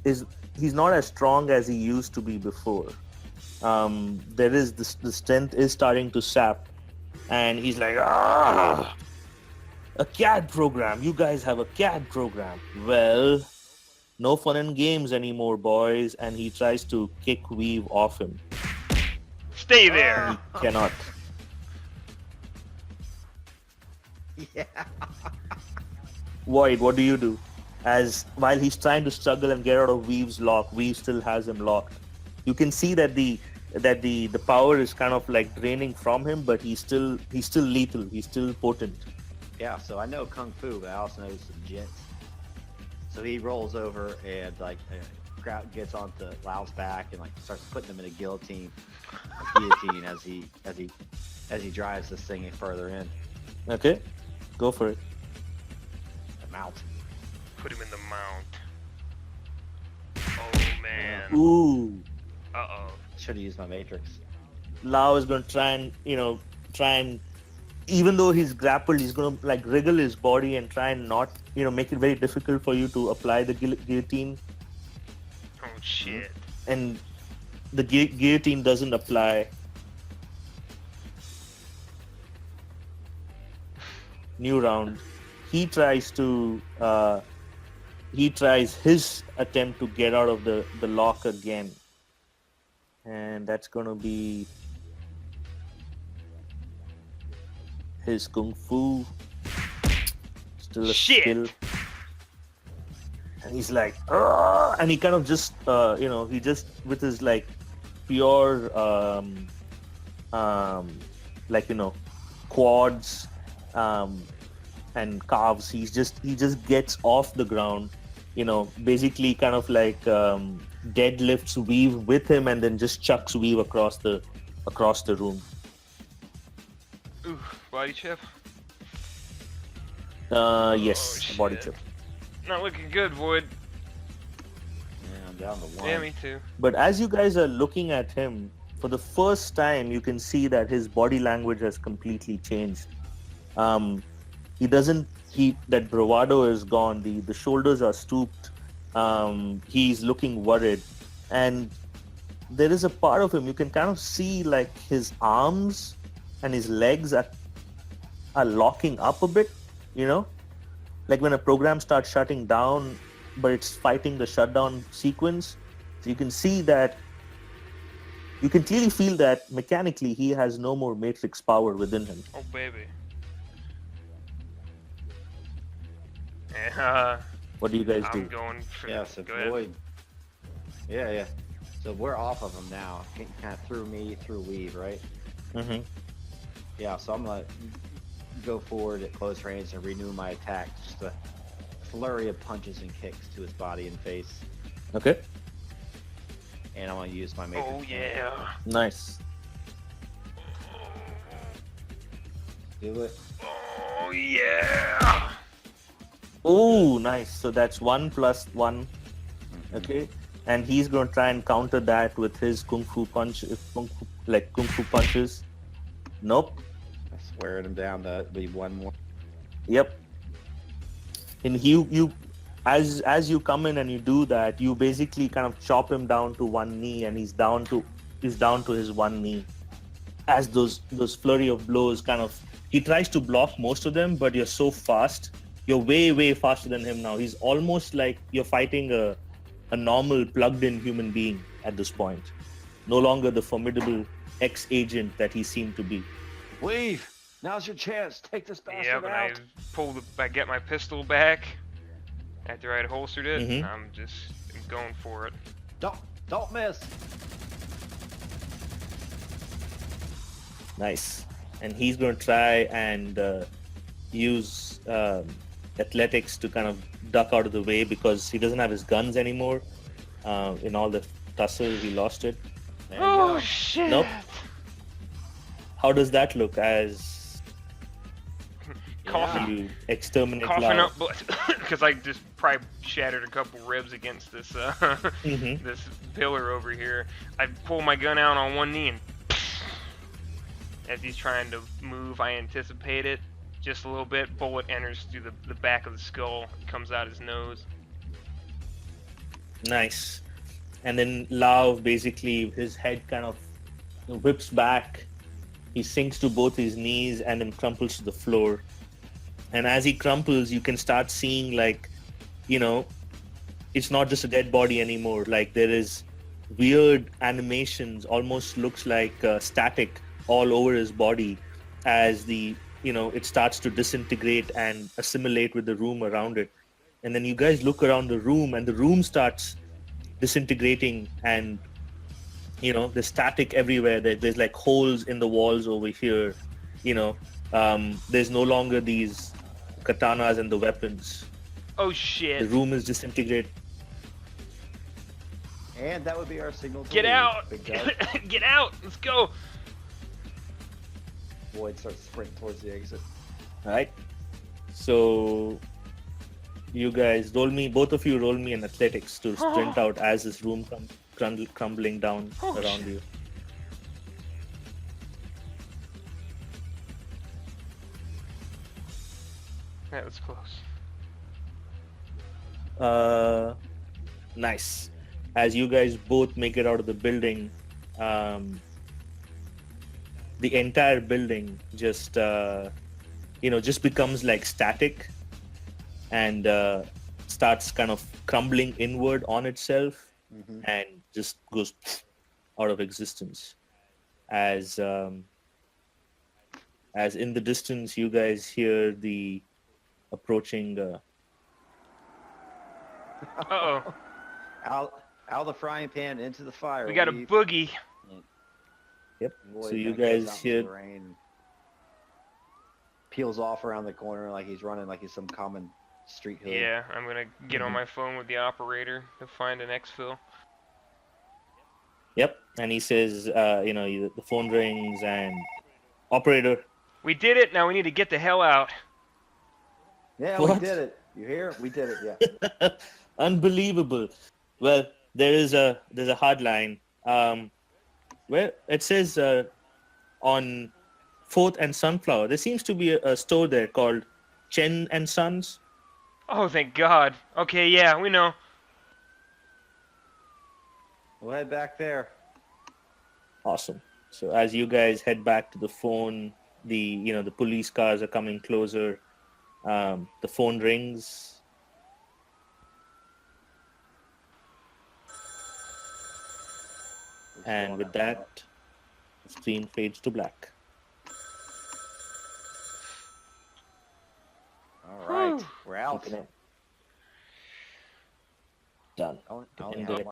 he's not as strong as he used to be before. There is the strength is starting to sap, and he's like, a CAD program. You guys have a CAD program. Well, no fun and games anymore, boys. And he tries to kick Weave off him. Stay there. He cannot. Yeah. Void, what do you do? While he's trying to struggle and get out of Weave's lock, Weave still has him locked. You can see that the power is kind of draining from him, but he's still lethal. He's still potent. Yeah, so I know Kung Fu, but I also know some jits. So he rolls over and gets onto Lau's back and starts putting him in a guillotine as he drives this thing further in. Okay, go for it. The mount. Put him in the mount. Oh man. Ooh. Uh-oh. Should have used my matrix. Lau is going to try and even though he's grappled, he's going to wriggle his body and try and not make it very difficult for you to apply the guillotine. Oh shit. And the guillotine doesn't apply. New round. He tries his attempt to get out of the lock again. And that's going to be his kung fu. Still a Shit. skill. And he's like, "Argh!" And he kind of just, he just with his pure like quads, and calves. He just gets off the ground, basically kind of like deadlifts Weave with him, and then just chucks Weave across the room. Ooh, body chip. Yes, a body Shit. chip. Not looking good, Void. Yeah, I'm down to one. Yeah, me too. But as you guys are looking at him, for the first time, you can see that his body language has completely changed. He doesn't. That bravado is gone. The shoulders are stooped. He's looking worried, and there is a part of him you can kind of see like his arms and his legs are locking up a bit. You know, like when a program starts shutting down, but it's fighting the shutdown sequence. So you can see that. You can clearly feel that mechanically he has no more matrix power within him. Oh, baby. Yeah, What do you guys I'm do? going for Yeah, so go ahead. Void. Yeah. So we're off of him now. Kind of through Weave, right? Mm-hmm. Yeah, so I'm gonna go forward at close range and renew my attack. Just a flurry of punches and kicks to his body and face. Okay. And I'm gonna use my matrix. Oh yeah. Nice. Do it. Oh yeah. Oh, nice. So that's 1 + 1. Okay. And he's going to try and counter that with his kung fu punches. Nope. I'm swearing him down to be one more. Yep. And as you come in and you do that, you basically kind of chop him down to one knee, and he's down to his one knee. As those flurry of blows he tries to block most of them, but you're so fast. You're way faster than him now. He's almost like you're fighting a normal plugged-in human being at this point. No longer the formidable ex-agent that he seemed to be. Weave! Now's your chance. Take this bastard Yeah, but out. I get my pistol back after I'd holstered it. Mhm. I'm going for it. Don't miss. Nice. And he's going to try and use athletics to kind of duck out of the way because he doesn't have his guns anymore. In all the tussle, he lost it. There you Oh go. shit! Nope. How does that look as Coughing, you exterminate coughing Lau? up blood because I just probably shattered a couple ribs against this Mhm. this pillar over here. I pull my gun out on one knee and as he's trying to move, I anticipate it just a little bit. Bullet enters through the back of the skull, comes out his nose. Nice. And then Lau, basically, his head kind of whips back. He sinks to both his knees and then crumples to the floor. And as he crumples, you can start seeing it's not just a dead body anymore. Like there is weird animations, almost looks like static all over his body as it starts to disintegrate and assimilate with the room around it. And then you guys look around the room and the room starts disintegrating and there's static everywhere. There's like holes in the walls over here. There's no longer these katanas and the weapons. Oh shit! The room is disintegrated. And that would be our signal to Get leave, out! Big guy. Get out! Let's go! Void starts sprinting towards the exit. All right. So you guys both of you roll me an athletics to sprint out as this room comes crumbling down around you. That was close. Nice. As you guys both make it out of the building, the entire building just becomes like static and starts kind of crumbling inward on itself and just goes out of existence. As in the distance, you guys hear the approaching. Uh-oh. Out of the frying pan into the fire. We got a Weave. boogie. Yep. Lloyd So you kinda goes guys out into the hear. rain, peels off around the corner like he's running like he's some common street hood. Yeah, I'm gonna get on Mhm. my phone with the operator to find an exfil. Yep. And he says, the phone rings and operator. We did it. Now we need to get the hell out. Yeah, we What? did it. You hear? We did it. Yeah. Unbelievable. Well, there's a hard line where it says on 4th and Sunflower. There seems to be a store there called Chen and Sons. Oh, thank God. Okay, yeah, we know. We'll head back there. Awesome. So as you guys head back to the phone, the police cars are coming closer. The phone rings. We're And still with on that, the screen fades to black. All right. Whew. We're out. Keeping it done. Only End how it.